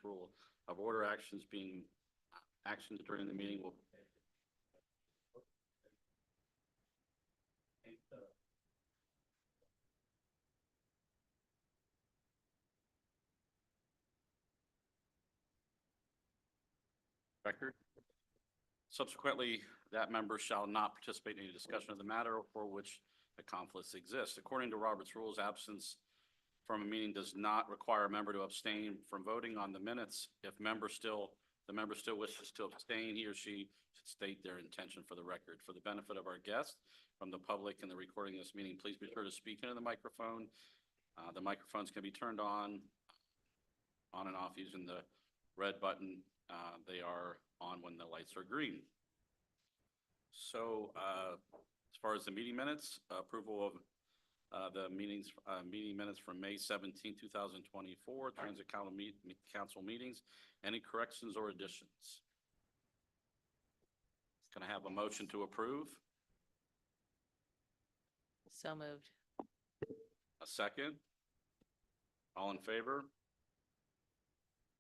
rule of order. Actions during the meeting will record. Subsequently, that member shall not participate in any discussion of the matter for which the conflicts exist. According to Robert's rules, absence from a meeting does not require a member to abstain from voting on the minutes. If the member still wishes to abstain, he or she should state their intention for the record. For the benefit of our guests from the public and the recording of this meeting, please be sure to speak into the microphone. The microphones can be turned on and off using the red button. They are on when the lights are green. So as far as the meeting minutes, approval of the meeting minutes from May 17, 2024, Transit Council meetings. Any corrections or additions? Can I have a motion to approve? So moved. A second? All in favor?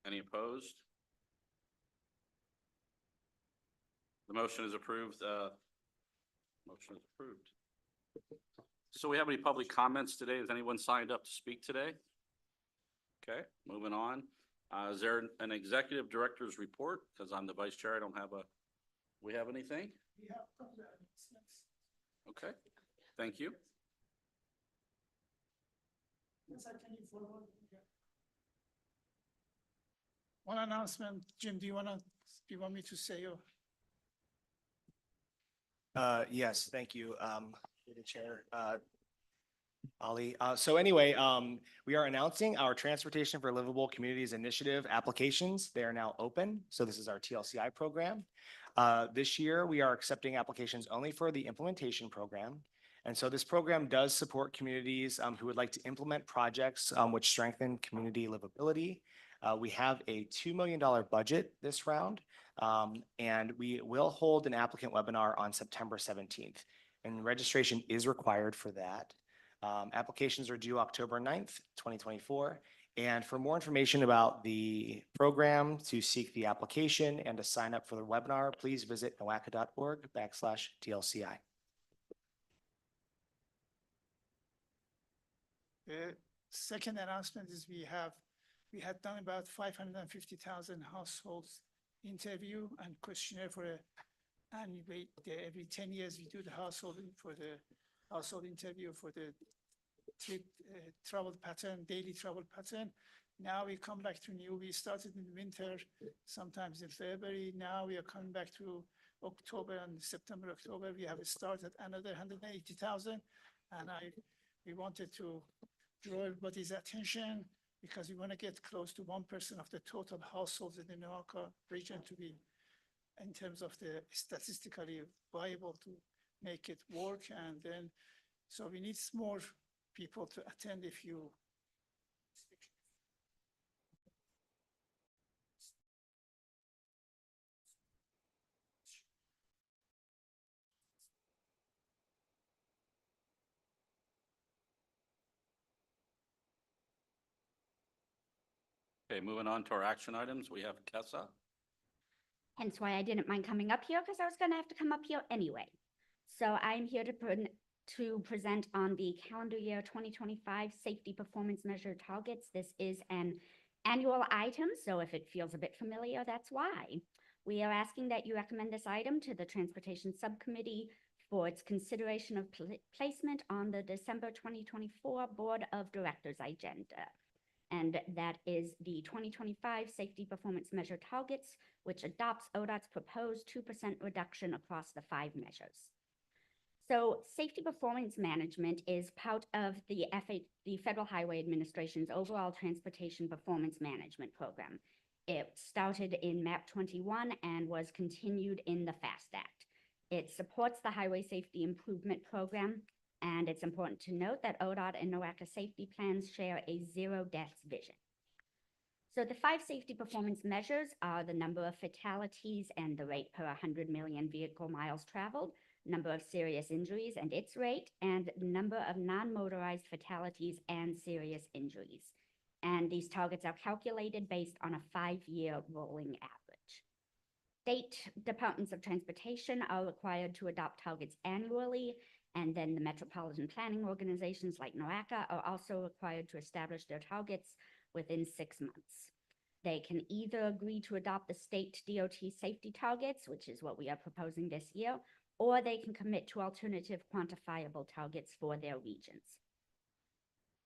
Any opposed? The motion is approved. Motion is approved. So we have any public comments today? Has anyone signed up to speak today? Okay, moving on. Is there an executive director's report? Because I'm the vice chair, I don't have we have anything? We have a couple of announcements. Okay, thank you. Yes, I can inform you. One announcement, Jim, do you want me to say? Yes, thank you, the chair, Ali. So anyway, we are announcing our Transportation for Livable Communities Initiative applications. They are now open. So this is our TLCI program. This year, we are accepting applications only for the implementation program. And so this program does support communities who would like to implement projects which strengthen community livability. We have a $2 million budget this round. And we will hold an applicant webinar on September 17th, and registration is required for that. Applications are due October 9th, 2024. And for more information about the program, to seek the application and to sign up for the webinar, please visit noaca.org/TLCI. The second announcement is we had done about 550,000 households interview and questionnaire every 10 years we do the household interview for the travel pattern, daily travel pattern. Now we come back to new. We started in winter, sometimes in February. Now we are coming back to October and September, October. We have started another 180,000, and we wanted to draw everybody's attention, because we want to get close to 1% of the total households in the NOACA region to be, in terms of the statistically viable to make it work. And then, so we need more people to attend. If you Okay, moving on to our action items. We have Kessa. Hence why I didn't mind coming up here, because I was going to have to come up here anyway. So I'm here to present on the calendar year 2025 safety performance measure targets. This is an annual item, so if it feels a bit familiar, that's why. We are asking that you recommend this item to the Transportation Subcommittee for its consideration of placement on the December 2024 Board of Directors agenda. And that is the 2025 Safety Performance Measure Targets, which adopts ODOT's proposed 2% reduction across the 5 measures. So safety performance management is part of the Federal Highway Administration's overall transportation performance management program. It started in MAP 21 and was continued in the FAST Act. It supports the Highway Safety Improvement Program, and it's important to note that ODOT and NOACA safety plans share a 0 deaths vision. So the 5 safety performance measures are the number of fatalities and the rate per 100 million vehicle miles traveled, number of serious injuries and its rate, and number of non-motorized fatalities and serious injuries. And these targets are calculated based on a 5-year rolling average. State departments of transportation are required to adopt targets annually, and then the metropolitan planning organizations like NOACA are also required to establish their targets within 6 months. They can either agree to adopt the state DOT safety targets, which is what we are proposing this year, or they can commit to alternative quantifiable targets for their regions.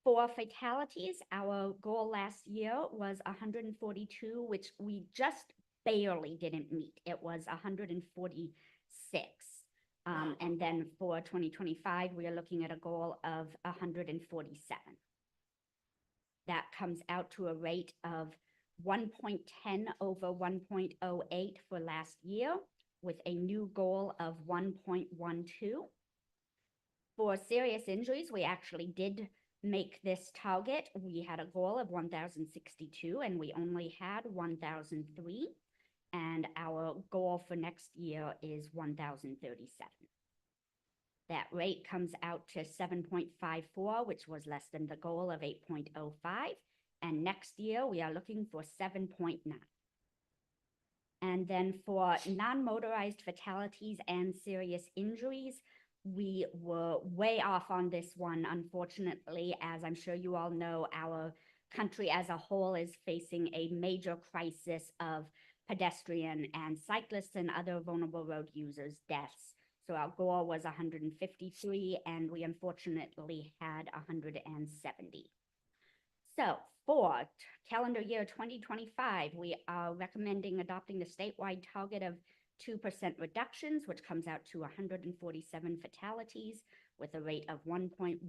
For fatalities, our goal last year was 142, which we just barely didn't meet. It was 146. And then for 2025, we are looking at a goal of 147. That comes out to a rate of 1.10 over 1.08 for last year, with a new goal of 1.12. For serious injuries, we actually did make this target. We had a goal of 1,062 and we only had 1,003. And our goal for next year is 1,037. That rate comes out to 7.54, which was less than the goal of 8.05. And next year, we are looking for 7.9. And then for non-motorized fatalities and serious injuries, we were way off on this one, unfortunately. As I'm sure you all know, our country as a whole is facing a major crisis of pedestrian and cyclists and other vulnerable road users' deaths. So our goal was 153, and we unfortunately had 170. So for calendar year 2025, we are recommending adopting the statewide target of 2% reductions, which comes out to 147 fatalities with a rate of 1.12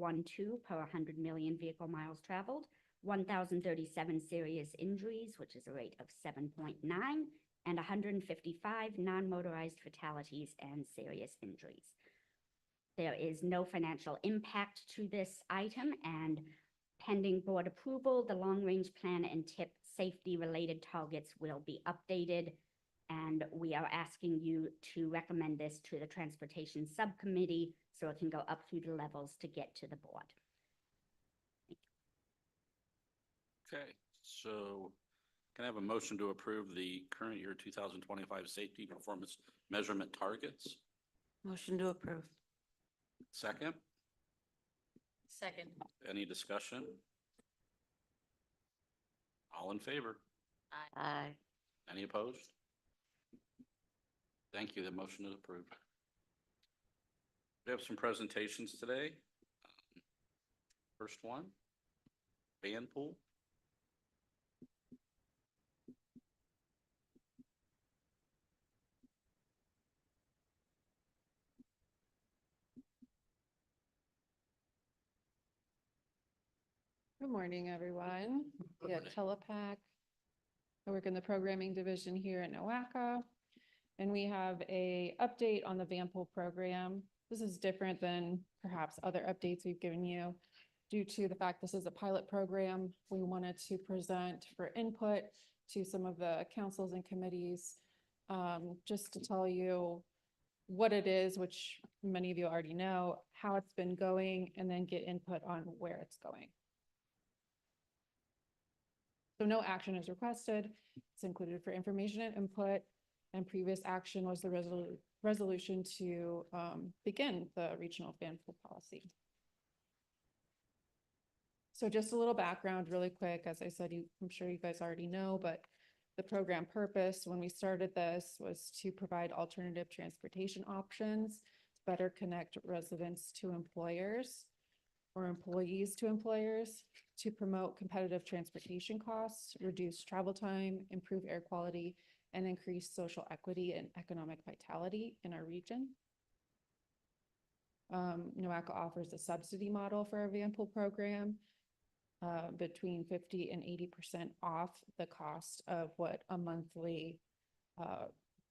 per 100 million vehicle miles traveled, 1,037 serious injuries, which is a rate of 7.9, and 155 non-motorized fatalities and serious injuries. There is no financial impact to this item, and pending board approval, the long-range plan and tip safety-related targets will be updated, and we are asking you to recommend this to the Transportation Subcommittee so it can go up through the levels to get to the board. Okay, so can I have a motion to approve the current year 2025 safety performance measurement targets? Motion to approve. Second, Second. any discussion? All in favor? Aye. Any opposed? Thank you. The motion is approved. We have some presentations today. First one, band pool. Good morning, everyone. Yeah, Telepac. I work in the programming division here at NOACA. And we have a update on the Vanpool program. This is different than perhaps other updates we've given you due to the fact this is a pilot program. We wanted to present for input to some of the councils and committees, just to tell you what it is, which many of you already know, how it's been going, and then get input on where it's going. So no action is requested. It's included for information and input, and previous action was the resolution to begin the regional Vanpool policy. So just a little background really quick. As I said, I'm sure you guys already know, but the program purpose when we started this was to provide alternative transportation options, to better connect residents to employers or employees to employers, to promote competitive transportation costs, reduce travel time, improve air quality, and increase social equity and economic vitality in our region. NOACA offers a subsidy model for our Vanpool program, between 50 and 80% off the cost of what a monthly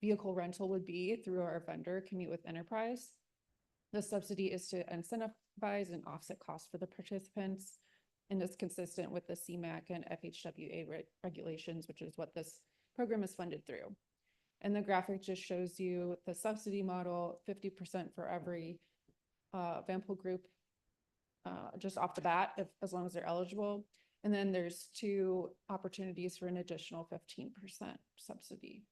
vehicle rental would be through our vendor, Commute with Enterprise. The subsidy is to incentivize and offset costs for the participants, and is consistent with the CMAQ and FHWA regulations, which is what this program is funded through. And the graphic just shows you the subsidy model, 50% for every Vanpool group, just off the bat, as long as they're eligible. And then there's 2 opportunities for an additional 15% subsidy.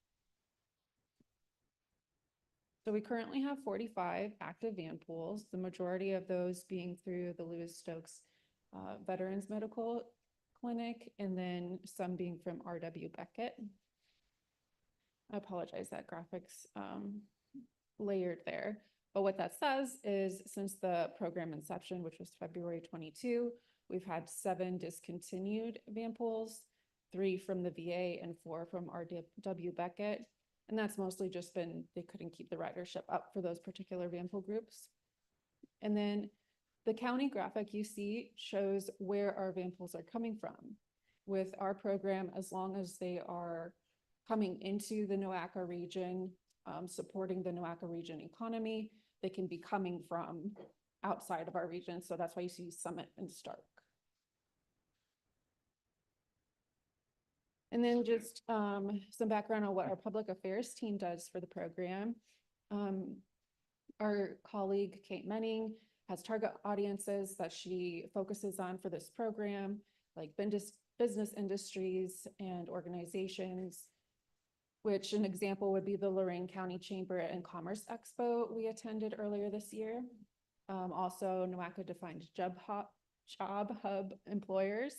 So we currently have 45 active van pools, the majority of those being through the Lewis Stokes Veterans Medical Clinic, and then some being from R.W. Beckett. I apologize, that graphics layered there. But what that says is since the program inception, which was February 22, we've had 7 discontinued van pools, 3 from the VA and 4 from R.W. Beckett. And that's mostly just been, they couldn't keep the ridership up for those particular van pool groups. And then the county graphic you see shows where our van pools are coming from. With our program, as long as they are coming into the NOACA region, supporting the NOACA region economy, they can be coming from outside of our region. So that's why you see Summit and Stark. And then just some background on what our public affairs team does for the program. Our colleague Kate Menning has target audiences that she focuses on for this program, like business industries and organizations, which an example would be the Lorain County Chamber and Commerce Expo we attended earlier this year. Also, NOACA defined job hub employers.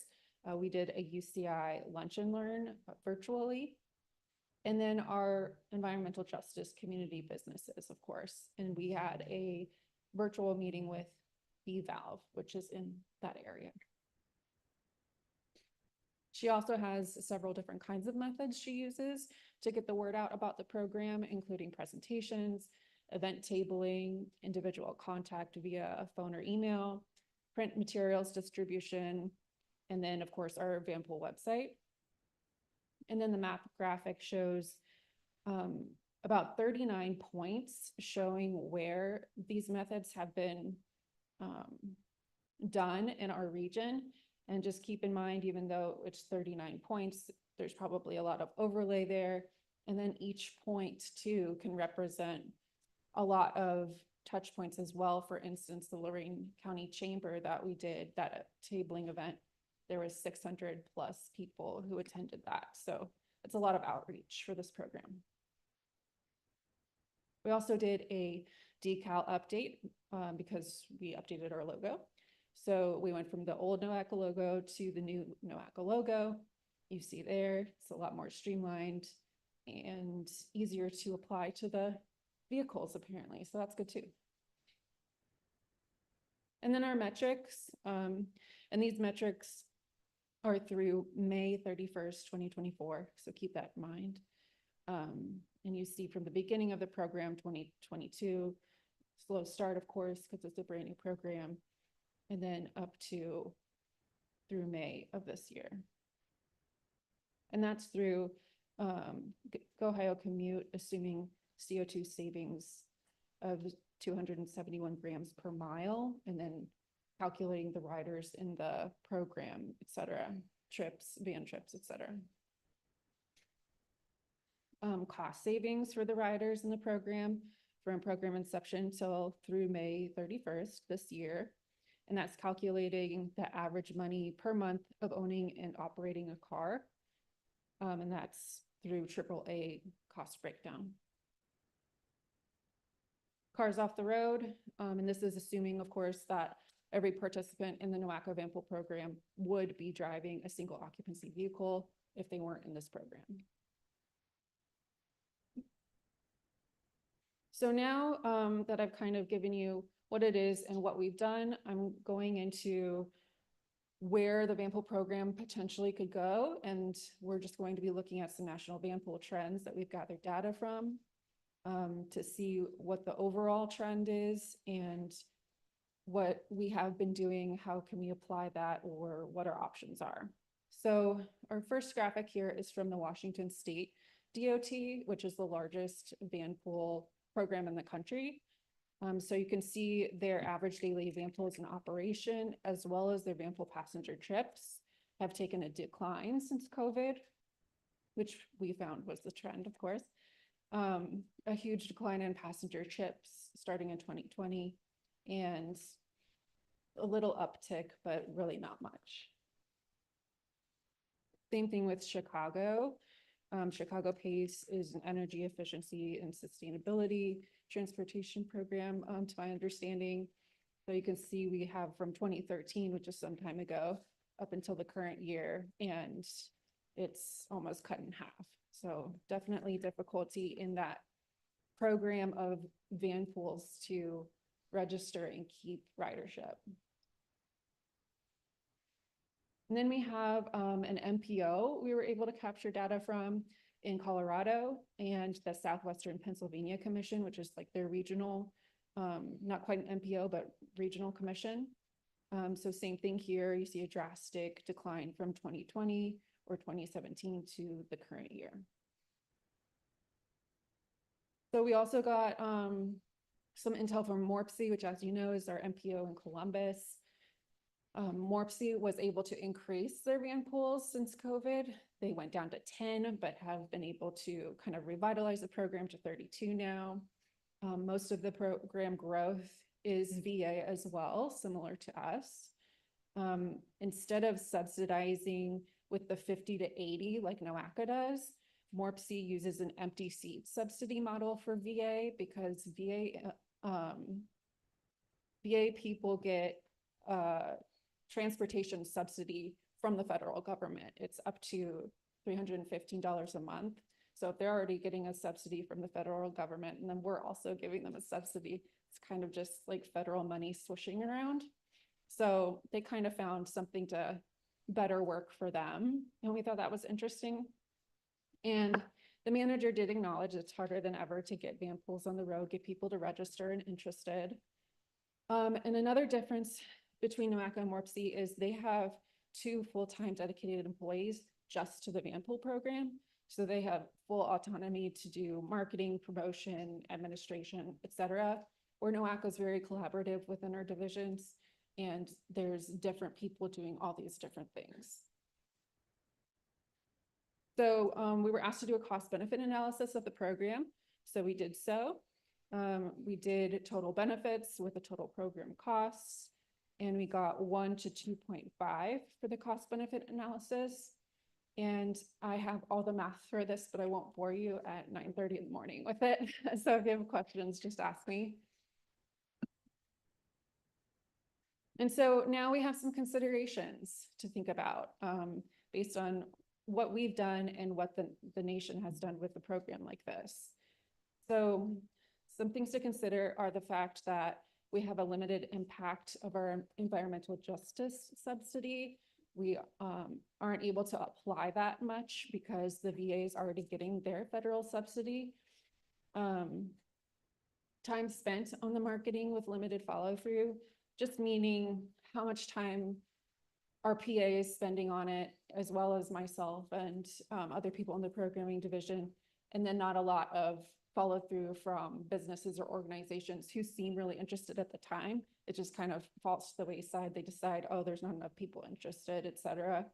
We did a UCI Lunch and Learn virtually. And then our environmental justice community businesses, of course. And we had a virtual meeting with B-Valve, which is in that area. She also has several different kinds of methods she uses to get the word out about the program, including presentations, event tabling, individual contact via phone or email, print materials distribution, and then, of course, our van pool website. And then the map graphic shows about 39 points showing where these methods have been done in our region. And just keep in mind, even though it's 39 points, there's probably a lot of overlay there. And then each point too can represent a lot of touch points as well. For instance, the Lorain County Chamber that we did, that tabling event, there was 600 plus people who attended that. So it's a lot of outreach for this program. We also did a decal update because we updated our logo. So we went from the old NOACA logo to the new NOACA logo. You see there, it's a lot more streamlined and easier to apply to the vehicles apparently. So that's good too. And then our metrics, and these metrics are through May 31st, 2024. So keep that in mind. And you see from the beginning of the program, 2022, slow start, of course, because it's a brand new program, and then up to through May of this year. And that's through Go Ohio Commute, assuming CO2 savings of 271 grams per mile, and then calculating the riders in the program, et cetera, trips, van trips, et cetera. Cost savings for the riders in the program from program inception till through May 31st this year. And that's calculating the average money per month of owning and operating a car. And that's through AAA cost breakdown. Cars off the road, and this is assuming, of course, that every participant in the NOACA van pool program would be driving a single occupancy vehicle if they weren't in this program. So now that I've kind of given you what it is and what we've done, I'm going into where the van pool program potentially could go. And we're just going to be looking at some national van pool trends that we've gathered data from to see what the overall trend is and what we have been doing, how can we apply that, or what our options are. So our first graphic here is from the Washington State DOT, which is the largest van pool program in the country. So you can see their average daily van pools in operation, as well as their van pool passenger trips, have taken a decline since COVID, which we found was the trend, of course. A huge decline in passenger trips starting in 2020, and a little uptick, but really not much. Same thing with Chicago. Chicago PACE is an energy efficiency and sustainability transportation program, to my understanding. So you can see we have from 2013, which is some time ago, up until the current year, and it's almost cut in half. So definitely difficulty in that program of van pools to register and keep ridership. And then we have an MPO we were able to capture data from in Colorado, and the Southwestern Pennsylvania Commission, which is like their regional, not quite an MPO, but regional commission. So same thing here, you see a drastic decline from 2020 or 2017 to the current year. So we also got some intel from Morpsey, which, as you know, is our MPO in Columbus. Morpsey was able to increase their van pools since COVID. They went down to 10, but have been able to kind of revitalize the program to 32 now. Most of the program growth is VA as well, similar to us. Instead of subsidizing with the 50 to 80 like NOACA does, Morpsey uses an empty seat subsidy model for VA, because VA people get transportation subsidy from the federal government. It's up to $315 a month. So if they're already getting a subsidy from the federal government, and then we're also giving them a subsidy, it's kind of just like federal money swishing around. So they kind of found something to better work for them. And we thought that was interesting. And the manager did acknowledge it's harder than ever to get van pools on the road, get people to register and interested. And another difference between NOACA and Morpsey is they have 2 full-time dedicated employees just to the van pool program. So they have full autonomy to do marketing, promotion, administration, et cetera. Where NOACA is very collaborative within our divisions, and there's different people doing all these different things. So we were asked to do a cost benefit analysis of the program. So we did so. We did total benefits with the total program costs, and we got 1 to 2.5 for the cost benefit analysis. And I have all the math for this, but I won't bore you at 9:30 in the morning with it. So if you have questions, just ask me. And so now we have some considerations to think about based on what we've done and what the nation has done with a program like this. So some things to consider are the fact that we have a limited impact of our environmental justice subsidy. We aren't able to apply that much because the VA is already getting their federal subsidy. Time spent on the marketing with limited follow through, just meaning how much time our PA is spending on it, as well as myself and other people in the programming division, and then not a lot of follow through from businesses or organizations who seem really interested at the time. It just kind of falls to the wayside. They decide, oh, there's not enough people interested, et cetera.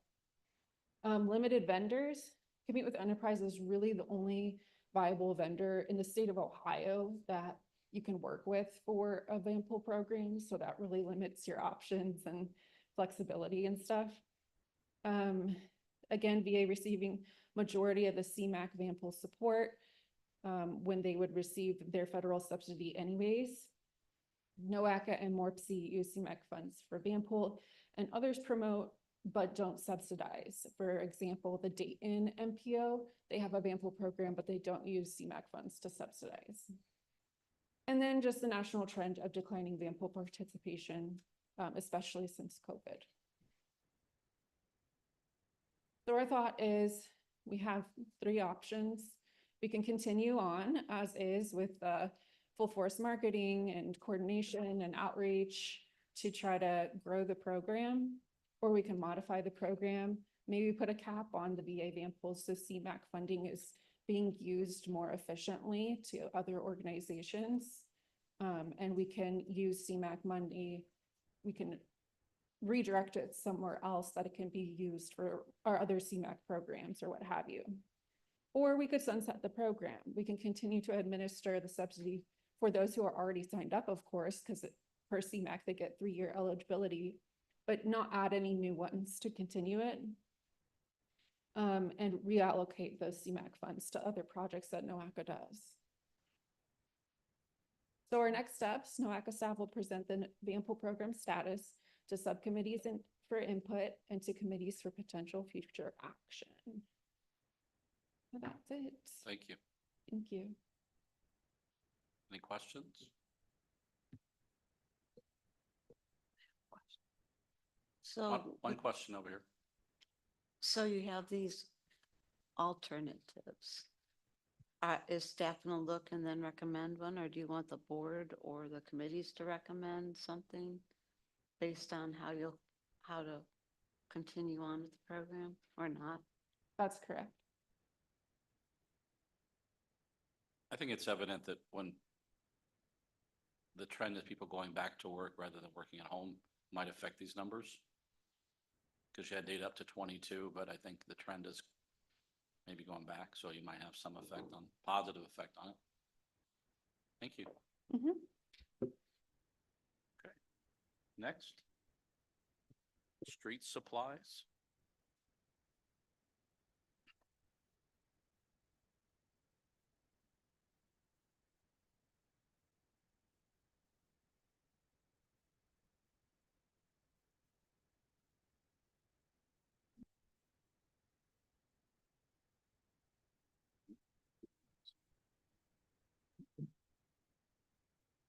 Limited vendors. Commute with Enterprise is really the only viable vendor in the state of Ohio that you can work with for a van pool program. So that really limits your options and flexibility and stuff. Again, VA receiving majority of the CMAQ van pool support when they would receive their federal subsidy anyways. NOACA and Morpsey use CMAQ funds for van pool, and others promote but don't subsidize. For example, the Dayton MPO, they have a van pool program, but they don't use CMAQ funds to subsidize. And then just the national trend of declining van pool participation, especially since COVID. So our thought is we have 3 options. We can continue on as is with full force marketing and coordination and outreach to try to grow the program, or we can modify the program, maybe put a cap on the VA van pools so CMAQ funding is being used more efficiently to other organizations. And we can use CMAQ money, we can redirect it somewhere else that it can be used for our other CMAQ programs or what have you. Or we could sunset the program. We can continue to administer the subsidy for those who are already signed up, of course, because per CMAQ they get 3-year eligibility, but not add any new ones to continue it. and reallocate those CMAQ funds to other projects that NOACA does. So our next steps, NOACA staff will present the VAMPL program status to subcommittees and for input and to committees for potential future action. So that's it. Thank you. Thank you. Any questions? So, One question over here. so you have these alternatives. Is staff gonna look and then recommend one, or do you want the board or the committees to recommend something based on how to continue on with the program or not? That's correct. I think it's evident that when the trend is people going back to work rather than working at home might affect these numbers. Because you had data up to 22, but I think the trend is maybe going back, so you might have some effect on, positive effect on it. Thank you. Mhm. Okay. Next. Street supplies.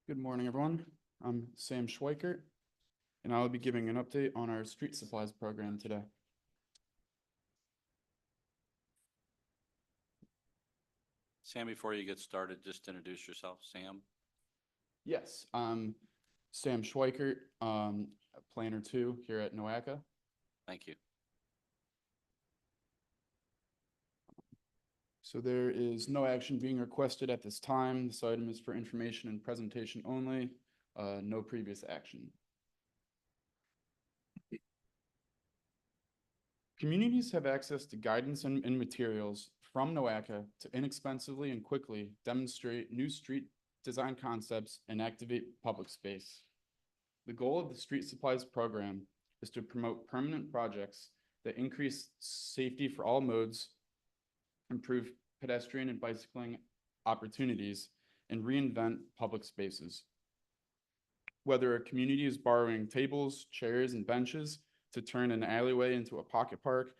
Good morning, everyone. I'm Sam Schweikert, and I will be giving an update on our street supplies program today. Sam, before you get started, just introduce yourself, Sam. Yes, I'm Sam Schweikert, Planner 2 here at NOACA. Thank you. So there is no action being requested at this time. This item is for information and presentation only, no previous action. Communities have access to guidance and materials from NOACA to inexpensively and quickly demonstrate new street design concepts and activate public space. The goal of the street supplies program is to promote permanent projects that increase safety for all modes, improve pedestrian and bicycling opportunities, and reinvent public spaces. Whether a community is borrowing tables, chairs, and benches to turn an alleyway into a pocket park,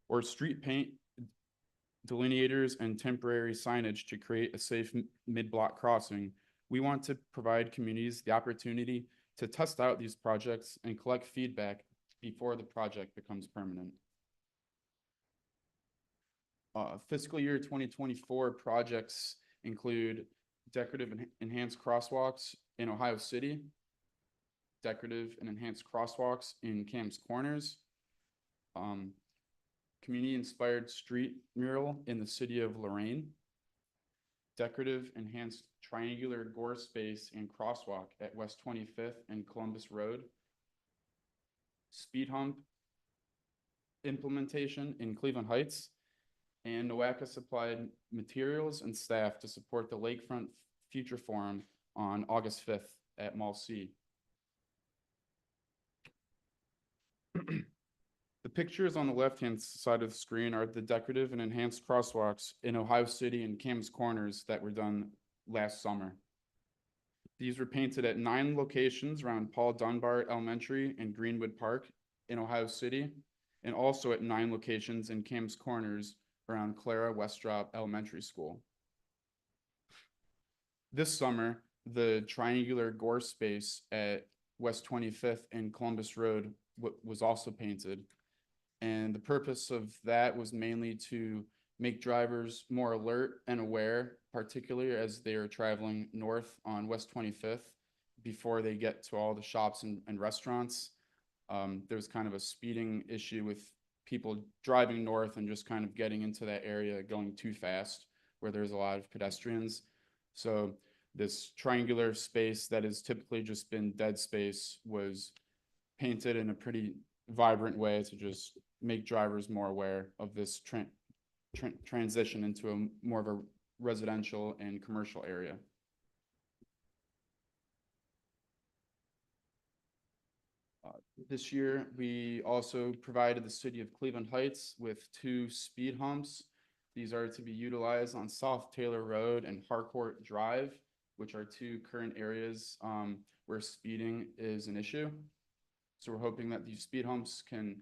or street paint, delineators, and temporary signage to create a safe mid-block crossing, we want to provide communities the opportunity to test out these projects and collect feedback before the project becomes permanent. Fiscal year 2024 projects include decorative and enhanced crosswalks in Ohio City, decorative and enhanced crosswalks in Cam's Corners, community-inspired street mural in the city of Lorraine, decorative enhanced triangular gore space and crosswalk at West 25th and Columbus Road, speed hump implementation in Cleveland Heights, and NOACA supplied materials and staff to support the Lakefront Future Forum on August 5th at Mall C. The pictures on the left-hand side of the screen are the decorative and enhanced crosswalks in Ohio City and Cam's Corners that were done last summer. These were painted at 9 locations around Paul Dunbar Elementary and Greenwood Park in Ohio City, and also at 9 locations in Cam's Corners around Clara Westrop Elementary School. This summer, the triangular gore space at West 25th and Columbus Road was also painted. And the purpose of that was mainly to make drivers more alert and aware, particularly as they are traveling north on West 25th before they get to all the shops and restaurants. There was kind of a speeding issue with people driving north and just kind of getting into that area going too fast where there's a lot of pedestrians. So this triangular space that has typically just been dead space was painted in a pretty vibrant way to just make drivers more aware of this transition into a more of a residential and commercial area. This year, we also provided the city of Cleveland Heights with 2 speed humps. These are to be utilized on South Taylor Road and Harcourt Drive, which are 2 current areas where speeding is an issue. So we're hoping that these speed humps can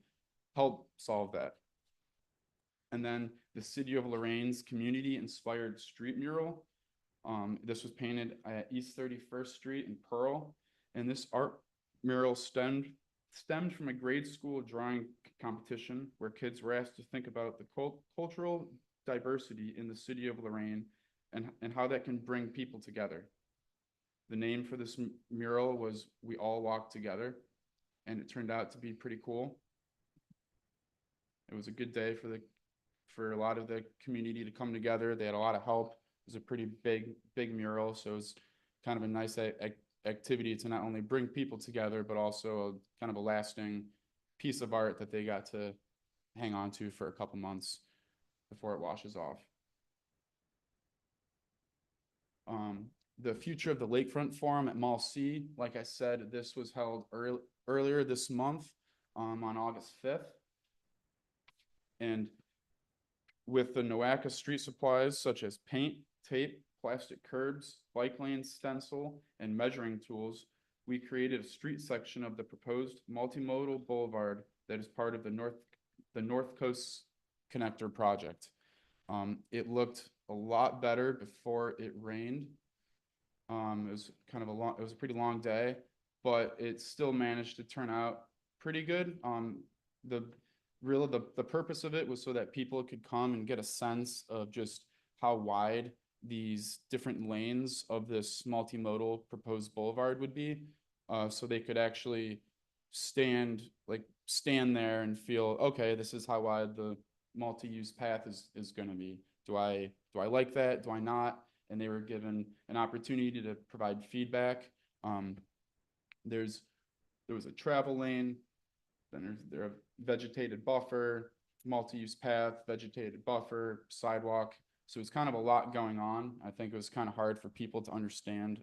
help solve that. And then the City of Lorraine's community-inspired street mural. This was painted at East 31st Street in Pearl, and this art mural stemmed from a grade school drawing competition where kids were asked to think about the cultural diversity in the city of Lorraine and how that can bring people together. The name for this mural was We All Walk Together, and it turned out to be pretty cool. It was a good day for a lot of the community to come together. They had a lot of help. It was a pretty big mural, so it was kind of a nice activity to not only bring people together, but also kind of a lasting piece of art that they got to hang on to for a couple months before it washes off. The future of the Lakefront Forum at Mall C, like I said, this was held earlier this month on August 5th. And with the NOACA street supplies such as paint, tape, plastic curbs, bike lane stencil, and measuring tools, we created a street section of the proposed multimodal boulevard that is part of the North Coast Connector project. It looked a lot better before it rained. It was it was a pretty long day, but it still managed to turn out pretty good. The purpose of it was so that people could come and get a sense of just how wide these different lanes of this multimodal proposed boulevard would be, so they could actually stand there and feel, okay, this is how wide the multi-use path is going to be. Do I like that? Do I not? And they were given an opportunity to provide feedback. There was a travel lane, then there's a vegetated buffer, multi-use path, vegetated buffer, sidewalk. So it's kind of a lot going on. I think it was kind of hard for people to understand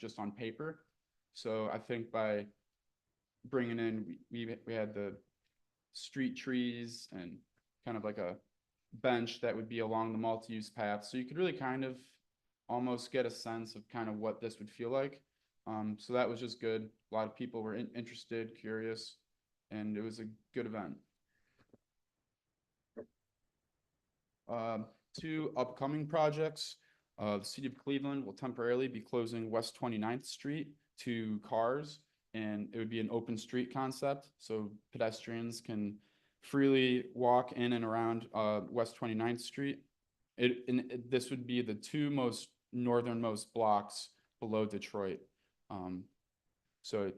just on paper. So I think by bringing in, we had the street trees and kind of like a bench that would be along the multi-use path. So you could really kind of almost get a sense of kind of what this would feel like. So that was just good. A lot of people were interested, curious, and it was a good event. 2 upcoming projects. The city of Cleveland will temporarily be closing West 29th Street to cars, and it would be an open street concept. So pedestrians can freely walk in and around West 29th Street. This would be the 2 most northernmost blocks below Detroit. So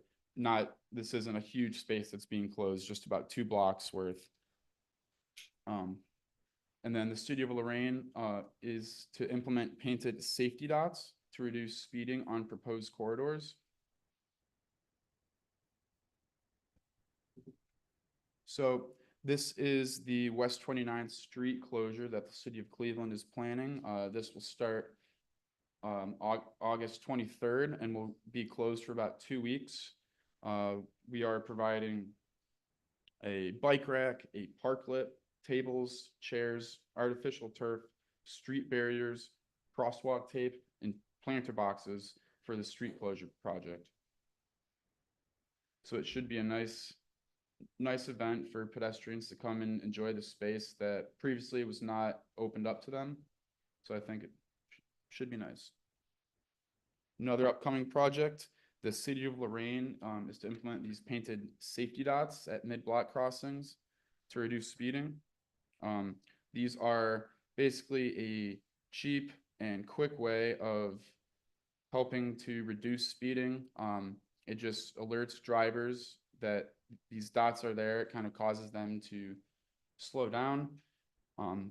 this isn't a huge space that's being closed, just about 2 blocks worth. And then the city of Lorraine is to implement painted safety dots to reduce speeding on proposed corridors. So this is the West 29th Street closure that the city of Cleveland is planning. This will start August 23rd and will be closed for about 2 weeks. We are providing a bike rack, a parklet, tables, chairs, artificial turf, street barriers, crosswalk tape, and planter boxes for the street closure project. So it should be a nice event for pedestrians to come and enjoy the space that previously was not opened up to them. So I think it should be nice. Another upcoming project, the city of Lorraine is to implement these painted safety dots at mid-block crossings to reduce speeding. These are basically a cheap and quick way of helping to reduce speeding. It just alerts drivers that these dots are there. It kind of causes them to slow down.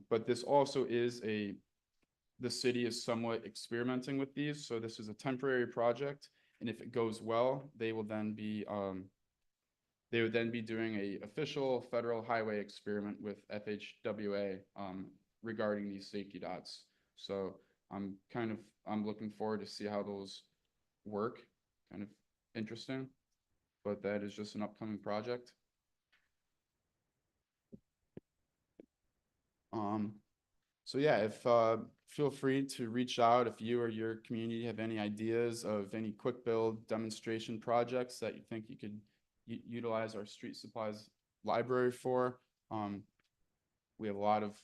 But this also is the city is somewhat experimenting with these. So this is a temporary project. And if it goes well, they would then be doing a official federal highway experiment with FHWA regarding these safety dots. So I'm looking forward to see how those work. Kind of interesting. but that is just an upcoming project. So yeah, if, feel free to reach out if you or your community have any ideas of any quick build demonstration projects that you think you could utilize our street supplies library for. We have a lot of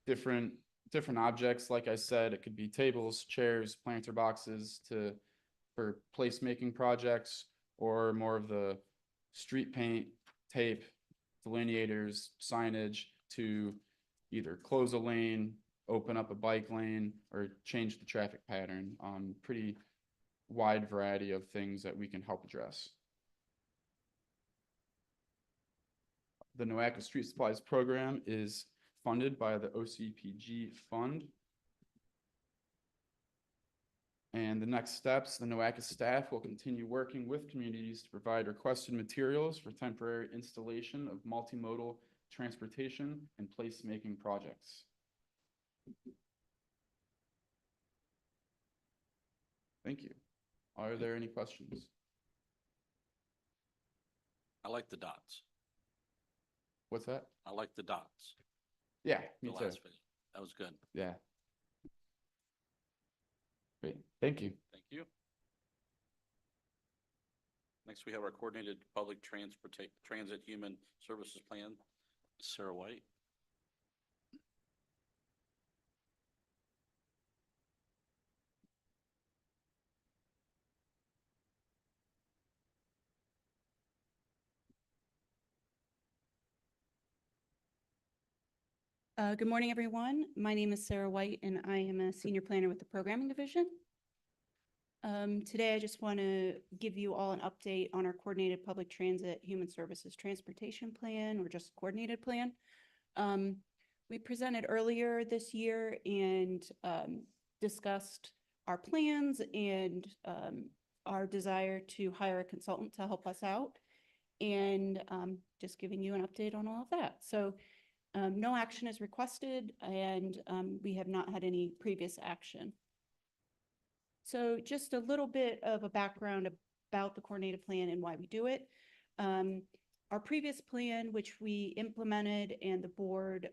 different objects. Like I said, it could be tables, chairs, planter boxes for placemaking projects, or more of the street paint, tape, delineators, signage to either close a lane, open up a bike lane, or change the traffic pattern. Pretty wide variety of things that we can help address. The NOACA Street Supplies Program is funded by the OCPG Fund. And the next steps, the NOACA staff will continue working with communities to provide requested materials for temporary installation of multimodal transportation and placemaking projects. Thank you. Are there any questions? I like the dots. What's that? I like the dots. Yeah, me The too. last video. That was good. Yeah. Great, thank you. Thank you. Next, we have our coordinated public transit human services plan. Sarah White. Good morning, everyone. My name is Sarah White, and I am a senior planner with the Programming Division. Today, I just want to give you all an update on our Coordinated Public Transit Human Services Transportation Plan, or just Coordinated Plan. We presented earlier this year and discussed our plans and our desire to hire a consultant to help us out, and just giving you an update on all of that. So no action is requested, and we have not had any previous action. So just a little bit of a background about the coordinated plan and why we do it. Our previous plan, which we implemented and the board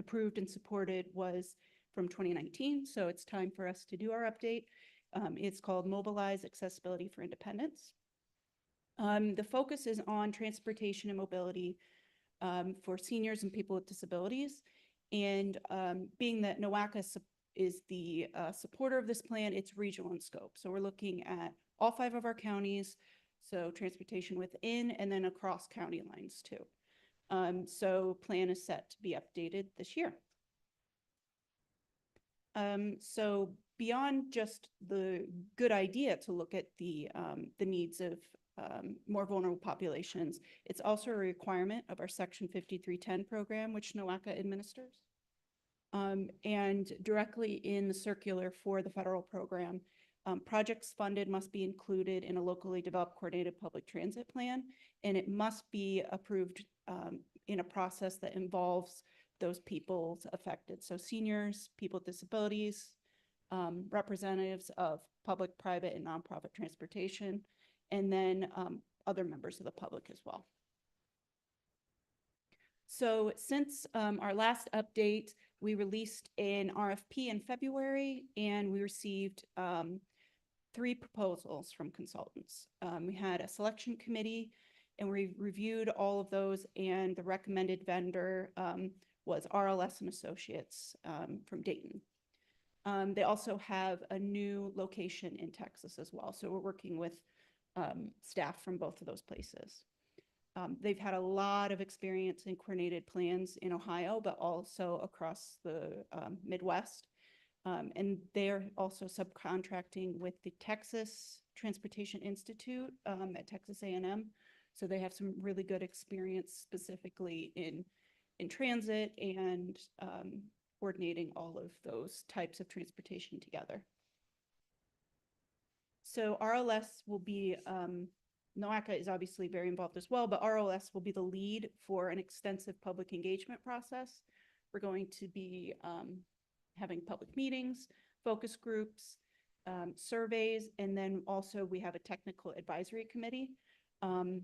approved and supported, was from 2019. So it's time for us to do our update. It's called Mobilize Accessibility for Independence. The focus is on transportation and mobility for seniors and people with disabilities. And being that NOACA is the supporter of this plan, it's regional in scope. So we're looking at all 5 of our counties, so transportation within and then across county lines too. So plan is set to be updated this year. So beyond just the good idea to look at the needs of more vulnerable populations, it's also a requirement of our Section 5310 program, which NOACA administers. And directly in the circular for the federal program, projects funded must be included in a locally developed coordinated public transit plan, and it must be approved in a process that involves those people affected. So seniors, people with disabilities, representatives of public, private, and nonprofit transportation, and then other members of the public as well. So since our last update, we released an RFP in February, and we received 3 proposals from consultants. We had a selection committee, and we reviewed all of those, and the recommended vendor was RLS and Associates from Dayton. They also have a new location in Texas as well. So we're working with staff from both of those places. They've had a lot of experience in coordinated plans in Ohio, but also across the Midwest. And they're also subcontracting with the Texas Transportation Institute at Texas A&M. So they have some really good experience specifically in transit and coordinating all of those types of transportation together. So RLS will be, NOACA is obviously very involved as well, but RLS will be the lead for an extensive public engagement process. We're going to be having public meetings, focus groups, surveys, and then also we have a technical advisory committee And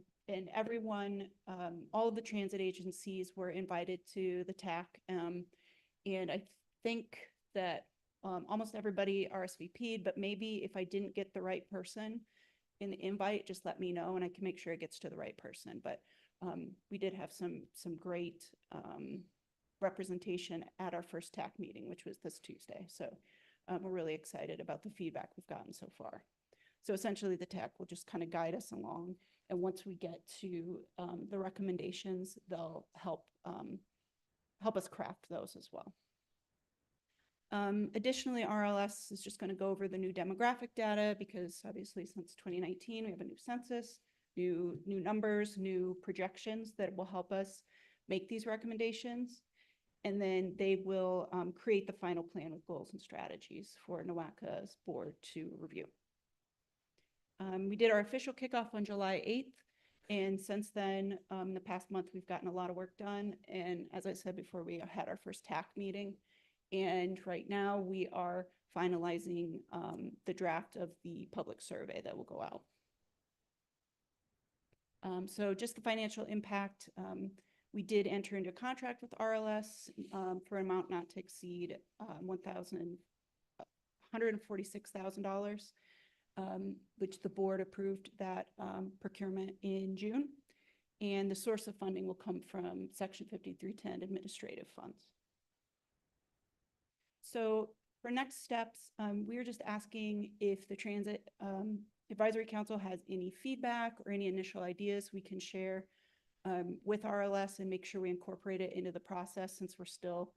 everyone, all of the transit agencies were invited to the TAC. And I think that almost everybody RSVP'd, but maybe if I didn't get the right person in the invite, just let me know and I can make sure it gets to the right person. But we did have some great representation at our first TAC meeting, which was this Tuesday. So we're really excited about the feedback we've gotten so far. So essentially the TAC will just kind of guide us along. And once we get to the recommendations, they'll help us craft those as well. Additionally, RLS is just going to go over the new demographic data because obviously since 2019, we have a new census, new numbers, new projections that will help us make these recommendations. And then they will create the final plan with goals and strategies for NOACA's board to review. We did our official kickoff on July 8th. And since then, the past month, we've gotten a lot of work done. And as I said before, we had our first TAC meeting. And right now we are finalizing the draft of the public survey that will go out. So just the financial impact, we did enter into a contract with RLS for an amount not to exceed $146,000, which the board approved that procurement in June. And the source of funding will come from Section 5310 administrative funds. So for next steps, we are just asking if the Transit Advisory Council has any feedback or any initial ideas we can share with RLS and make sure we incorporate it into the process since we're still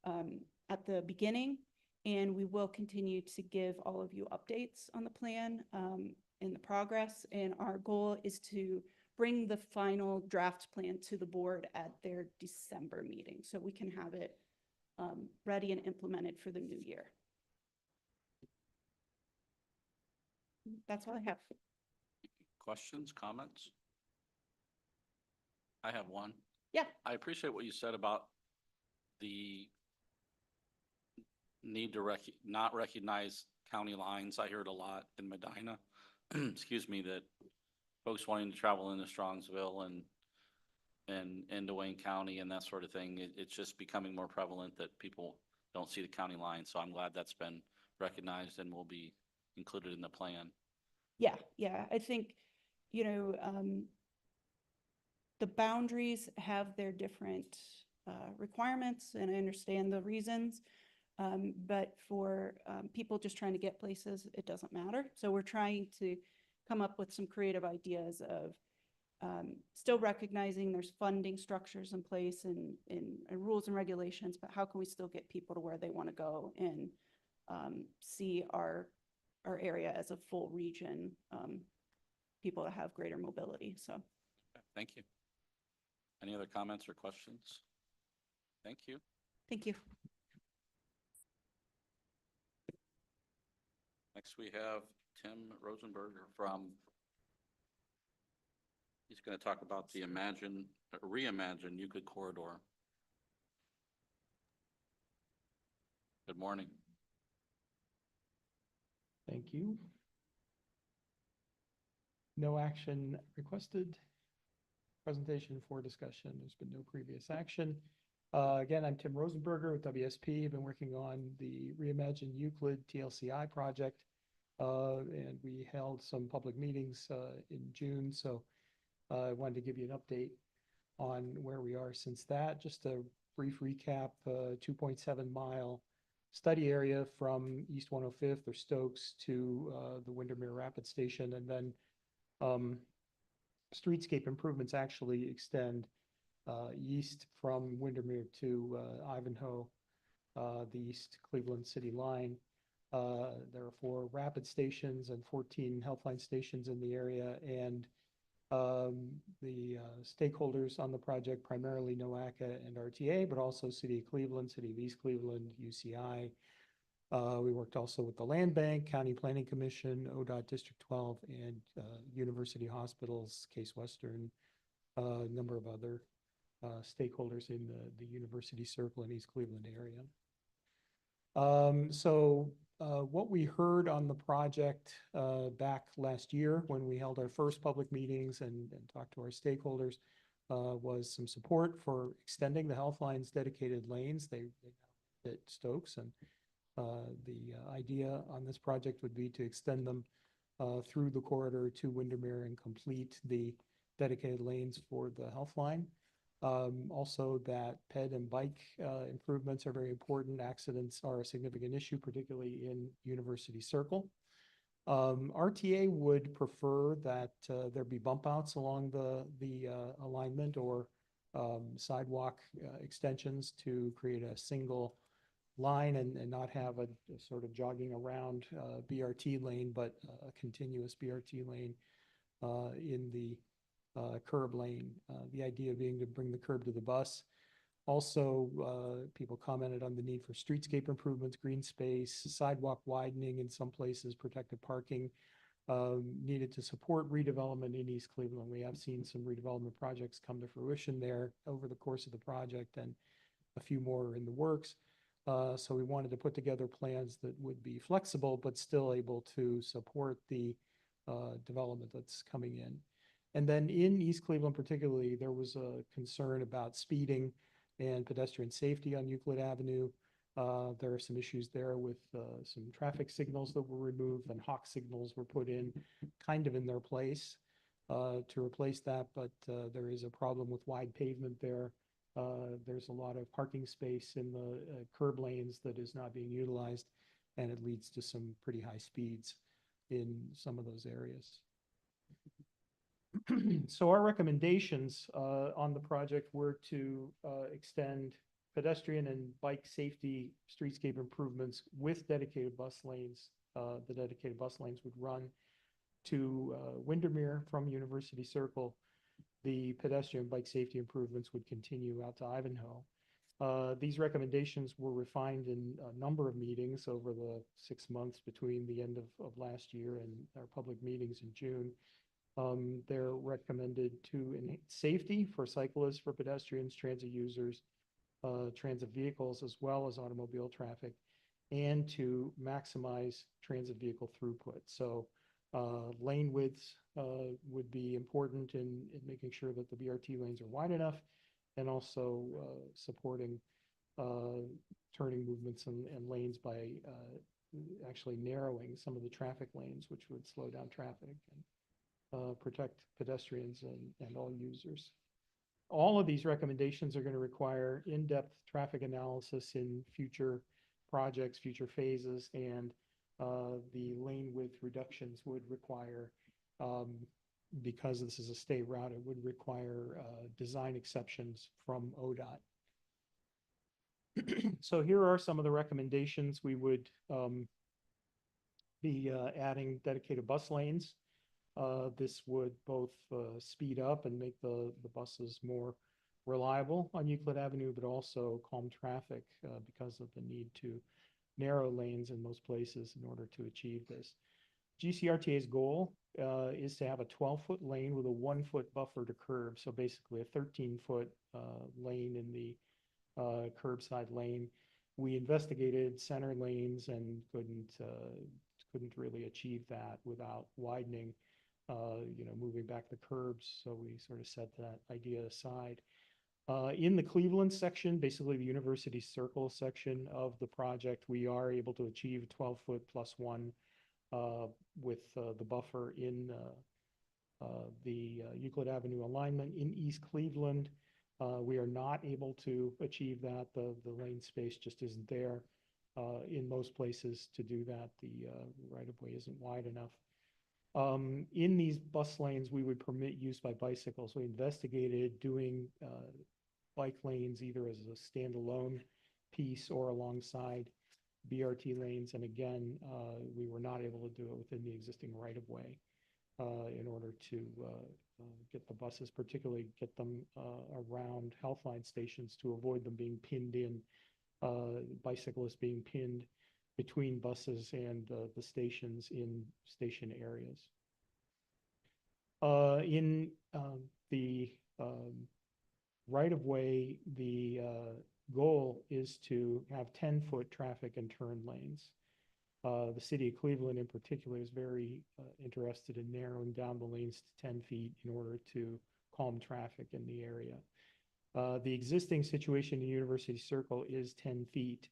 at the beginning. And we will continue to give all of you updates on the plan and the progress. And our goal is to bring the final draft plan to the board at their December meeting so we can have it ready and implemented for the new year. That's all I have. Questions, comments? I have one. Yeah. I appreciate what you said about the need to not recognize county lines. I heard a lot in Medina, excuse me, that folks wanting to travel into Strongsville and into Wayne County and that sort of thing. It's just becoming more prevalent that people don't see the county line. So I'm glad that's been recognized and will be included in the plan. Yeah, I think, you know, the boundaries have their different requirements, and I understand the reasons. But for people just trying to get places, it doesn't matter. So we're trying to come up with some creative ideas of still recognizing there's funding structures in place and rules and regulations, but how can we still get people to where they want to go and see our area as a full region, people to have greater mobility. So Thank you. Any other comments or questions? Thank you. thank you. Next, we have Tim Rosenberger he's going to talk about the reimagine Euclid corridor. Good morning. Thank you. No action requested. Presentation for discussion. There's been no previous action. Again, I'm Tim Rosenberger with WSP. I've been working on the Reimagine Euclid TLCI project. And we held some public meetings in June. So I wanted to give you an update on where we are since that. Just a brief recap, 2.7 mile study area from East 105th or Stokes to the Windermere Rapid Station. And then streetscape improvements actually extend east from Windermere to Ivanhoe, the East Cleveland City line. There are 4 rapid stations and 14 helpline stations in the area, and the stakeholders on the project, primarily NOACA and RTA, but also City of Cleveland, City of East Cleveland, UCI. We worked also with the Land Bank, County Planning Commission, ODOT District 12, and University Hospitals, Case Western, a number of other stakeholders in the University Circle and East Cleveland area. So What we heard on the project back last year when we held our first public meetings and talked to our stakeholders was some support for extending the Healthline's dedicated lanes. They at Stokes, and the idea on this project would be to extend them through the corridor to Windermere and complete the dedicated lanes for the Healthline. Also that ped and bike improvements are very important. Accidents are a significant issue, particularly in University Circle. RTA would prefer that there be bump outs along the alignment or sidewalk extensions to create a single line and not have a sort of jogging around BRT lane, but a continuous BRT lane in the curb lane. The idea being to bring the curb to the bus. Also, people commented on the need for streetscape improvements, green space, sidewalk widening in some places, protected parking needed to support redevelopment in East Cleveland. We have seen some redevelopment projects come to fruition there over the course of the project, and a few more are in the works. So we wanted to put together plans that would be flexible, but still able to support the development that's coming in. And then in East Cleveland particularly, there was a concern about speeding and pedestrian safety on Euclid Avenue. There are some issues there with some traffic signals that were removed, and hawk signals were put in kind of in their place to replace that, but there is a problem with wide pavement there. There's a lot of parking space in the curb lanes that is not being utilized, and it leads to some pretty high speeds in some of those areas. So our recommendations on the project were to extend pedestrian and bike safety streetscape improvements with dedicated bus lanes. The dedicated bus lanes would run to Windermere from University Circle. The pedestrian bike safety improvements would continue out to Ivanhoe. These recommendations were refined in a number of meetings over the 6 months between the end of last year and our public meetings in June. They're recommended to enhance safety for cyclists, for pedestrians, transit users, transit vehicles, as well as automobile traffic, and to maximize transit vehicle throughput. So lane widths would be important in making sure that the BRT lanes are wide enough, and also supporting turning movements and lanes by actually narrowing some of the traffic lanes, which would slow down traffic and protect pedestrians and all users. All of these recommendations are going to require in-depth traffic analysis in future projects, future phases, and the lane width reductions would require, because this is a state route, it would require design exceptions from ODOT. So here are some of the recommendations. We would be adding dedicated bus lanes. This would both speed up and make the buses more reliable on Euclid Avenue, but also calm traffic because of the need to narrow lanes in most places in order to achieve this. GCRTA's goal is to have a 12-foot lane with a 1-foot buffer to curb. So basically a 13-foot lane in the curbside lane. We investigated center lanes and couldn't really achieve that without widening, moving back the curbs. So we sort of set that idea aside. In the Cleveland section, basically the University Circle section of the project, we are able to achieve 12-foot plus 1 with the buffer in the Euclid Avenue alignment. In East Cleveland, we are not able to achieve that. The lane space just isn't there in most places to do that. The right-of-way isn't wide enough. In these bus lanes, we would permit use by bicycles. We investigated doing bike lanes either as a standalone piece or alongside BRT lanes. And again, we were not able to do it within the existing right-of-way in order to get the buses, particularly get them around Healthline stations to avoid them being pinned in, bicyclists being pinned between buses and the stations in station areas. In the right-of-way, the goal is to have 10-foot traffic and turn lanes. The city of Cleveland in particular is very interested in narrowing down the lanes to 10 feet in order to calm traffic in the area. The existing situation in University Circle is 10 feet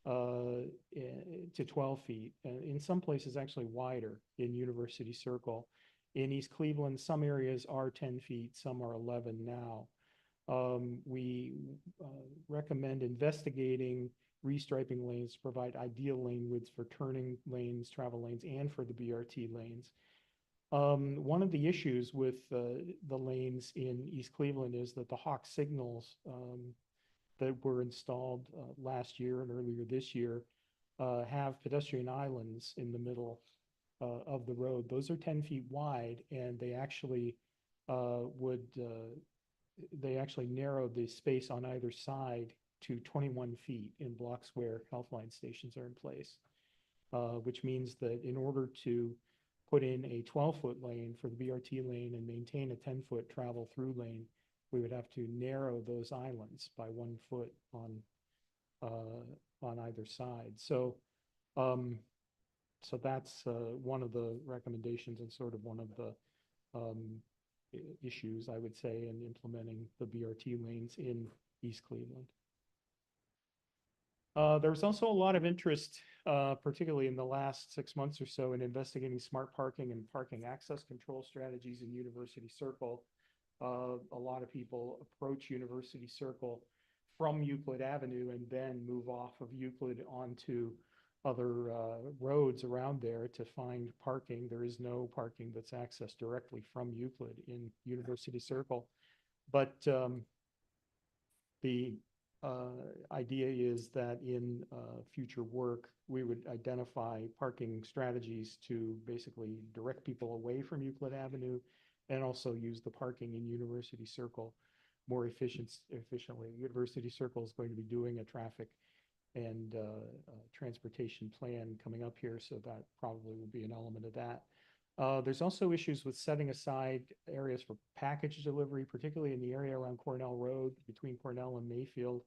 to 12 feet. In some places actually wider in University Circle. In East Cleveland, some areas are 10 feet, some are 11 now. We recommend investigating restriping lanes to provide ideal lane widths for turning lanes, travel lanes, and for the BRT lanes. One of the issues with the lanes in East Cleveland is that the Hawk signals that were installed last year and earlier this year have pedestrian islands in the middle of the road. Those are 10 feet wide, and they actually narrow the space on either side to 21 feet in blocks where Healthline stations are in place, which means that in order to put in a 12-foot lane for the BRT lane and maintain a 10-foot travel through lane, we would have to narrow those islands by 1 foot on either side. So that's one of the recommendations and sort of one of the issues, I would say, in implementing the BRT lanes in East Cleveland. There's also a lot of interest, particularly in the last 6 months or so, in investigating smart parking and parking access control strategies in University Circle. A lot of people approach University Circle from Euclid Avenue and then move off of Euclid onto other roads around there to find parking. There is no parking that's accessed directly from Euclid in University Circle. But the idea is that in future work, we would identify parking strategies to basically direct people away from Euclid Avenue and also use the parking in University Circle more efficiently. University Circle is going to be doing a traffic and transportation plan coming up here, so that probably will be an element of that. There's also issues with setting aside areas for package delivery, particularly in the area around Cornell Road, between Cornell and Mayfield,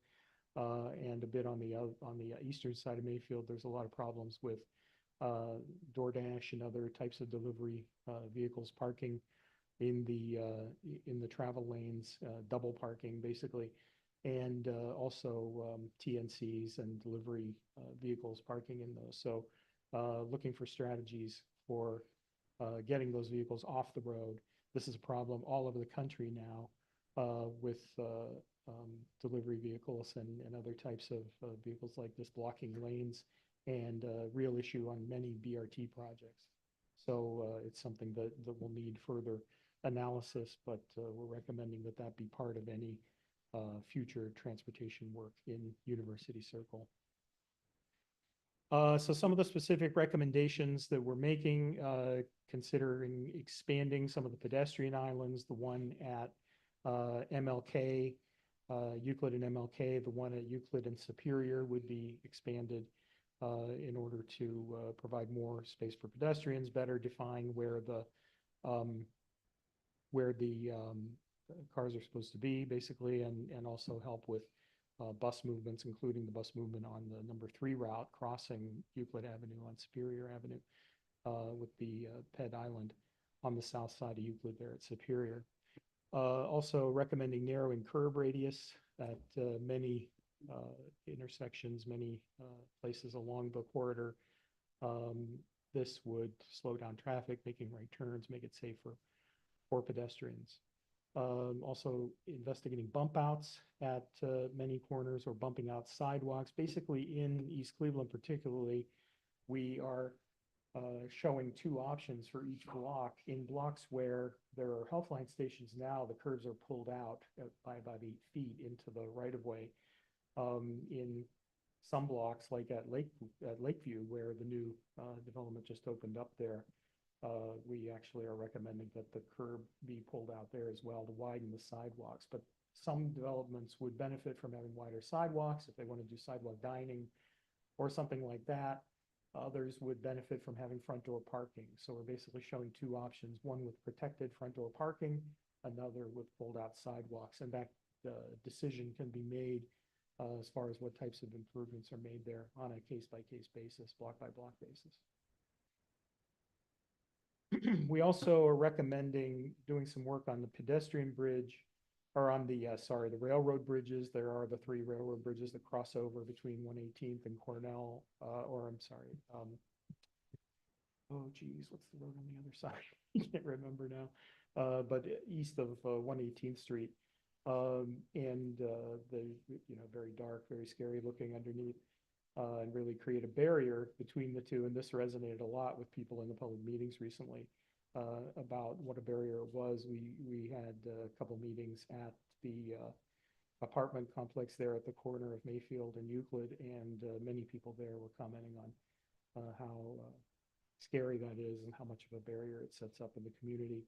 and a bit on the eastern side of Mayfield. There's a lot of problems with DoorDash and other types of delivery vehicles parking in the travel lanes, double parking basically, and also TNCs and delivery vehicles parking in those. So looking for strategies for getting those vehicles off the road. This is a problem all over the country now with delivery vehicles and other types of vehicles like this blocking lanes, and a real issue on many BRT projects. So it's something that will need further analysis, but we're recommending that that be part of any future transportation work in University Circle. So some of the specific recommendations that we're making, considering expanding some of the pedestrian islands, the one at MLK, Euclid and MLK, the one at Euclid and Superior would be expanded in order to provide more space for pedestrians, better define where the cars are supposed to be, basically, and also help with bus movements, including the bus movement on the number 3 route crossing Euclid Avenue on Superior Avenue with the Ped Island on the south side of Euclid there at Superior. Also recommending narrowing curb radius at many intersections, many places along the corridor. This would slow down traffic, making right turns, make it safer for pedestrians. Also investigating bump outs at many corners or bumping out sidewalks. Basically in East Cleveland particularly, we are showing 2 options for each block. In blocks where there are Healthline stations now, the curbs are pulled out by about 8 feet into the right-of-way. In some blocks, like at Lakeview, where the new development just opened up there, we actually are recommending that the curb be pulled out there as well to widen the sidewalks. But some developments would benefit from having wider sidewalks if they want to do sidewalk dining or something like that. Others would benefit from having front door parking. So we're basically showing 2 options, one with protected front door parking, another with pulled out sidewalks. And that decision can be made as far as what types of improvements are made there on a case-by-case basis, block-by-block basis. We also are recommending doing some work on the pedestrian bridge, or on the, the railroad bridges. There are the 3 railroad bridges that cross over between 118th and Cornell, oh geez, what's the road on the other side? I can't remember now, but east of 118th Street. Very dark, very scary looking underneath, and really create a barrier between the two. And this resonated a lot with people in the public meetings recently about what a barrier was. We had a couple meetings at the apartment complex there at the corner of Mayfield and Euclid, and many people there were commenting on how scary that is and how much of a barrier it sets up in the community.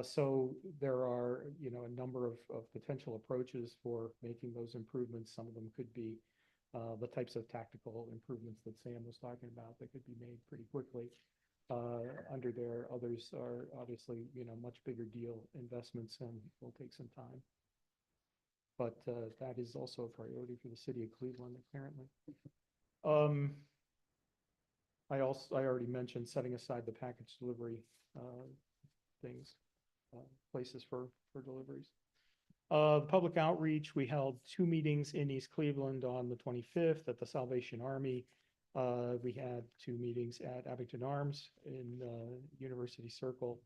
So there are, a number of potential approaches for making those improvements. Some of them could be the types of tactical improvements that Sam was talking about that could be made pretty quickly under there. Others are obviously, much bigger deal investments and will take some time. But that is also a priority for the city of Cleveland, apparently. I already mentioned setting aside the package delivery things, places for deliveries. Public outreach, we held 2 meetings in East Cleveland on the 25th at the Salvation Army. We had 2 meetings at Abington Arms in University Circle.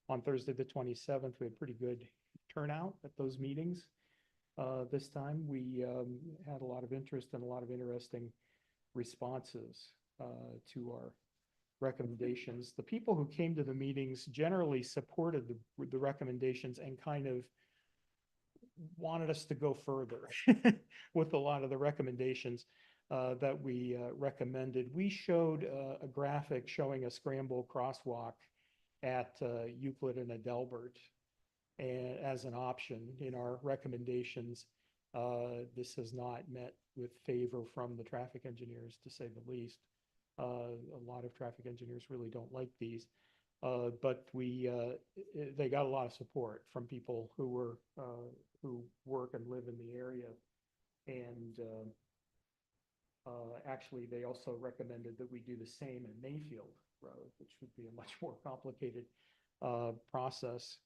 On Thursday, the 27th, we had pretty good turnout at those meetings. This time we had a lot of interest and a lot of interesting responses to our recommendations. The people who came to the meetings generally supported the recommendations and kind of wanted us to go further with a lot of the recommendations that we recommended. We showed a graphic showing a scramble crosswalk at Euclid and Adelbert as an option in our recommendations. This has not met with favor from the traffic engineers, to say the least. A lot of traffic engineers really don't like these, but they got a lot of support from people who work and live in the area. And actually, they also recommended that we do the same in Mayfield Road, which would be a much more complicated process,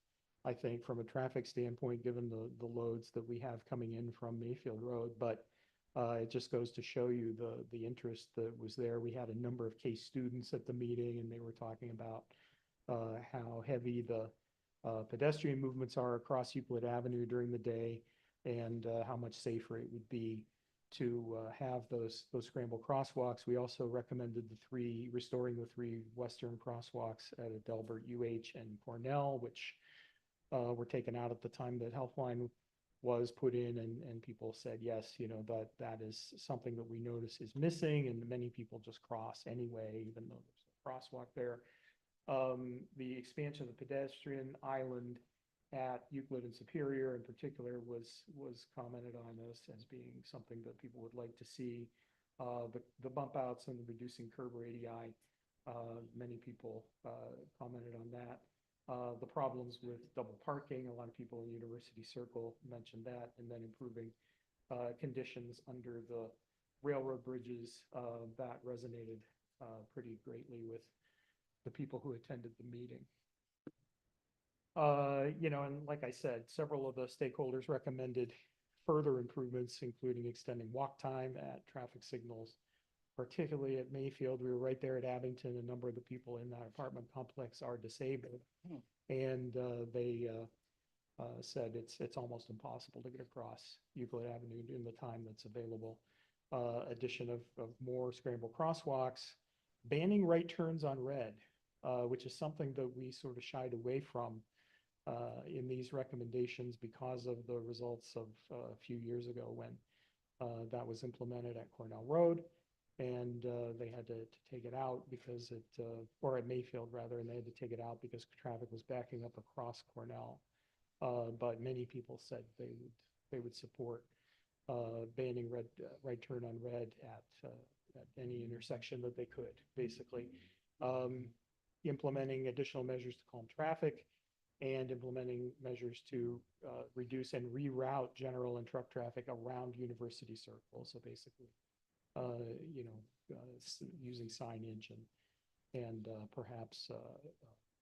I think, from a traffic standpoint, given the loads that we have coming in from Mayfield Road. But it just goes to show you the interest that was there. We had a number of case students at the meeting, and they were talking about how heavy the pedestrian movements are across Euclid Avenue during the day, and how much safer it would be to have those scramble crosswalks. We also recommended restoring the 3 western crosswalks at Adelbert, UH, and Cornell, which were taken out at the time that Healthline was put in, and people said, yes, that is something that we notice is missing, and many people just cross anyway, even though there's a crosswalk there. The expansion of the pedestrian island at Euclid and Superior in particular was commented on as being something that people would like to see. The bump outs and the reducing curb radii, many people commented on that. The problems with double parking, a lot of people in University Circle mentioned that, and then improving conditions under the railroad bridges, that resonated pretty greatly with the people who attended the meeting. And like I said, several of the stakeholders recommended further improvements, including extending walk time at traffic signals, particularly at Mayfield. We were right there at Abington. A number of the people in that apartment complex are disabled, and they said it's almost impossible to get across Euclid Avenue in the time that's available. Addition of more scramble crosswalks, banning right turns on red, which is something that we sort of shied away from in these recommendations because of the results of a few years ago when that was implemented at Cornell Road, and they had to take it out because or at Mayfield rather, and they had to take it out because traffic was backing up across Cornell. But many people said they would support banning right turn on red at any intersection that they could, basically. Implementing additional measures to calm traffic and implementing measures to reduce and reroute general and truck traffic around University Circle. So basically, using signage and perhaps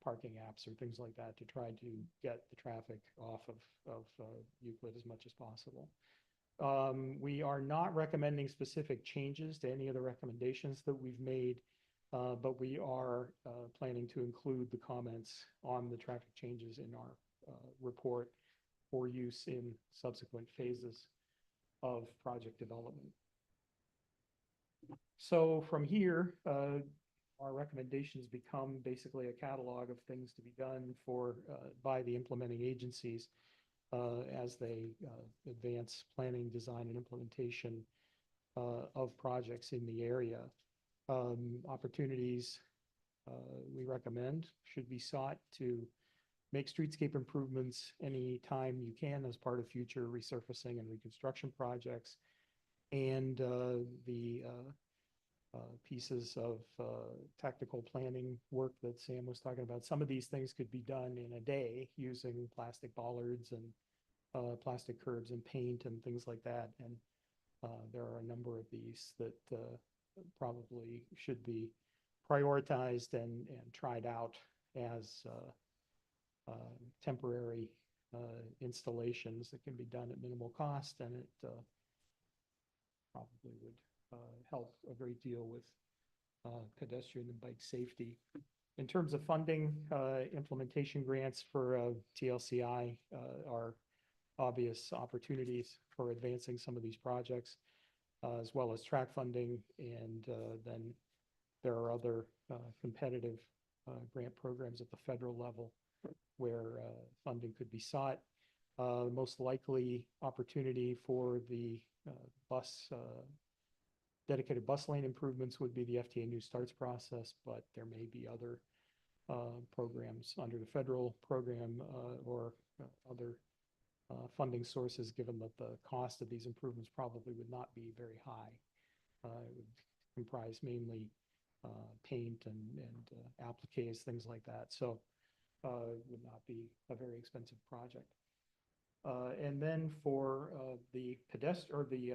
parking apps or things like that to try to get the traffic off of Euclid as much as possible. We are not recommending specific changes to any of the recommendations that we've made, but we are planning to include the comments on the traffic changes in our report for use in subsequent phases of project development. So from here, our recommendations become basically a catalog of things to be done by the implementing agencies as they advance planning, design, and implementation of projects in the area. Opportunities we recommend should be sought to make streetscape improvements anytime you can as part of future resurfacing and reconstruction projects. And the pieces of tactical planning work that Sam was talking about. Some of these things could be done in a day using plastic bollards and plastic curbs and paint and things like that. And there are a number of these that probably should be prioritized and tried out as temporary installations that can be done at minimal cost, and it probably would help a great deal with pedestrian and bike safety. In terms of funding, implementation grants for TLCI are obvious opportunities for advancing some of these projects, as well as track funding. And then there are other competitive grant programs at the federal level where funding could be sought. Most likely opportunity for the dedicated bus lane improvements would be the FTA New Starts process, but there may be other programs under the federal program or other funding sources, given that the cost of these improvements probably would not be very high. It would comprise mainly paint and appliques, things like that. So it would not be a very expensive project. And then for the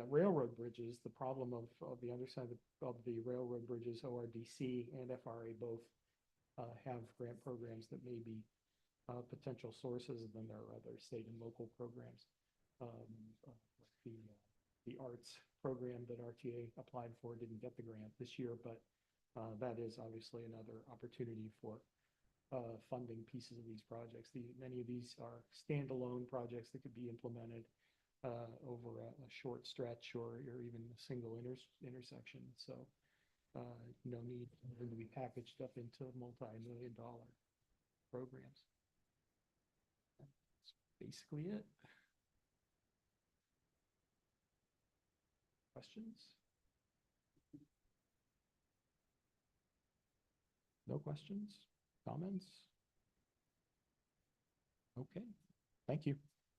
railroad bridges, the problem of the underside of the railroad bridges, ORDC and FRA both have grant programs that may be potential sources, and then there are other state and local programs. The arts program that RTA applied for didn't get the grant this year, but that is obviously another opportunity for funding pieces of these projects. Many of these are standalone projects that could be implemented over a short stretch or even a single intersection. So no need for them to be packaged up into multi-million-dollar programs. That's basically it. Questions? No questions? Comments? Okay, thank you.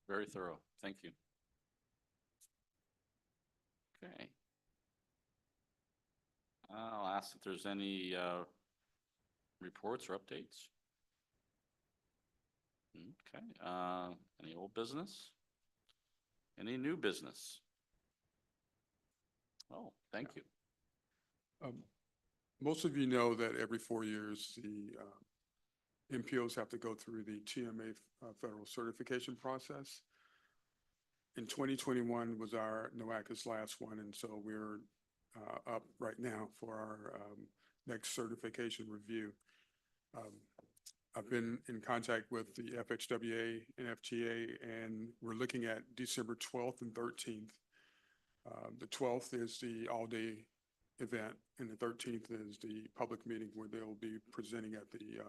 Very thorough. Thank you. Okay. I'll ask if there's any reports or updates. Okay. Any old business? Any new business? Oh, thank you. Most of you know that every 4 years, the MPOs have to go through the TMA federal certification process. In 2021 was our NOACA's last one, and so we're up right now for our next certification review. I've been in contact with the FHWA and FTA, and we're looking at December 12th and 13th. The 12th is the all-day event, and the 13th is the public meeting where they'll be presenting at the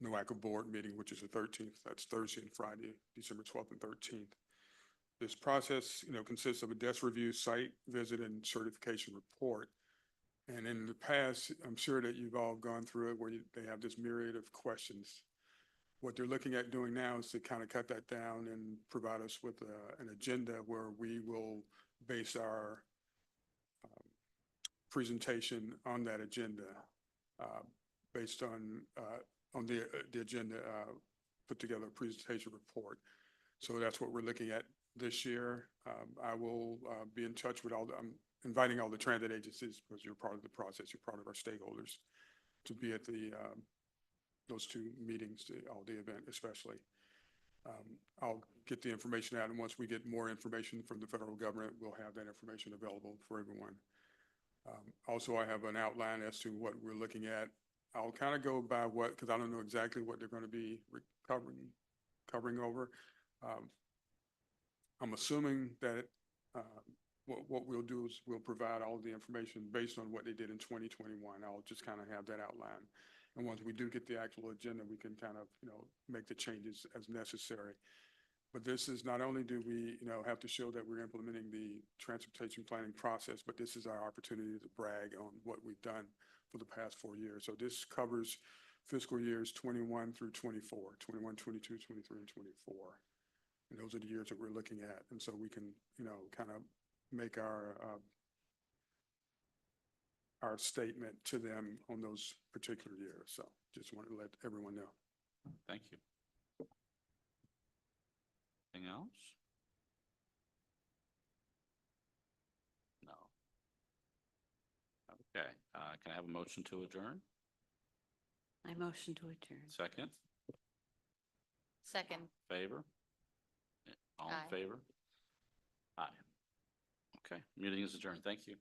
NOACA board meeting, which is the 13th. That's Thursday and Friday, December 12th and 13th. This process, consists of a desk review, site visit, and certification report. And in the past, I'm sure that you've all gone through it where they have this myriad of questions. What they're looking at doing now is to kind of cut that down and provide us with an agenda where we will base our presentation on that agenda, based on the agenda put together a presentation report. So that's what we're looking at this year. I will be in touch with I'm inviting all the transit agencies because you're part of the process, you're part of our stakeholders to be at those two meetings, the event especially. I'll get the information out, and once we get more information from the federal government, we'll have that information available for everyone. Also, I have an outline as to what we're looking at. I'll kind of go by because I don't know exactly what they're going to be covering over. I'm assuming that what we'll do is we'll provide all the information based on what they did in 2021. I'll just kind of have that outline. And once we do get the actual agenda, we can kind of, make the changes as necessary. But this is not only do we, have to show that we're implementing the transportation planning process, but this is our opportunity to brag on what we've done for the past 4 years. So this covers fiscal years 21 through 24, 21, 22, 23, and 24. And those are the years that we're looking at. And so we can, kind of make our statement to them on those particular years. So just want to let everyone know. Thank you. Anything else? No. Okay, can I have a motion to adjourn? I motion to adjourn. Second, Second. favor? All Aye. in favor? Aye. Okay, meeting is adjourned. Thank you.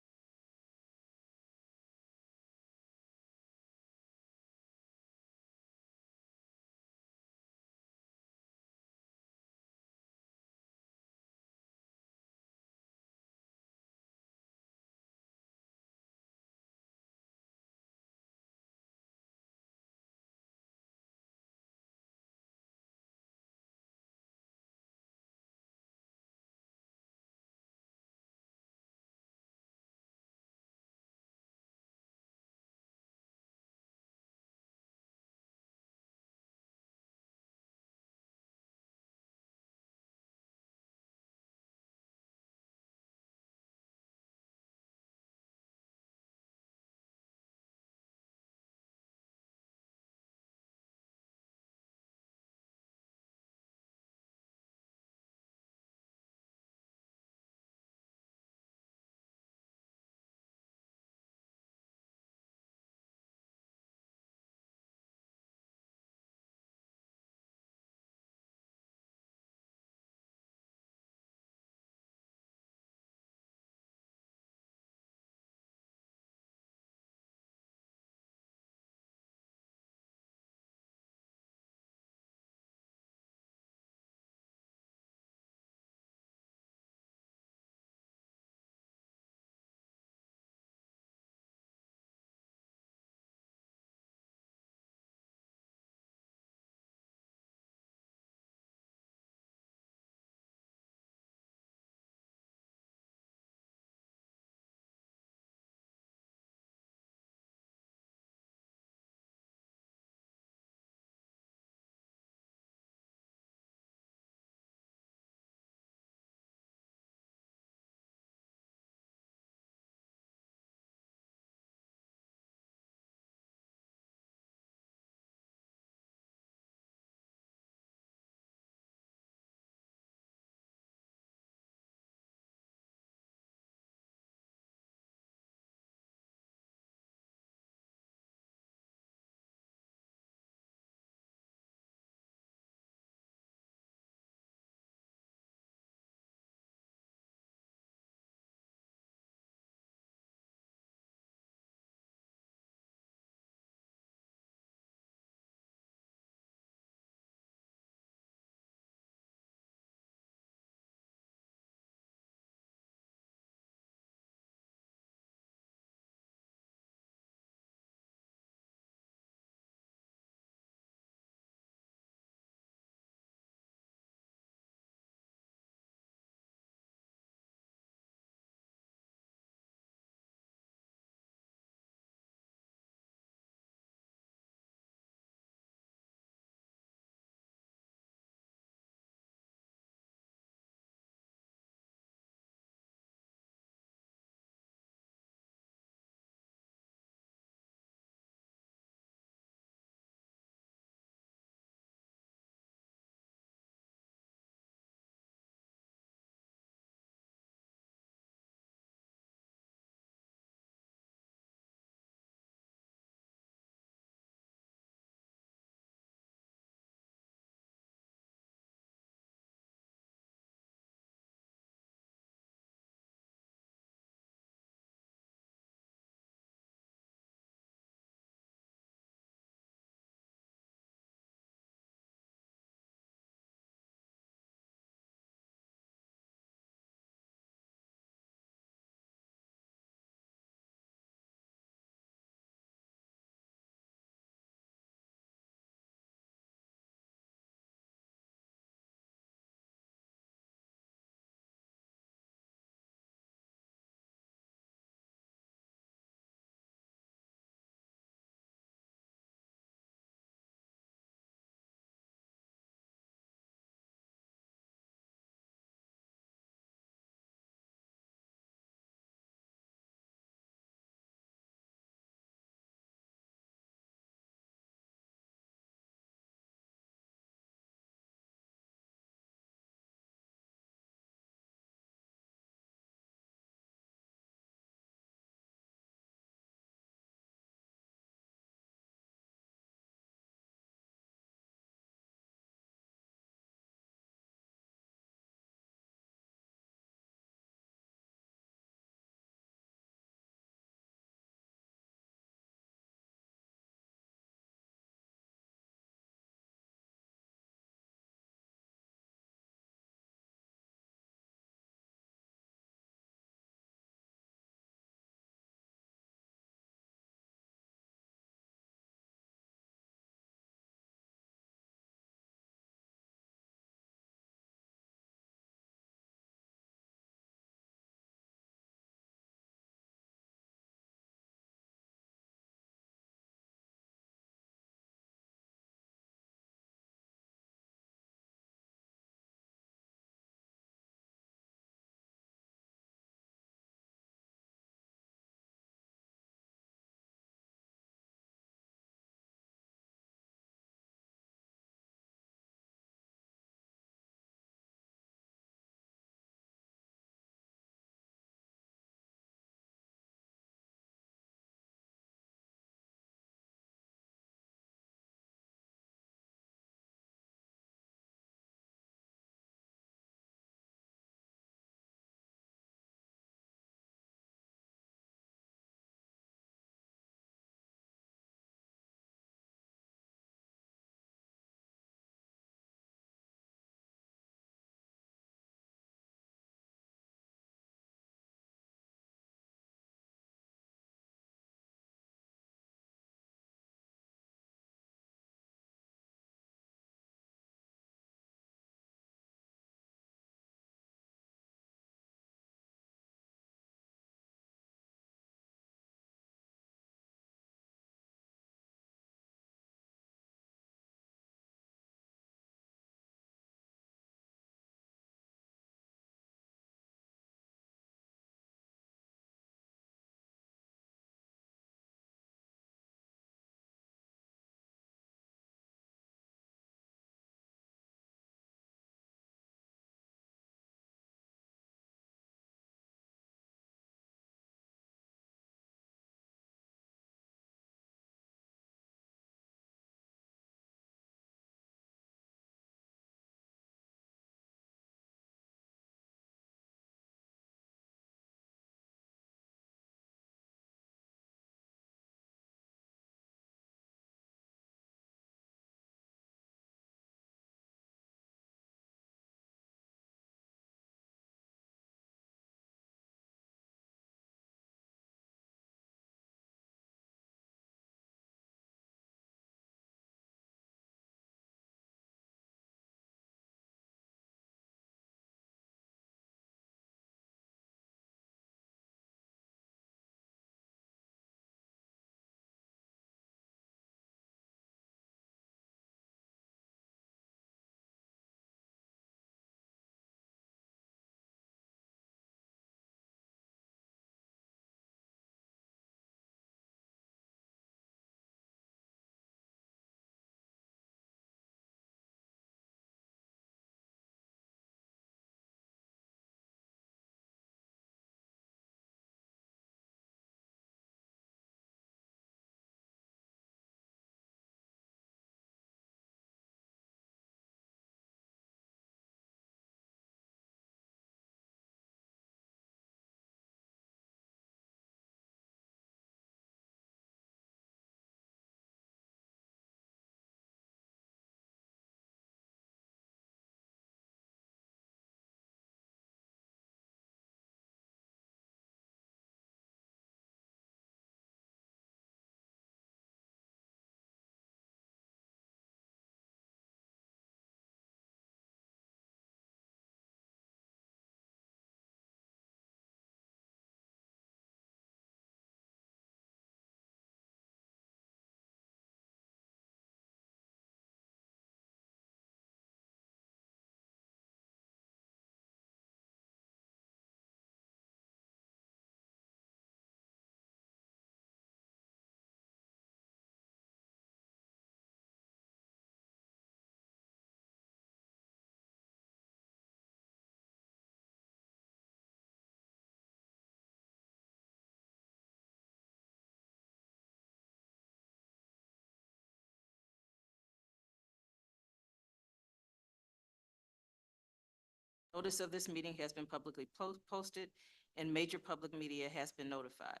Notice of this meeting has been publicly posted and major public media has been notified.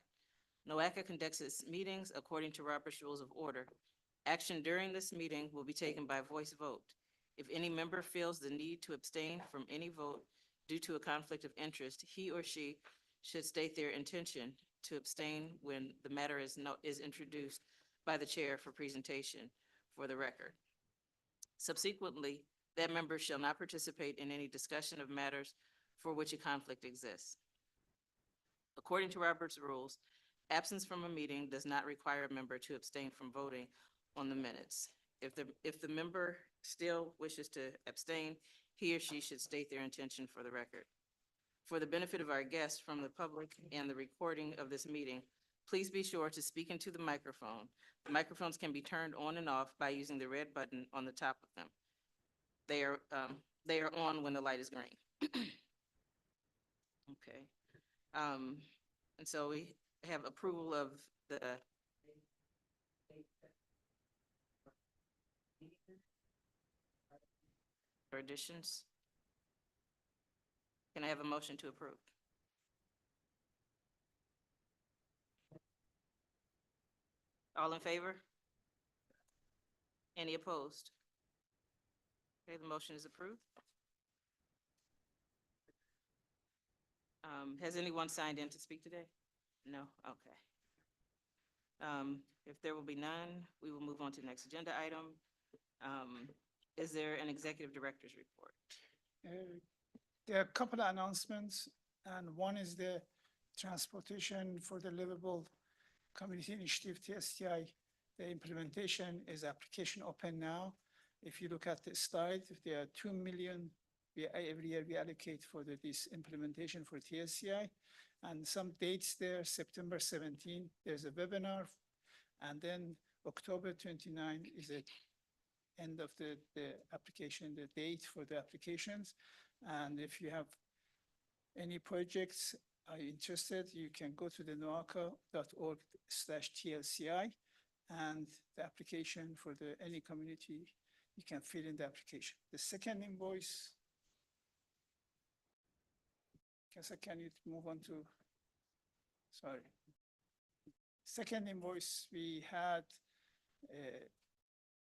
NOACA conducts its meetings according to Robert's Rules of Order. Action during this meeting will be taken by voice vote. If any member feels the need to abstain from any vote due to a conflict of interest, he or she should state their intention to abstain when the matter is introduced by the chair for presentation for the record. Subsequently, that member shall not participate in any discussion of matters for which a conflict exists. According to Robert's rules, absence from a meeting does not require a member to abstain from voting on the minutes. If the member still wishes to abstain, he or she should state their intention for the record. For the benefit of our guests from the public and the recording of this meeting, please be sure to speak into the microphone. The microphones can be turned on and off by using the red button on the top of them. They are on when the light is green. Okay. And so we have approval of the additions. Can I have a motion to approve? All in favor? Any opposed? Okay, the motion is approved. Has anyone signed in to speak today? No? Okay. If there will be none, we will move on to the next agenda item. Is there an executive director's report? There are a couple of announcements, and one is the transportation for the livable community initiative, TSTI. The implementation is application open now. If you look at the slide, there are 2 million every year we allocate for this implementation for TSCI. And some dates there, September 17, there's a webinar. And then October 29 is the end of the application, the date for the applications. And if you have any projects are interested, you can go to the noaca.org/TLCI, and the application for any community, you can fill in the application. The second invoice, can you move on to, sorry. Second invoice, we had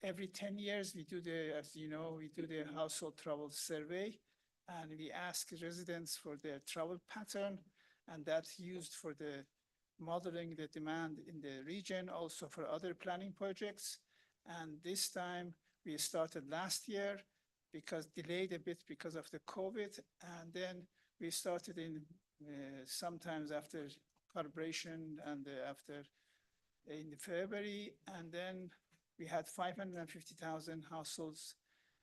every 10 years, we do as you know, we do the household travel survey, and we ask residents for their travel pattern, and that's used for the modeling the demand in the region, also for other planning projects. And this time we started last year because delayed a bit because of the COVID. And then we started in sometimes after calibration and after in February. And then we had 550,000 households.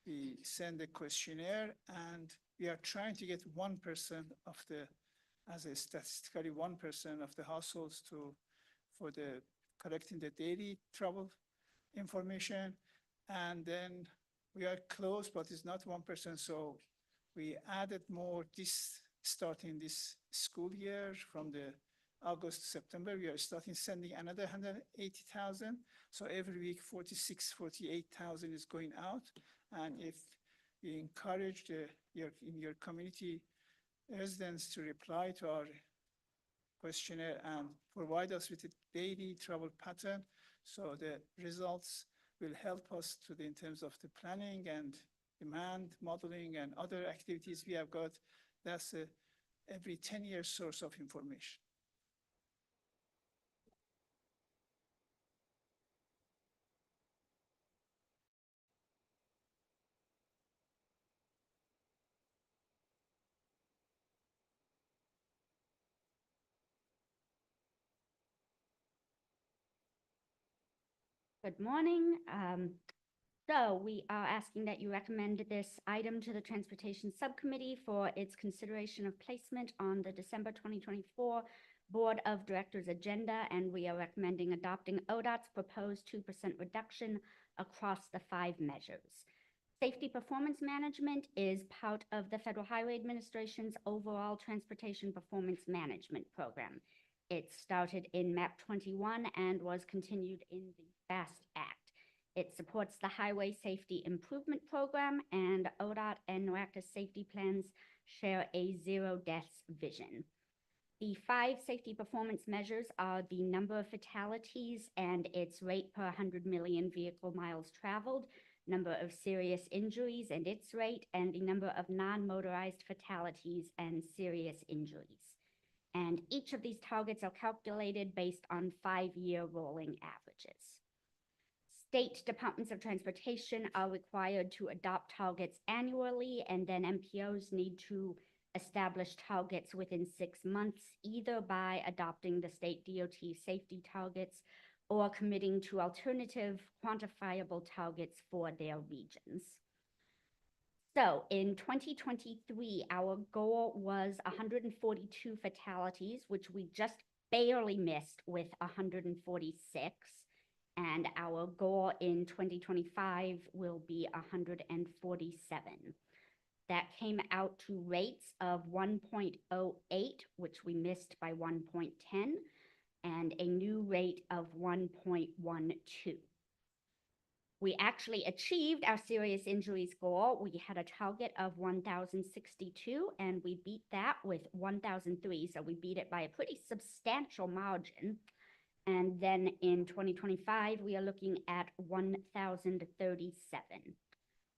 We send a questionnaire, and we are trying to get 1% of the, as a statistically 1% of the households for the collecting the daily travel information. And then we are close, but it's not 1%. So we added more starting this school year from the August to September, we are starting sending another 180,000. So every week, 48,000 is going out. And if we encourage in your community residents to reply to our questionnaire and provide us with a daily travel pattern, so the results will help us in terms of the planning and demand modeling and other activities we have got. That's every 10-year source of information. Good morning. So we are asking that you recommend this item to the Transportation Subcommittee for its consideration of placement on the December 2024 Board of Directors agenda, and we are recommending adopting ODOT's proposed 2% reduction across the 5 measures. Safety performance management is part of the Federal Highway Administration's overall transportation performance management program. It started in MAP 21 and was continued in the FAST Act. It supports the Highway Safety Improvement Program, and ODOT and NOACA safety plans share a zero deaths vision. The 5 safety performance measures are the number of fatalities and its rate per 100 million vehicle miles traveled, number of serious injuries and its rate, and the number of non-motorized fatalities and serious injuries. And each of these targets are calculated based on 5-year rolling averages. State departments of transportation are required to adopt targets annually, and then MPOs need to establish targets within 6 months, either by adopting the state DOT safety targets or committing to alternative quantifiable targets for their regions. So in 2023, our goal was 142 fatalities, which we just barely missed with 146. And our goal in 2025 will be 147. That came out to rates of 1.08, which we missed by 1.10, and a new rate of 1.12. We actually achieved our serious injuries goal. We had a target of 1,062, and we beat that with 1,003. So we beat it by a pretty substantial margin. And then in 2025, we are looking at 1,037.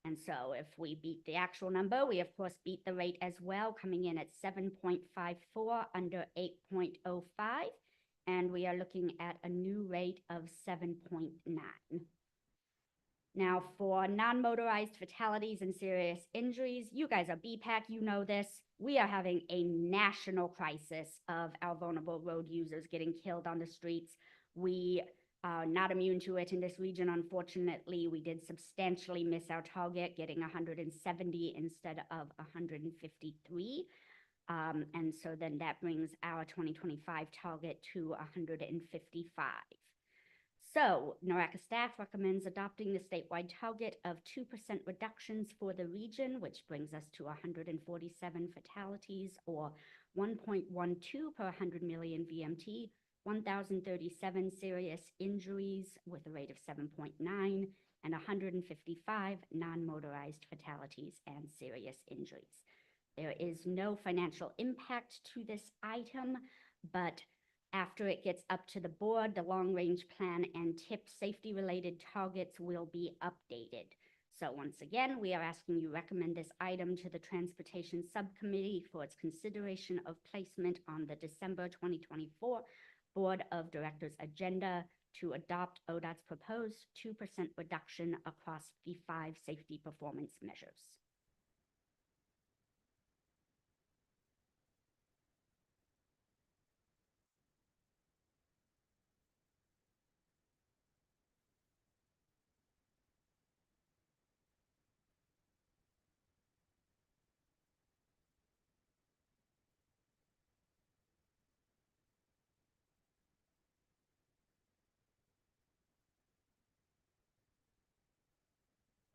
And so if we beat the actual number, we of course beat the rate as well, coming in at 7.54 under 8.05. And we are looking at a new rate of 7.9. Now, for non-motorized fatalities and serious injuries, you guys are BPAC, you know this. We are having a national crisis of our vulnerable road users getting killed on the streets. We are not immune to it in this region. Unfortunately, we did substantially miss our target, getting 170 instead of 153. And so then that brings our 2025 target to 155. So NOACA staff recommends adopting the statewide target of 2% reductions for the region, which brings us to 147 fatalities, or 1.12 per 100 million VMT, 1,037 serious injuries with a rate of 7.9, and 155 non-motorized fatalities and serious injuries. There is no financial impact to this item, but after it gets up to the board, the long-range plan and TIP safety-related targets will be updated. So once again, we are asking you to recommend this item to the Transportation Subcommittee for its consideration of placement on the December 2024 Board of Directors agenda to adopt ODOT's proposed 2% reduction across the 5 safety performance measures.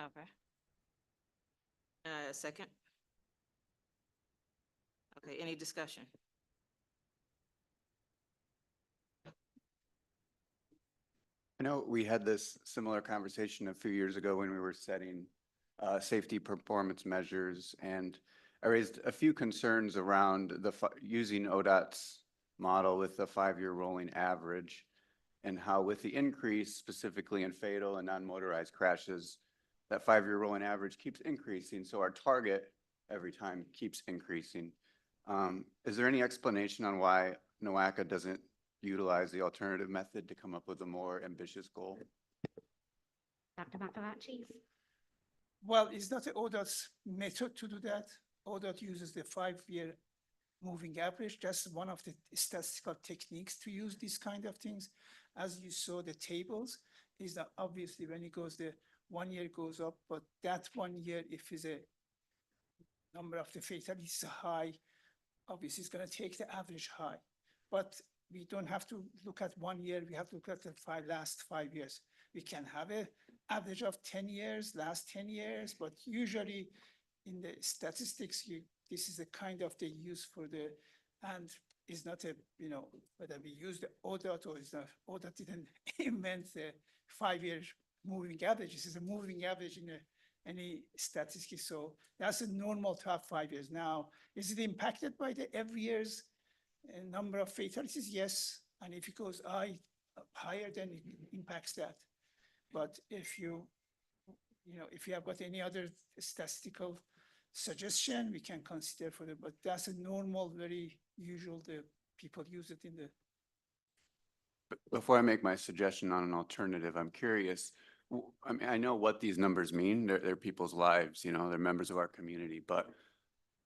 Okay. Second? Okay, any discussion? I know we had this similar conversation a few years ago when we were setting safety performance measures, and I raised a few concerns around using ODOT's model with the 5-year rolling average, and how with the increase specifically in fatal and non-motorized crashes, that 5-year rolling average keeps increasing. So our target every time keeps increasing. Is there any explanation on why NOACA doesn't utilize the alternative method to come up with a more ambitious goal? Dr. Mataracci? Well, it's not the ODOT's method to do that. ODOT uses the 5-year moving average. That's one of the statistical techniques to use these kind of things. As you saw, the tables is that obviously when it goes, the 1 year goes up, but that 1 year, if is a number of the fatalities high, obviously it's going to take the average high. But we don't have to look at 1 year. We have to look at the last 5 years. We can have an average of 10 years, last 10 years, but usually in the statistics, this is the kind of they use for the, and it's not a, whether we use the ODOT or it's not, ODOT didn't invent the 5-year moving average. This is a moving average in any statistics. So that's a normal to have 5 years. Now, is it impacted by the every year's number of fatalities? Yes. And if it goes higher, then it impacts that. But if you if you have got any other statistical suggestion, we can consider for it. But that's a normal, very usual, the people use it in the. Before I make my suggestion on an alternative, I'm curious. I mean, I know what these numbers mean. They're people's lives, you know, they're members of our community, but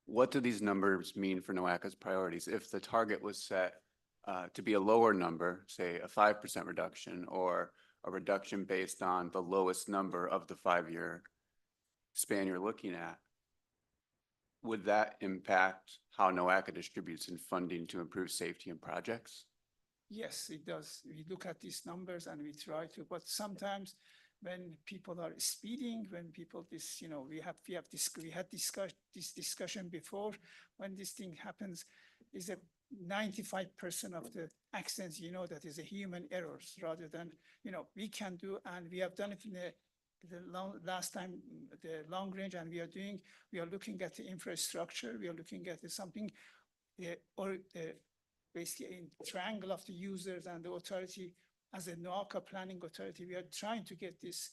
what do these numbers mean for NOACA's priorities? If the target was set to be a lower number, say a 5% reduction, or a reduction based on the lowest number of the 5-year span you're looking at, would that impact how NOACA distributes in funding to improve safety in projects? Yes, it does. We look at these numbers and we try to, but sometimes when people are speeding, when people we had this discussion before, when this thing happens, is a 95% of the accidents, that is a human errors rather than, we can do, and we have done it in last time, the long range, and we are looking at the infrastructure, we are looking at something, basically in triangle of the users and the authority. As a NOACA planning authority, we are trying to get this,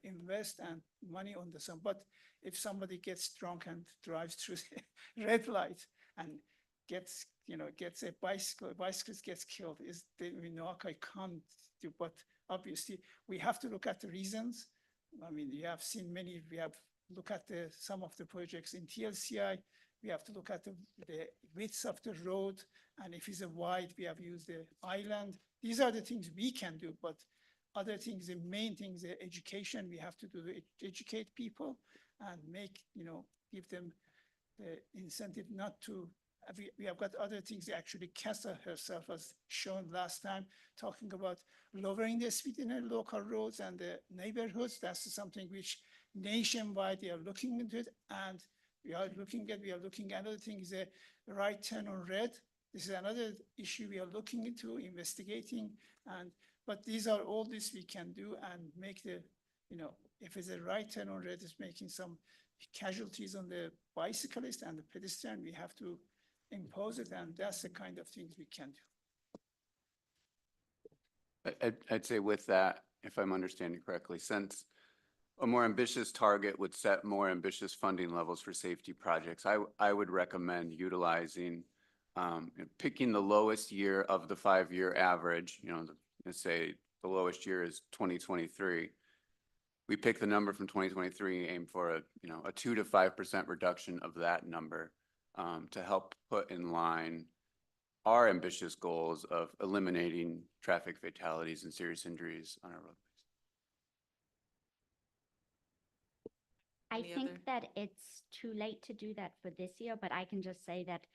invest and money on some. But if somebody gets drunk and drives through the red light and gets a bicyclist gets killed, NOACA can't do. But obviously, we have to look at the reasons. I mean, you have seen we have looked at some of the projects in TLCI. We have to look at the width of the road, and if it's a wide, we have used the island. These are the things we can do, but other things, the main things, the education, we have to do, educate people and give them the incentive not to. We have got other things. Actually, Casa herself has shown last time, talking about lowering the speed in the local roads and the neighborhoods. That's something which nationwide they are looking into it, and we are looking at other things, the right turn on red. This is another issue we are looking into, investigating, but these are all this we can do and make if it's a right turn on red, it's making some casualties on the bicyclist and the pedestrian, we have to impose it, and that's the kind of things we can do. I'd say with that, if I'm understanding correctly, since a more ambitious target would set more ambitious funding levels for safety projects, I would recommend utilizing, picking the lowest year of the 5-year average, let's say the lowest year is 2023. We pick the number from 2023, aim for a 2 to 5% reduction of that number to help put in line our ambitious goals of eliminating traffic fatalities and serious injuries on our roadways. I Any think other- that it's too late to do that for this year, but I can just say that,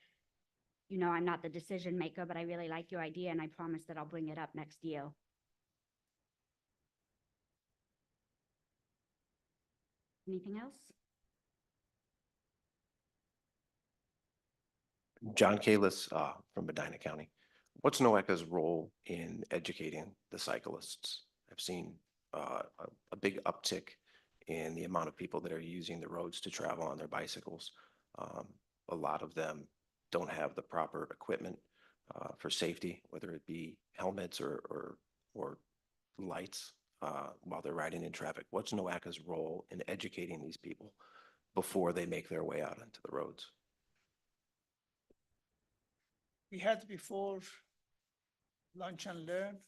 I'm not the decision maker, but I really like your idea, and I promise that I'll bring it up next year. Anything else? John Kalis, from Medina County. What's NOACA's role in educating the cyclists? I've seen a big uptick in the amount of people that are using the roads to travel on their bicycles. A lot of them don't have the proper equipment for safety, whether it be helmets or lights while they're riding in traffic. What's NOACA's role in educating these people before they make their way out into the roads? We had before lunch and learn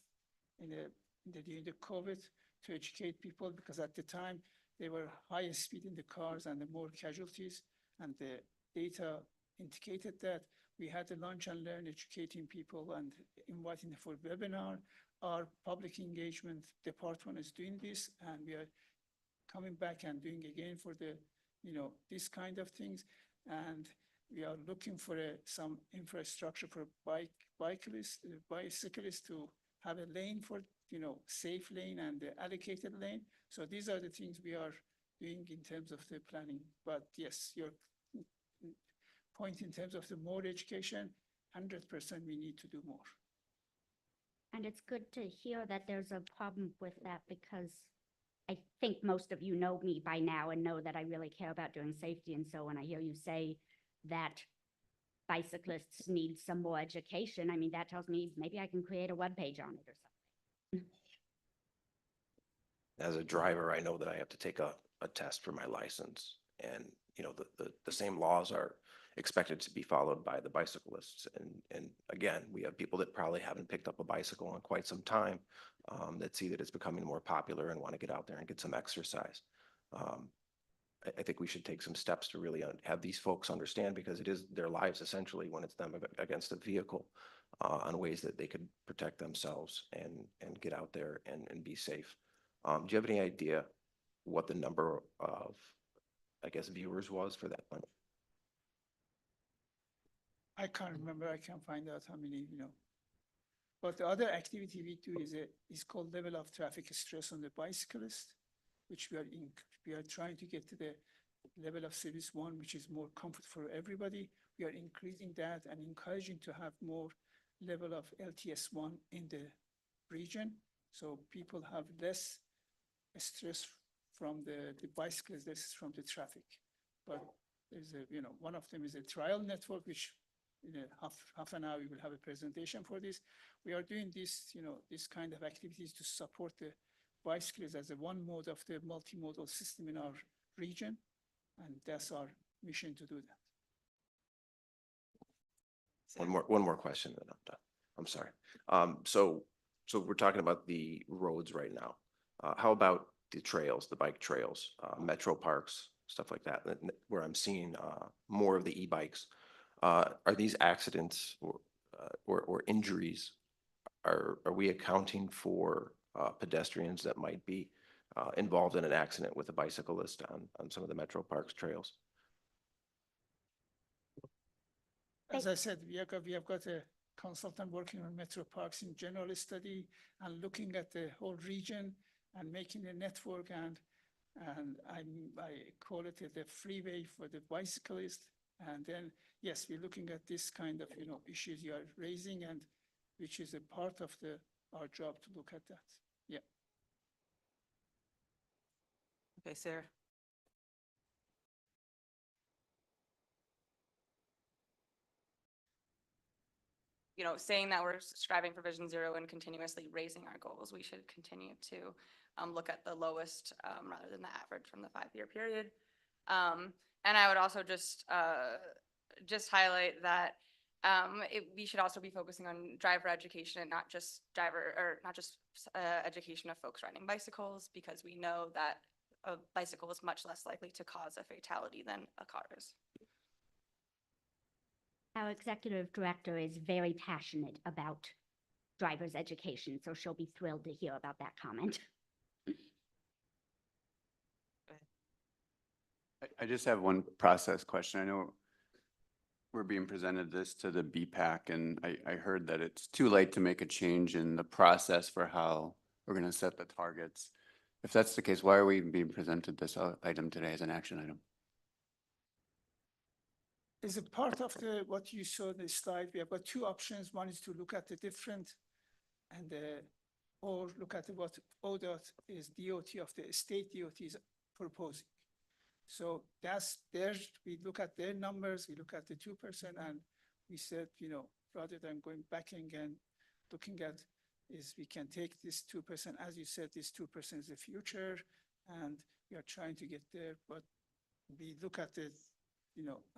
during the COVID to educate people, because at the time they were higher speed in the cars and the more casualties, and the data indicated that. We had a lunch and learn, educating people and inviting for webinar. Our public engagement department is doing this, and we are coming back and doing again for the this kind of things. And we are looking for some infrastructure for bicyclists to have a lane for, safe lane and the allocated lane. So these are the things we are doing in terms of the planning. But yes, your point in terms of the more education, 100% we need to do more. And it's good to hear that there's a problem with that, because I think most of you know me by now and know that I really care about doing safety. And so when I hear you say that bicyclists need some more education, I mean, that tells me maybe I can create a webpage on it or something. As a driver, I know that I have to take a test for my license. And, you know, the same laws are expected to be followed by the bicyclists. And again, we have people that probably haven't picked up a bicycle in quite some time, that see that it's becoming more popular and want to get out there and get some exercise. I think we should take some steps to really have these folks understand, because it is their lives essentially when it's them against a vehicle, on ways that they could protect themselves and get out there and be safe. Do you have any idea what the number of, I guess, viewers was for that one? I can't remember, I can't find out how many, But the other activity we do is called level of traffic stress on the bicyclist, which we are trying to get to the level of service 1, which is more comfort for everybody. We are increasing that and encouraging to have more level of LTS1 in the region. So people have less stress from the bicyclists, less from the traffic. But there's one of them is a trial network, which in half an hour, we will have a presentation for this. We are doing this, this kind of activities to support the bicyclists as a one mode of the multimodal system in our region. And that's our mission to do that. One more question, then I'm done. I'm sorry. So we're talking about the roads right now. How about the trails, the bike trails, metro parks, stuff like that, where I'm seeing more of the e-bikes? Are these accidents or injuries? Are we accounting for pedestrians that might be involved in an accident with a bicyclist on some of the metro parks trails? As I said, we have got a consultant working on metro parks in general study and looking at the whole region and making a network, and I call it the freeway for the bicyclist. And then, yes, we're looking at this kind of issues you are raising, and which is a part of our job to look at that. Yeah. Okay, Sarah. Saying that we're striving for Vision Zero and continuously raising our goals, we should continue to look at the lowest rather than the average from the 5-year period. And I would also just highlight that we should also be focusing on driver education and not just education of folks riding bicycles, because we know that a bicycle is much less likely to cause a fatality than a car is. Our executive director is very passionate about driver's education, so she'll be thrilled to hear about that comment. I just have one process question. I know we're being presented this to the BPAC, and I heard that it's too late to make a change in the process for how we're going to set the targets. If that's the case, why are we being presented this item today as an action item? As a part of what you saw in the slide, we have got two options. One is to look at the different or look at what ODOT is DOT of the state DOT is proposing. So that's there. We look at their numbers, we look at the 2%, and we said, rather than going back and looking at is we can take this 2%, as you said, this 2% is the future, and we are trying to get there. But we look at it,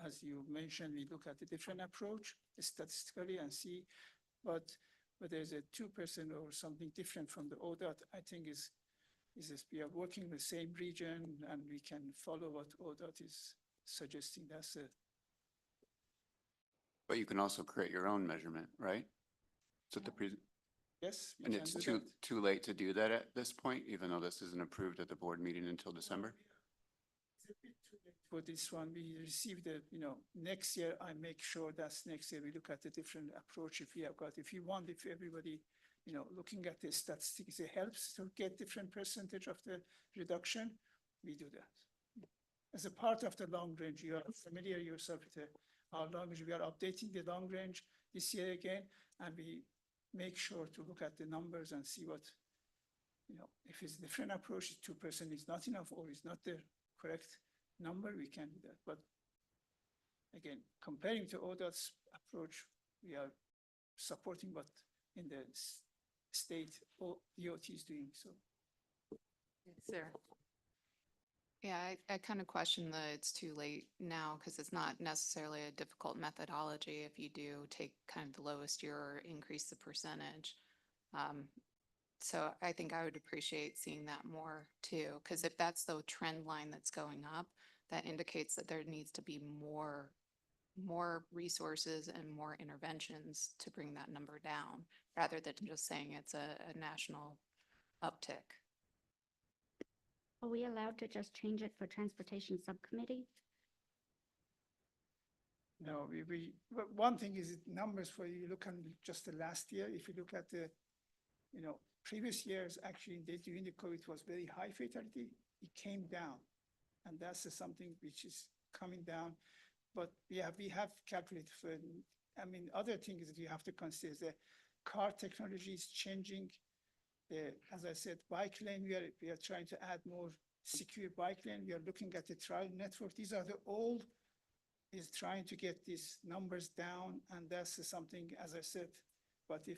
as you mentioned, we look at a different approach statistically and see, but there's a 2% or something different from the ODOT. I think is we are working in the same region and we can follow what ODOT is suggesting. That's it. But you can also create your own measurement, right? So Yes. And it's too late to do that at this point, even though this isn't approved at the board meeting until December? It's a bit too late for this one. We received next year. I make sure that's next year. We look at the different approach if everybody, looking at the statistics, it helps to get different percentage of the reduction. We do that. As a part of the long range, you are familiar yourself with our long range. We are updating the long range this year again, and we make sure to look at the numbers and see what, if it's different approach, 2% is not enough or is not the correct number, we can do that. But again, comparing to ODOT's approach, we are supporting what in the state DOT is doing, so. Sarah. Yeah, I kind of question that it's too late now because it's not necessarily a difficult methodology if you do take kind of the lowest year or increase the percentage. So I think I would appreciate seeing that more too, because if that's the trend line that's going up, that indicates that there needs to be more resources and more interventions to bring that number down, rather than just saying it's a national uptick. Are we allowed to just change it for transportation subcommittee? No, but one thing is numbers for you look at just the last year. If you look at the, previous years, actually during the COVID was very high fatality. It came down, and that's something which is coming down. But we have calculated for. Other things that you have to consider is the car technology is changing. As I said, bike lane, we are trying to add more secure bike lane. We are looking at the trial network. These are the old is trying to get these numbers down, and that's something, as I said. But if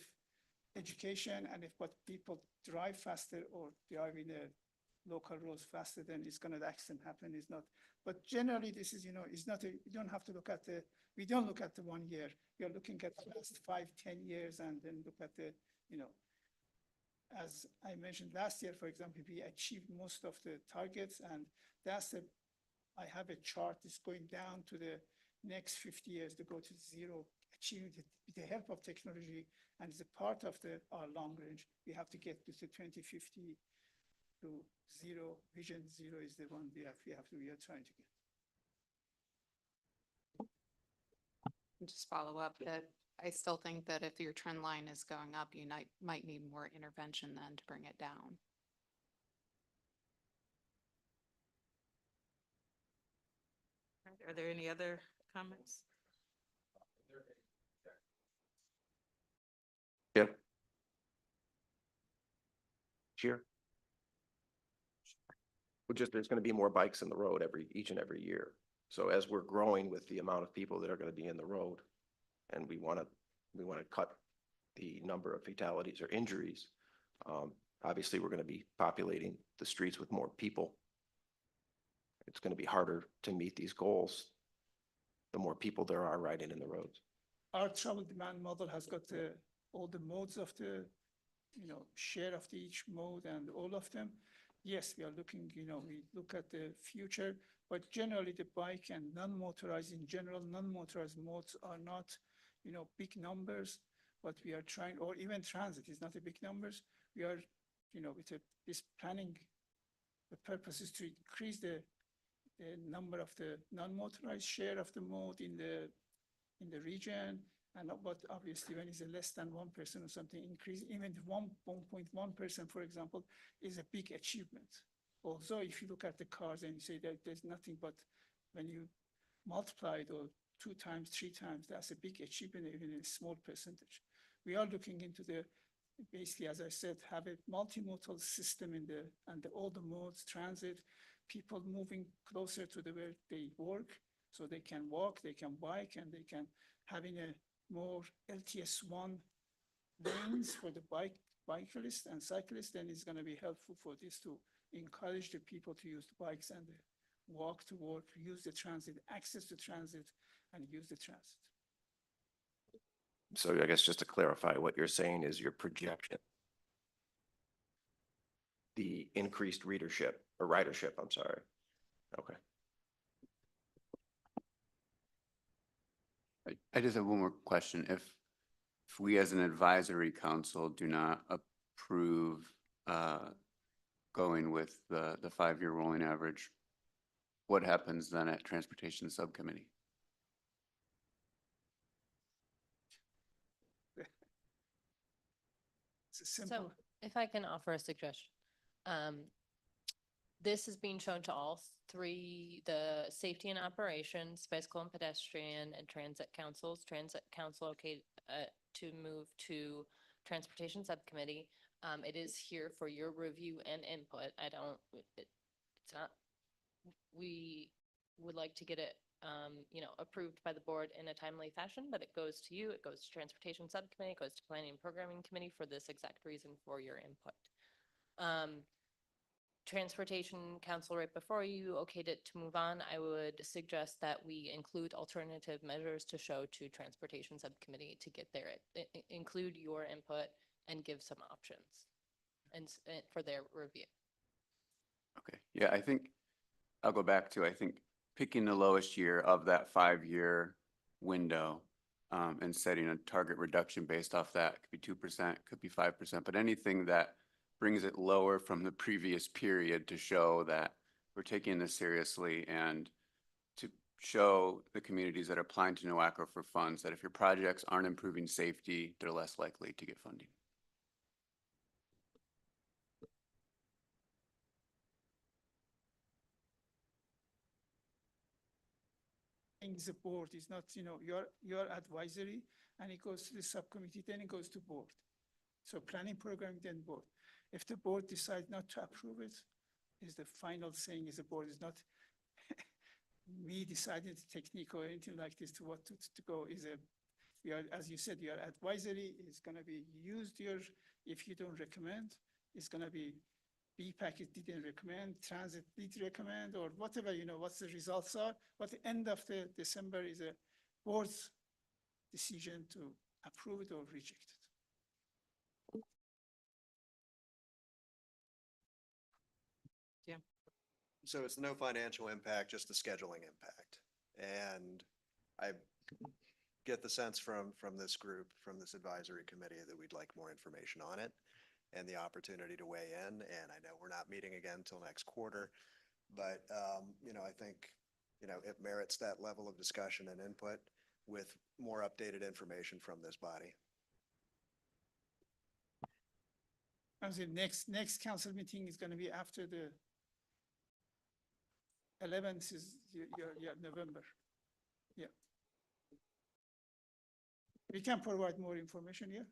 education and if what people drive faster or drive in the local roads faster, then it's gonna, the accident happen. Is not. But generally, this is, it's not. You don't have to look at we don't look at the 1 year. We are looking at the last 5-10 years, and then look at the, as I mentioned last year, for example, we achieved most of the targets, and that's I have a chart that's going down to the next 50 years to go to zero, achieving with the help of technology, and it's a part of our long range. We have to get to the 2050 to zero. Vision zero is the one we are trying to get. Just follow up that I still think that if your trend line is going up, you might need more intervention then to bring it down. Are there any other comments? Yeah. Sure. There's going to be more bikes in the road each and every year. So as we're growing with the amount of people that are going to be in the road, and we want to cut the number of fatalities or injuries, obviously we're going to be populating the streets with more people. It's going to be harder to meet these goals the more people there are riding in the roads. Our travel demand model has got all the modes of the, share of each mode and all of them. Yes, we are looking, we look at the future, but generally the bike and non-motorized in general, non-motorized modes are not, big numbers, but we are trying, or even transit is not a big numbers. We are, with this planning, the purpose is to increase the number of the non-motorized share of the mode in the region, and but obviously when it's a less than 1% or something increase, even 1.1%, for example, is a big achievement. Also, if you look at the cars and you say that there's nothing, but when you multiply it or 2 times, 3 times, that's a big achievement, even in a small percentage. We are looking into basically, as I said, have a multimodal system and all the modes, transit, people moving closer to where they work, so they can walk, they can bike, and they can having a more LTS1 lanes for the bicyclists and cyclists. Then it's going to be helpful for this to encourage the people to use the bikes and walk to work, use the transit, access to transit, and use the transit. So I guess just to clarify, what you're saying is your projection, the increased ridership, I'm sorry. Okay. I just have one more question. If we as an advisory council do not approve going with the 5-year rolling average, what happens then at Transportation Subcommittee? It's a simple. So if I can offer a suggestion, this is being shown to all 3, the safety and operations, bicycle and pedestrian, and transit councils. Transit council, okay, to move to transportation subcommittee. It is here for your review and input. I don't, it's not, we would like to get it, approved by the board in a timely fashion, but it goes to you, it goes to Transportation Subcommittee, it goes to Planning and Programming Committee for this exact reason for your input. Transportation Council, right before you okayed it to move on, I would suggest that we include alternative measures to show to Transportation Subcommittee to get there, include your input and give some options and for their review. Okay, yeah, I think I'll go back to, I think, picking the lowest year of that 5-year window and setting a target reduction based off that. Could be 2%, could be 5%, but anything that brings it lower from the previous period to show that we're taking this seriously and to show the communities that are applying to NOACA for funds that if your projects aren't improving safety, they're less likely to get funding. The board is not, your advisory, and it goes to the subcommittee, then it goes to board. So planning program, then board. If the board decides not to approve it, is the final saying is the board is not me deciding the technique or anything like this to what to go is we are, as you said, your advisory is gonna be used if you don't recommend, it's gonna be BPAC didn't recommend, transit did recommend, or whatever, what the results are. But the end of the December is a board's decision to approve it or reject it. Yeah. So it's no financial impact, just the scheduling impact. And I get the sense from this group, from this advisory committee, that we'd like more information on it and the opportunity to weigh in. And I know we're not meeting again until next quarter, but, I think, it merits that level of discussion and input with more updated information from this body. And the next council meeting is gonna be after the 11th is your November. Yeah. We can provide more information here.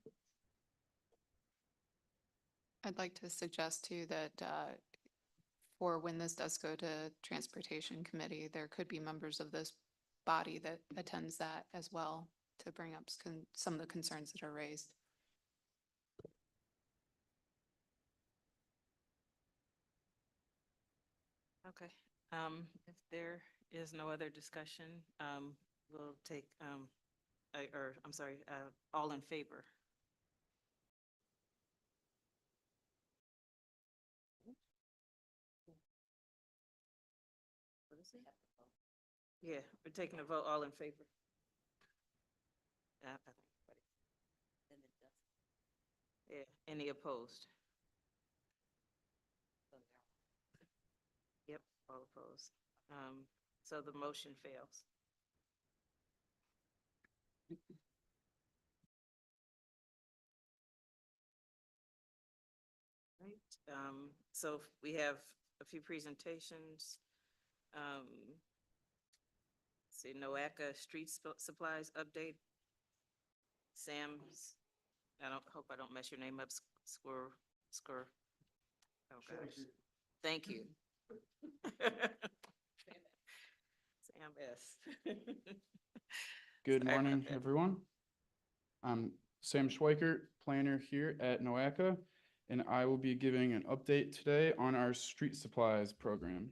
I'd like to suggest too that for when this does go to Transportation Committee, there could be members of this body that attends that as well to bring up some of the concerns that are raised. Okay, if there is no other discussion, we'll take, all in favor. Yeah, we're taking a vote, all in favor. I think everybody. Yeah, any opposed? Yep, all opposed. So the motion fails. Right, so we have a few presentations. See, NOACA street supplies update. Sam's, hope I don't mess your name up, Score. Oh gosh, thank you. Sam S. Good Sorry about morning, that. everyone. I'm Sam Schweikert, planner here at NOACA, and I will be giving an update today on our street supplies program.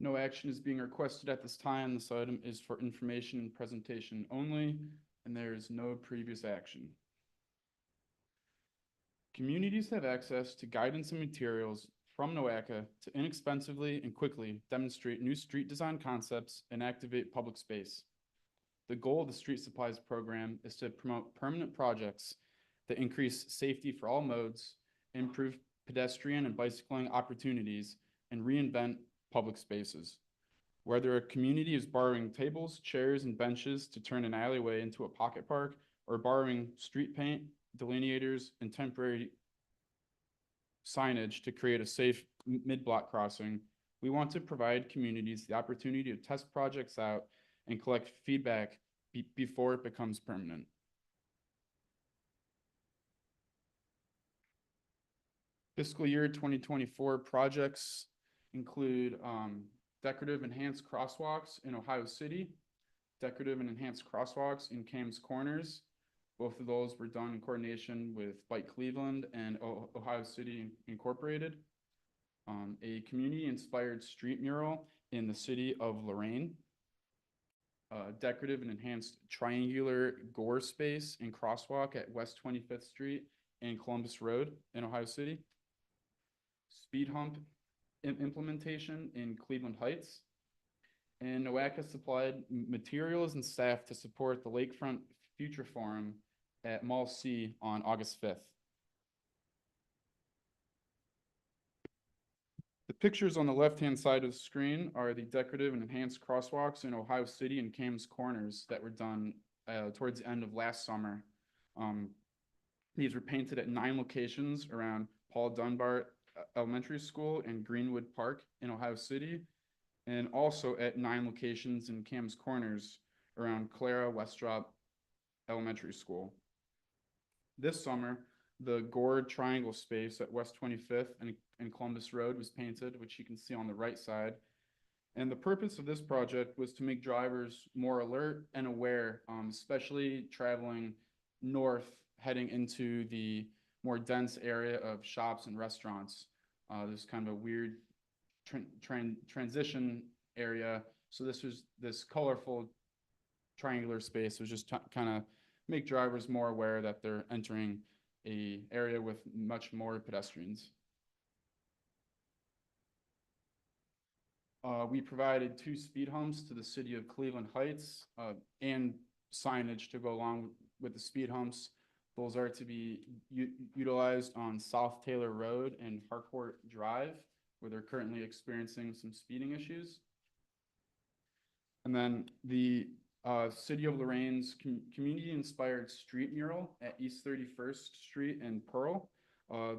No action is being requested at this time. This item is for information and presentation only, and there is no previous action. Communities have access to guidance and materials from NOACA to inexpensively and quickly demonstrate new street design concepts and activate public space. The goal of the Street Supplies program is to promote permanent projects that increase safety for all modes, improve pedestrian and bicycling opportunities, and reinvent public spaces. Whether a community is borrowing tables, chairs, and benches to turn an alleyway into a pocket park, or borrowing street paint, delineators, and temporary signage to create a safe mid-block crossing, we want to provide communities the opportunity to test projects out and collect feedback before it becomes permanent. Fiscal year 2024 projects include decorative enhanced crosswalks in Ohio City, decorative and enhanced crosswalks in Cam's Corners. Both of those were done in coordination with Bike Cleveland and Ohio City Incorporated. A community-inspired street mural in the city of Lorraine. Decorative and enhanced triangular gore space and crosswalk at West 25th Street and Columbus Road in Ohio City. Speed hump implementation in Cleveland Heights. And NOACA supplied materials and staff to support the Lakefront Future Forum at Mall C on August 5th. The pictures on the left-hand side of the screen are the decorative and enhanced crosswalks in Ohio City and Cam's Corners that were done towards the end of last summer. These were painted at 9 locations around Paul Dunbar Elementary School and Greenwood Park in Ohio City, and also at 9 locations in Cam's Corners around Clara Westrop Elementary School. This summer, the gored triangle space at West 25th and Columbus Road was painted, which you can see on the right side. And the purpose of this project was to make drivers more alert and aware, especially traveling north, heading into the more dense area of shops and restaurants. There's kind of a weird transition area. So this colorful triangular space was just kind of make drivers more aware that they're entering a area with much more pedestrians. We provided 2 speed humps to the city of Cleveland Heights and signage to go along with the speed humps. Those are to be utilized on South Taylor Road and Harcourt Drive, where they're currently experiencing some speeding issues. And then the City of Lorraine's community-inspired street mural at East 31st Street and Pearl.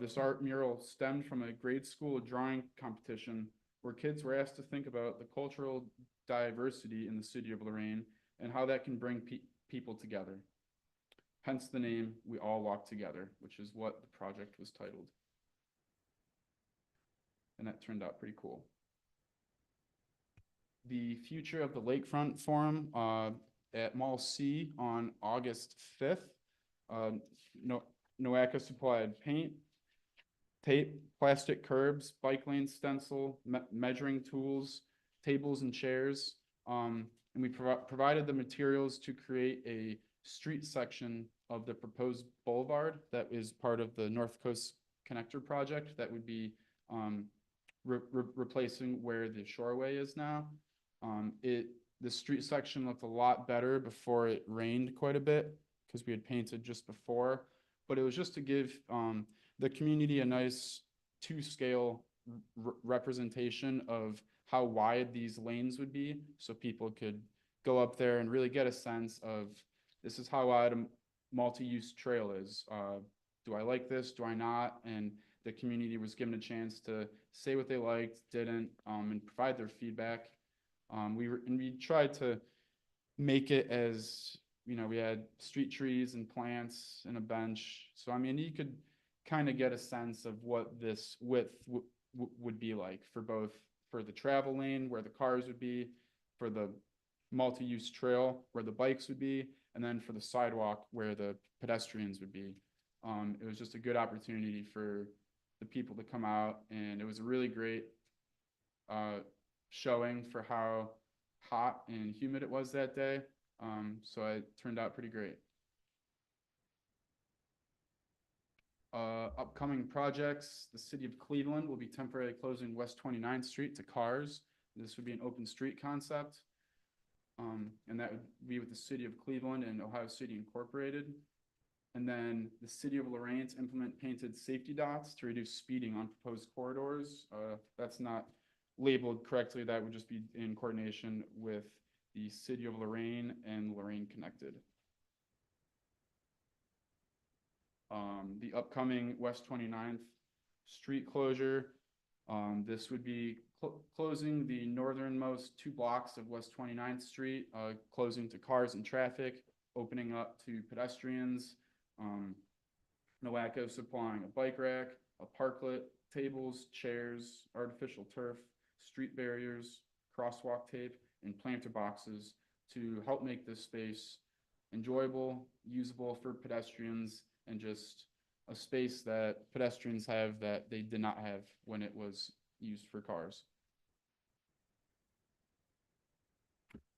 This art mural stemmed from a grade school drawing competition where kids were asked to think about the cultural diversity in the city of Lorraine and how that can bring people together. Hence the name We All Walk Together, which is what the project was titled. And that turned out pretty cool. The future of the Lakefront Forum at Mall C on August 5th. NOACA supplied paint, tape, plastic curbs, bike lane stencil, measuring tools, tables and chairs. And we provided the materials to create a street section of the proposed boulevard that is part of the North Coast Connector project that would be replacing where the Shoreway is now. The street section looked a lot better before it rained quite a bit because we had painted just before, but it was just to give the community a nice 2-scale representation of how wide these lanes would be so people could go up there and really get a sense of this is how wide a multi-use trail is. Do I like this? Do I not? And the community was given a chance to say what they liked, didn't, and provide their feedback. We tried to make it as, we had street trees and plants and a bench. So, I mean, you could kind of get a sense of what this width would be like for the travel lane where the cars would be, for the multi-use trail where the bikes would be, and then for the sidewalk where the pedestrians would be. It was just a good opportunity for the people to come out, and it was a really great showing for how hot and humid it was that day. So it turned out pretty great. Upcoming projects, the city of Cleveland will be temporarily closing West 29th Street to cars. This would be an open street concept. And that would be with the city of Cleveland and Ohio City Incorporated. And then the city of Lorraine to implement painted safety dots to reduce speeding on proposed corridors. That's not labeled correctly. That would just be in coordination with the city of Lorraine and Lorraine Connected. The upcoming West 29th Street closure. This would be closing the northernmost 2 blocks of West 29th Street, closing to cars and traffic, opening up to pedestrians. NOACA supplying a bike rack, a parklet, tables, chairs, artificial turf, street barriers, crosswalk tape, and planter boxes to help make this space enjoyable, usable for pedestrians, and just a space that pedestrians have that they did not have when it was used for cars.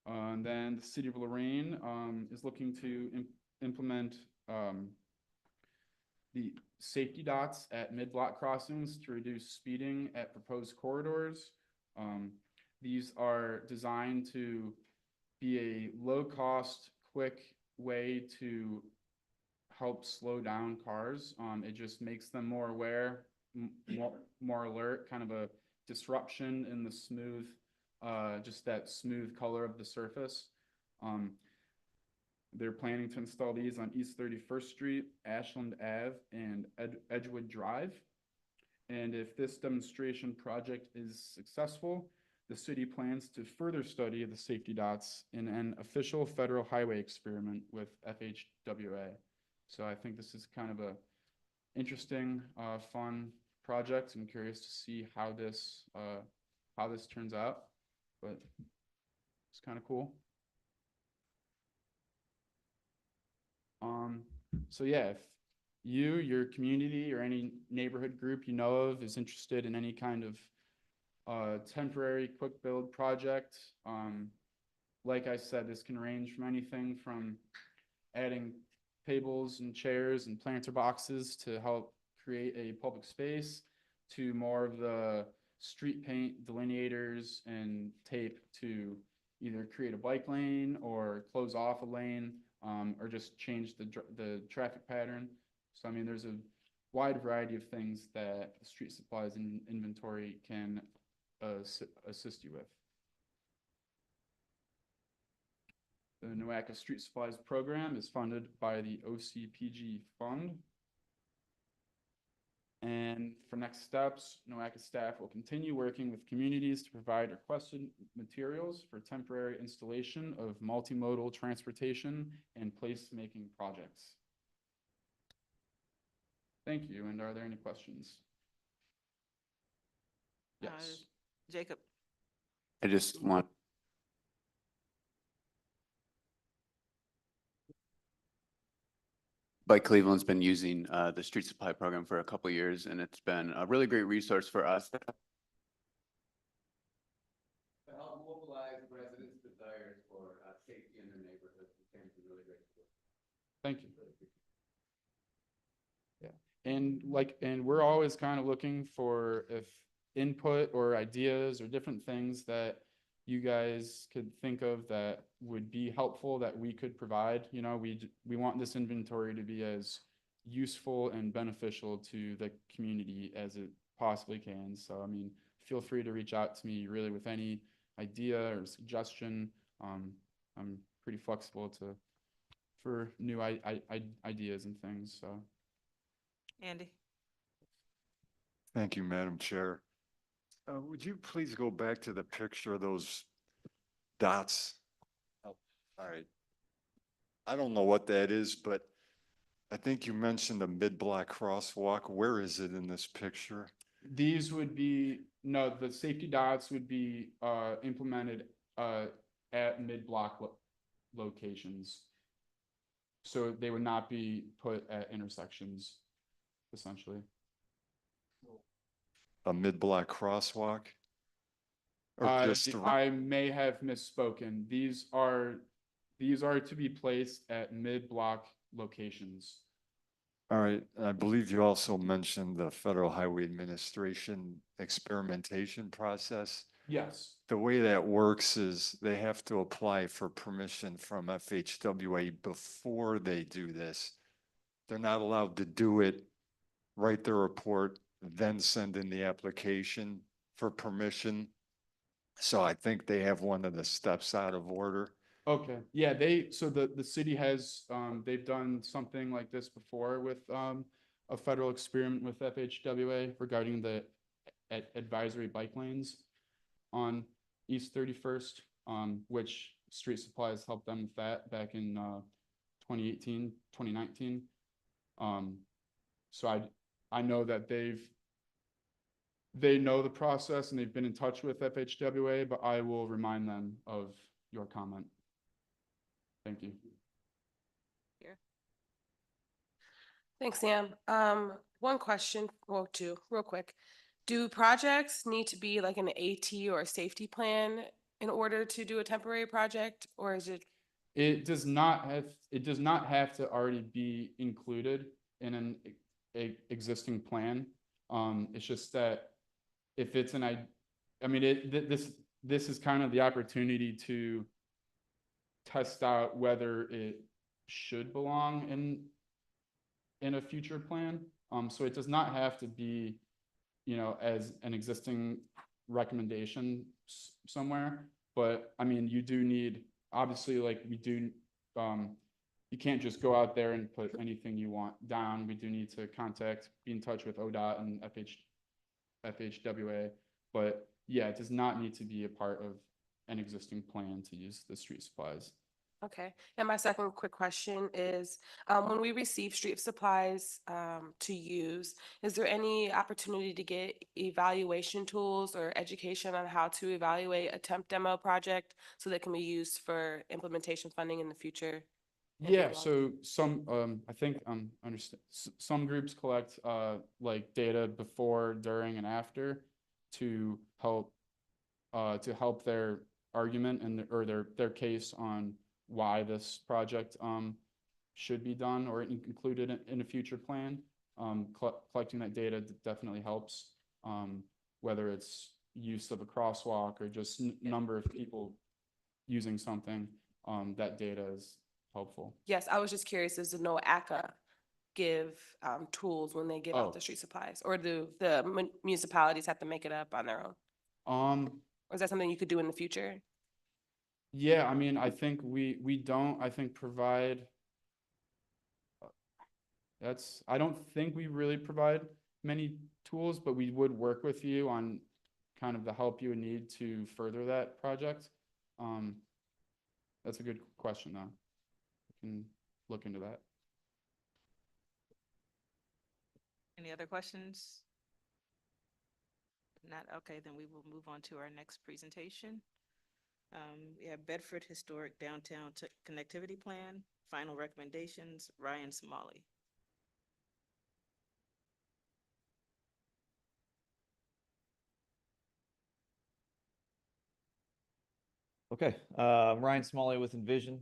And then the City of Lorraine is looking to implement the safety dots at mid-block crossings to reduce speeding at proposed corridors. These are designed to be a low-cost, quick way to help slow down cars. It just makes them more aware, more alert, kind of a disruption in the smooth, just that smooth color of the surface. They're planning to install these on East 31st Street, Ashland Ave, and Edgewood Drive. And if this demonstration project is successful, the city plans to further study the safety dots in an official federal highway experiment with FHWA. So I think this is kind of a interesting, fun project. I'm curious to see how this turns out, but it's kind of cool. So yeah, if you, your community, or any neighborhood group you know of is interested in any kind of temporary quick build project, like I said, this can range from anything from adding tables and chairs and planter boxes to help create a public space, to more of the street paint delineators and tape to either create a bike lane or close off a lane, or just change the traffic pattern. So I mean, there's a wide variety of things that the street supplies and inventory can assist you with. The NOACA Street Supplies Program is funded by the OCPG Fund. And for next steps, NOACA staff will continue working with communities to provide requested materials for temporary installation of multimodal transportation and placemaking projects. Thank you. And are there any questions? Yes. Jacob. I just want. Bike Cleveland's been using the street supply program for a couple of years, and it's been a really great resource for us to help mobilize residents' desires for safety in their neighborhoods. It's been really great. Thank you. Yeah, and we're always kind of looking for if input or ideas or different things that you guys could think of that would be helpful that we could provide. You know, we want this inventory to be as useful and beneficial to the community as it possibly can. So, I mean, feel free to reach out to me really with any idea or suggestion. I'm pretty flexible for new ideas and things. So, Andy. Thank you, Madam Chair. Would you please go back to the picture of those dots? Oh, all right. I don't know what that is, but I think you mentioned a mid-block crosswalk. Where is it in this picture? these would be, no, the safety dots would be implemented at mid-block locations. So they would not be put at intersections, essentially. A mid-block crosswalk? Or just I may have misspoken. These are to be placed at mid-block locations. all right, I believe you also mentioned the Federal Highway Administration experimentation process. Yes. The way that works is they have to apply for permission from FHWA before they do this. They're not allowed to do it, write the report, then send in the application for permission. So I think they have one of the steps out of order. Okay, yeah, so the city has, they've done something like this before with a federal experiment with FHWA regarding the advisory bike lanes. on East 31st, which Street Supplies helped them with that back in 2018, 2019. So I know that they know the process and they've been in touch with FHWA, but I will remind them of your comment. Thank you. Thanks, Sam. One question, well, two, real quick. Do projects need to be like an AT or a safety plan in order to do a temporary project, or is it? It does not have to already be included in an existing plan. It's just that if it's this is kind of the opportunity to test out whether it should belong in a future plan. So it does not have to be, as an existing recommendation somewhere. But I mean, you do need, obviously, like we do, you can't just go out there and put anything you want down. We do need to be in touch with ODOT and FHWA. But yeah, it does not need to be a part of an existing plan to use the street supplies. Okay, and my second quick question is, when we receive street supplies to use, is there any opportunity to get evaluation tools or education on how to evaluate a temp demo project so that can be used for implementation funding in the future? Yeah, so some, I think, understand, some groups collect, like data before, during, and after to help their argument or their case on why this project, should be done or included in a future plan. Collecting that data definitely helps, whether it's use of a crosswalk or just number of people using something, that data is helpful. Yes, I was just curious, does the NOACA give tools when they give out the street supplies? Or do the municipalities have to make it up on their own? Or is that something you could do in the future? Yeah, I mean, I think we don't, I think provide, I don't think we really provide many tools, but we would work with you on kind of the help you would need to further that project. That's a good question though. We can look into that. Any other questions? Not, okay, then we will move on to our next presentation. Yeah, Bedford Historic Downtown Connectivity Plan, final recommendations, Ryan Smalley. Okay, Ryan Smalley with Envision.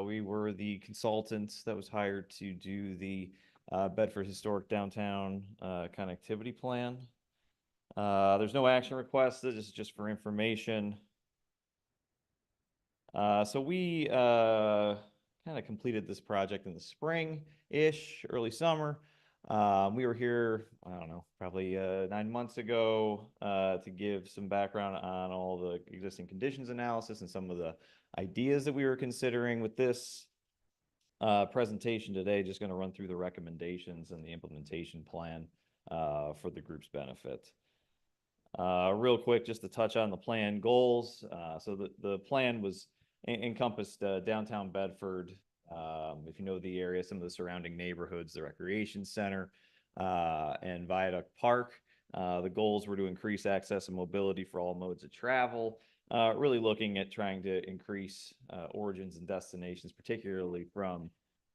We were the consultant that was hired to do the Bedford Historic Downtown Connectivity Plan. There's no action requested. This is just for information. So we kind of completed this project in the spring-ish, early summer. We were here, I don't know, probably 9 months ago to give some background on all the existing conditions analysis and some of the ideas that we were considering. With this presentation today, just going to run through the recommendations and the implementation plan for the group's benefit. Real quick, just to touch on the plan goals. So the plan was encompassed downtown Bedford. If you know the area, some of the surrounding neighborhoods, the recreation center, and Viaduct Park. The goals were to increase access and mobility for all modes of travel, really looking at trying to increase origins and destinations, particularly from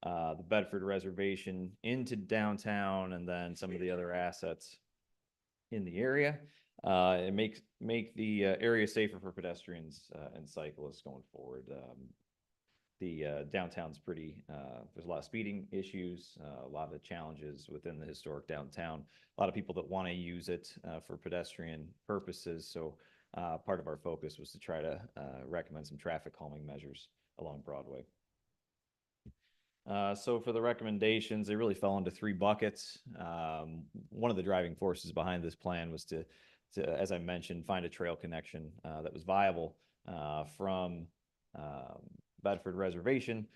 the Bedford Reservation into downtown and then some of the other assets in the area. And make the area safer for pedestrians and cyclists going forward. The downtown's pretty, there's a lot of speeding issues, a lot of challenges within the historic downtown, a lot of people that want to use it for pedestrian purposes. So part of our focus was to try to recommend some traffic calming measures along Broadway. So for the recommendations, they really fell into 3 buckets. One of the driving forces behind this plan was to, as I mentioned, find a trail connection that was viable from Bedford Reservation,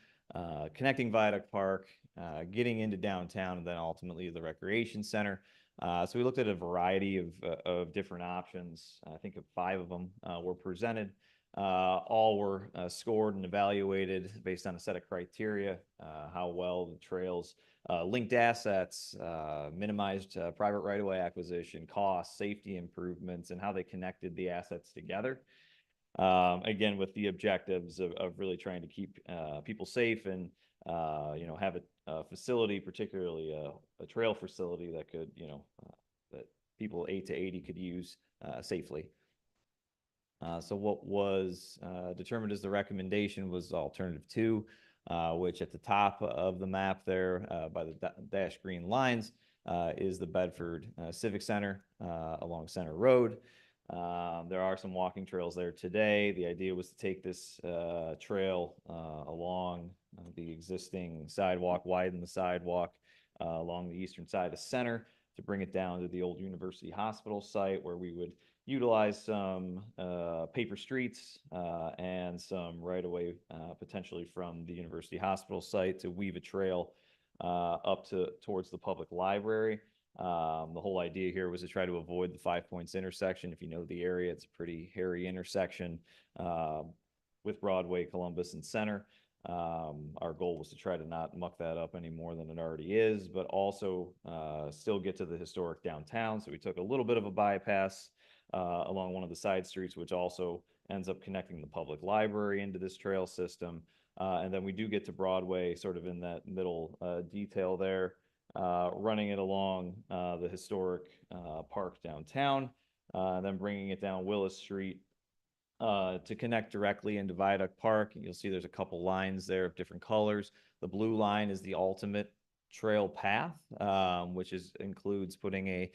connecting Viaduct Park, getting into downtown, and then ultimately the recreation center. So we looked at a variety of different options. I think of 5 of them were presented. All were scored and evaluated based on a set of criteria, how well the trails linked assets, minimized private right-of-way acquisition, costs, safety improvements, and how they connected the assets together. Again, with the objectives of really trying to keep people safe and have a facility, particularly a trail facility that could, that people 8 to 80 could use safely. So what was determined as the recommendation was alternative 2, which at the top of the map there by the dash green lines is the Bedford Civic Center along Center Road. There are some walking trails there today. The idea was to take this trail along the existing sidewalk, widen the sidewalk along the eastern side of Center to bring it down to the old University Hospital site, where we would utilize some paper streets and some right-of-way potentially from the University Hospital site to weave a trail up towards the public library. The whole idea here was to try to avoid the 5 Points intersection. If you know the area, it's a pretty hairy intersection with Broadway, Columbus, and Center. Our goal was to try to not muck that up any more than it already is, but also still get to the historic downtown. So we took a little bit of a bypass along one of the side streets, which also ends up connecting the public library into this trail system. And then we do get to Broadway sort of in that middle detail there, running it along the historic park downtown, and then bringing it down Willis Street to connect directly into Viaduct Park. You'll see there's a couple lines there of different colors. The blue line is the ultimate trail path, which includes putting a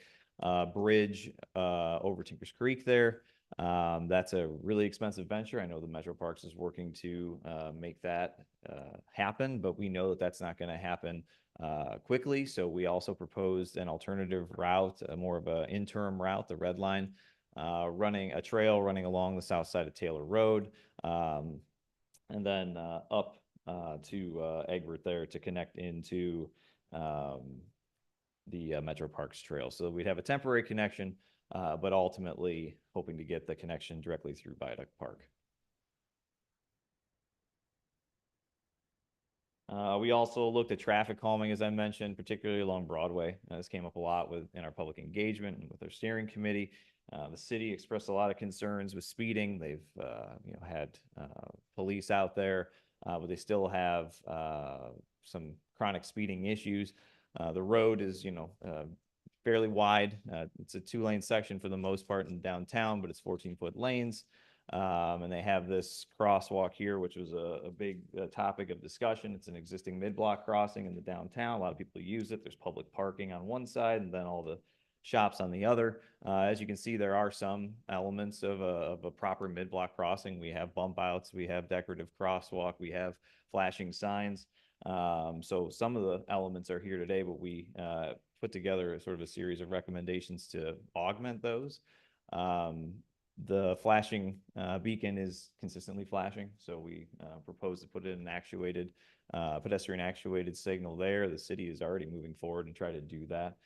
bridge over Tinkers Creek there. That's a really expensive venture. I know the Metro Parks is working to make that happen, but we know that that's not going to happen quickly. So we also proposed an alternative route, more of an interim route, the red line, running a trail running along the south side of Taylor Road, and then up to Egbert there to connect into the Metro Parks Trail. So we'd have a temporary connection, but ultimately hoping to get the connection directly through Viaduct Park. We also looked at traffic calming, as I mentioned, particularly along Broadway. This came up a lot in our public engagement and with our steering committee. The city expressed a lot of concerns with speeding. They've had police out there, but they still have some chronic speeding issues. The road is, fairly wide. It's a 2-lane section for the most part in downtown, but it's 14-foot lanes. And they have this crosswalk here, which was a big topic of discussion. It's an existing mid-block crossing in the downtown. A lot of people use it. There's public parking on one side and then all the shops on the other. As you can see, there are some elements of a proper mid-block crossing. We have bump outs, we have decorative crosswalk, we have flashing signs. So some of the elements are here today, but we put together sort of a series of recommendations to augment those. The flashing beacon is consistently flashing, so we propose to put in an actuated, pedestrian actuated signal there. The city is already moving forward and try to do that.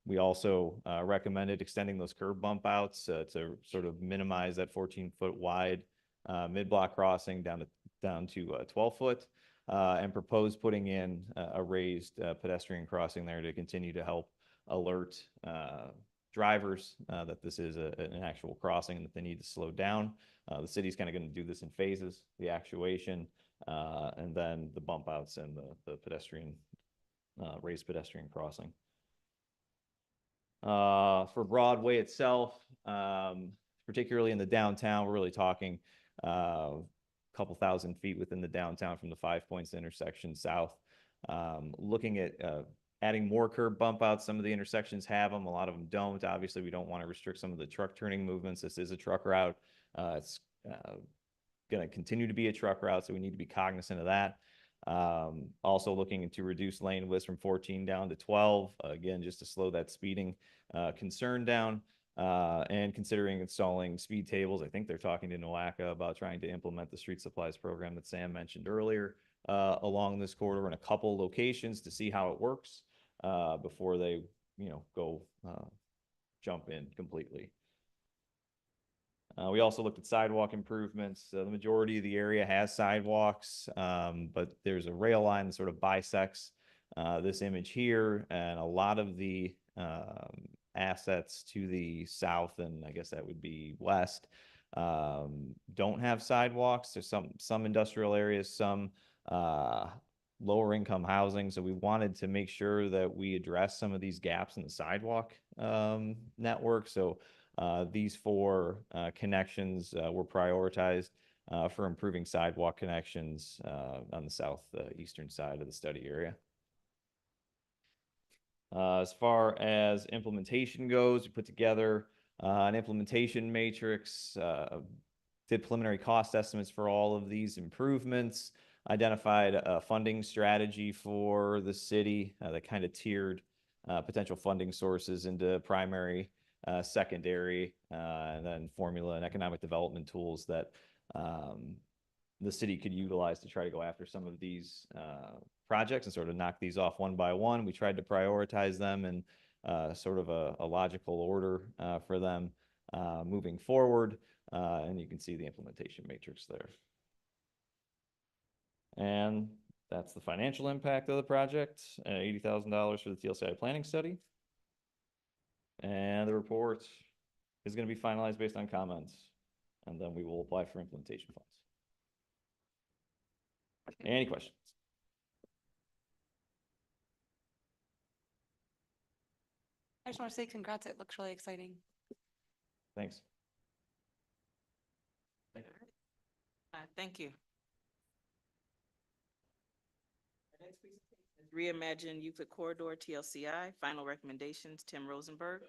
We also recommended extending those curb bump outs to sort of minimize that 14-foot wide mid-block crossing down to 12-foot, and propose putting in a raised pedestrian crossing there to continue to help alert drivers that this is an actual crossing and that they need to slow down. The city's kind of going to do this in phases, the actuation, and then the bump outs and the pedestrian, raised pedestrian crossing. For Broadway itself, particularly in the downtown, we're really talking a couple thousand feet within the downtown from the 5 Points intersection south. Looking at adding more curb bump outs. Some of the intersections have them, a lot of them don't. Obviously, we don't want to restrict some of the truck turning movements. This is a truck route. It's going to continue to be a truck route, so we need to be cognizant of that. Also looking to reduce lane widths from 14 down to 12, again, just to slow that speeding concern down, and considering installing speed tables. I think they're talking to NOACA about trying to implement the street supplies program that Sam mentioned earlier along this corridor in a couple locations to see how it works before they go jump in completely. We also looked at sidewalk improvements. The majority of the area has sidewalks, but there's a rail line that sort of bisects this image here, and a lot of the assets to the south, and I guess that would be west, don't have sidewalks. There's some industrial areas, some lower income housing. So we wanted to make sure that we address some of these gaps in the sidewalk network. So these four connections were prioritized for improving sidewalk connections on the southeastern side of the study area. As far as implementation goes, we put together an implementation matrix, did preliminary cost estimates for all of these improvements, identified a funding strategy for the city that kind of tiered potential funding sources into primary, secondary, and then formula and economic development tools that the city could utilize to try to go after some of these projects and sort of knock these off one by one. We tried to prioritize them in sort of a logical order for them moving forward. And you can see the implementation matrix there. And that's the financial impact of the project, $80,000 for the TLCI planning study. And the report is going to be finalized based on comments, and then we will apply for implementation funds. Any questions? I just want to say congrats. It looks really exciting. Thanks. Thank you. Reimagine Euclid Corridor, TLCI, final recommendations, Tim Rosenberg.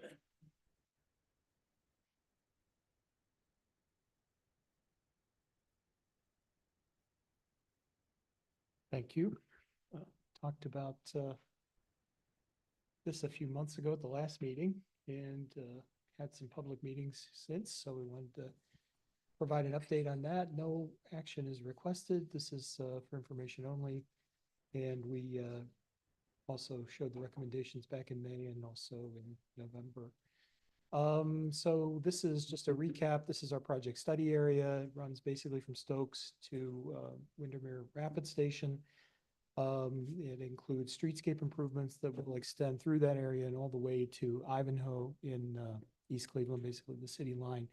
Thank you. Talked about this a few months ago at the last meeting, and had some public meetings since, so we wanted to provide an update on that. No action is requested. This is for information only. And we also showed the recommendations back in May and also in November. So this is just a recap. This is our project study area. It runs basically from Stokes to Windermere Rapid Station. It includes streetscape improvements that will extend through that area and all the way to Ivanhoe in East Cleveland, basically the city line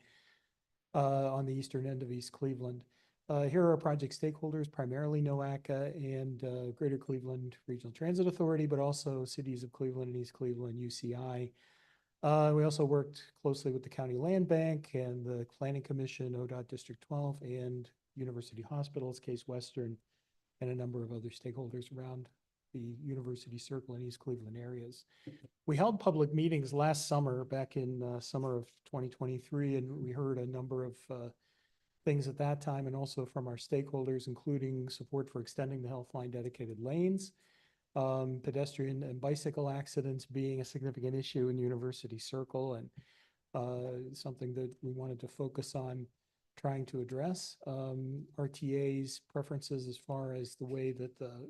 on the eastern end of East Cleveland. Here are our project stakeholders, primarily NOACA and Greater Cleveland Regional Transit Authority, but also cities of Cleveland and East Cleveland, UCI. We also worked closely with the County Land Bank and the Planning Commission, ODOT District 12, and University Hospitals, Case Western, and a number of other stakeholders around the University Circle and East Cleveland areas. We held public meetings last summer, back in summer of 2023, and we heard a number of things at that time, and also from our stakeholders, including support for extending the Healthline dedicated lanes, pedestrian and bicycle accidents being a significant issue in University Circle, and something that we wanted to focus on trying to address. RTA's preferences as far as the way that the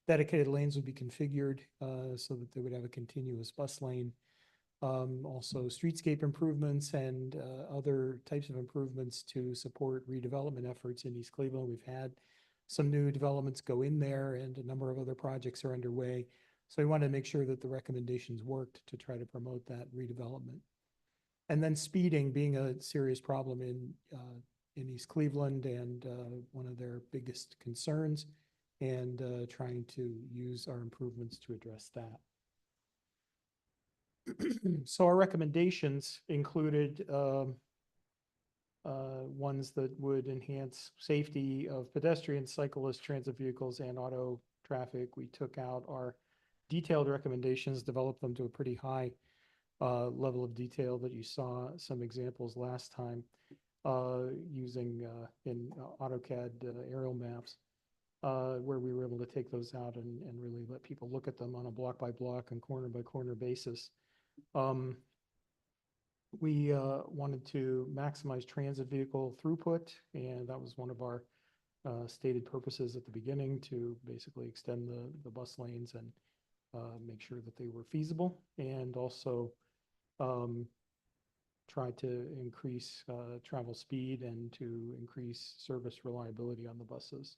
dedicated lanes would be configured so that they would have a continuous bus lane. Also streetscape improvements and other types of improvements to support redevelopment efforts in East Cleveland. We've had some new developments go in there, and a number of other projects are underway. So we wanted to make sure that the recommendations worked to try to promote that redevelopment. And then speeding being a serious problem in East Cleveland, and one of their biggest concerns, and trying to use our improvements to address that. So our recommendations included ones that would enhance safety of pedestrians, cyclists, transit vehicles, and auto traffic. We took out our detailed recommendations, developed them to a pretty high level of detail that you saw some examples last time using in AutoCAD aerial maps, where we were able to take those out and really let people look at them on a block by block and corner by corner basis. We wanted to maximize transit vehicle throughput, and that was one of our stated purposes at the beginning, to basically extend the bus lanes and make sure that they were feasible, and also try to increase travel speed and to increase service reliability on the buses.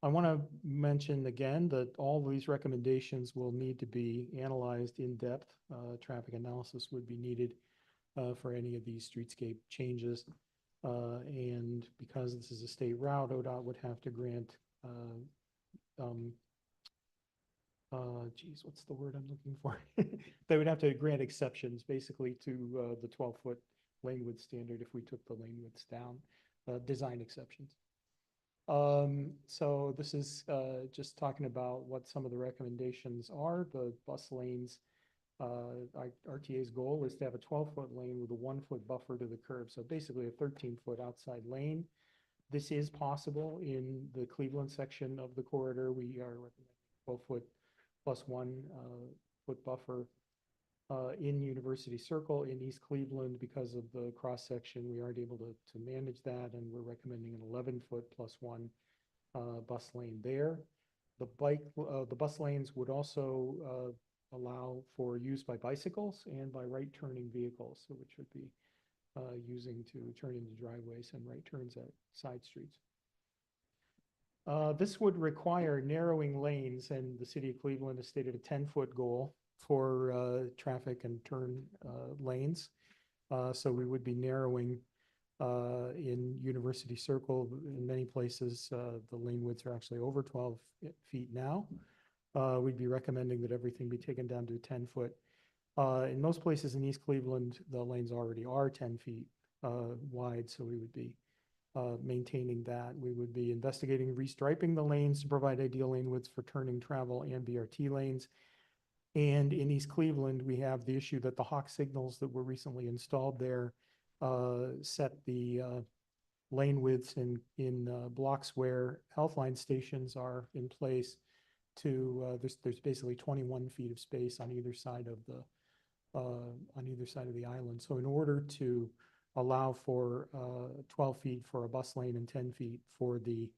I want to mention again that all of these recommendations will need to be analyzed in depth. Traffic analysis would be needed for any of these streetscape changes. And because this is a state route, ODOT would have to grant, geez, what's the word I'm looking for? They would have to grant exceptions basically to the 12-foot lane width standard if we took the lane widths down, design exceptions. So this is just talking about what some of the recommendations are. The bus lanes, RTA's goal is to have a 12-foot lane with a 1-foot buffer to the curb. So basically a 13-foot outside lane. This is possible in the Cleveland section of the corridor. We are recommending 12-foot plus 1 foot buffer. In University Circle in East Cleveland, because of the cross section, we aren't able to manage that, and we're recommending an 11-foot plus 1 bus lane there. The bus lanes would also allow for use by bicycles and by right turning vehicles, so which would be using to turn into driveways and right turns at side streets. This would require narrowing lanes, and the city of Cleveland has stated a 10-foot goal for traffic and turn lanes. So we would be narrowing in University Circle. In many places, the lane widths are actually over 12 feet now. We'd be recommending that everything be taken down to 10 foot. In most places in East Cleveland, the lanes already are 10 feet wide, so we would be maintaining that. We would be investigating restriping the lanes to provide ideal lane widths for turning, travel, and BRT lanes. And in East Cleveland, we have the issue that the Hawk signals that were recently installed there set the lane widths in blocks where Healthline stations are in place to, there's basically 21 feet of space on either side of the island. So in order to allow for 12 feet for a bus lane and 10 feet for the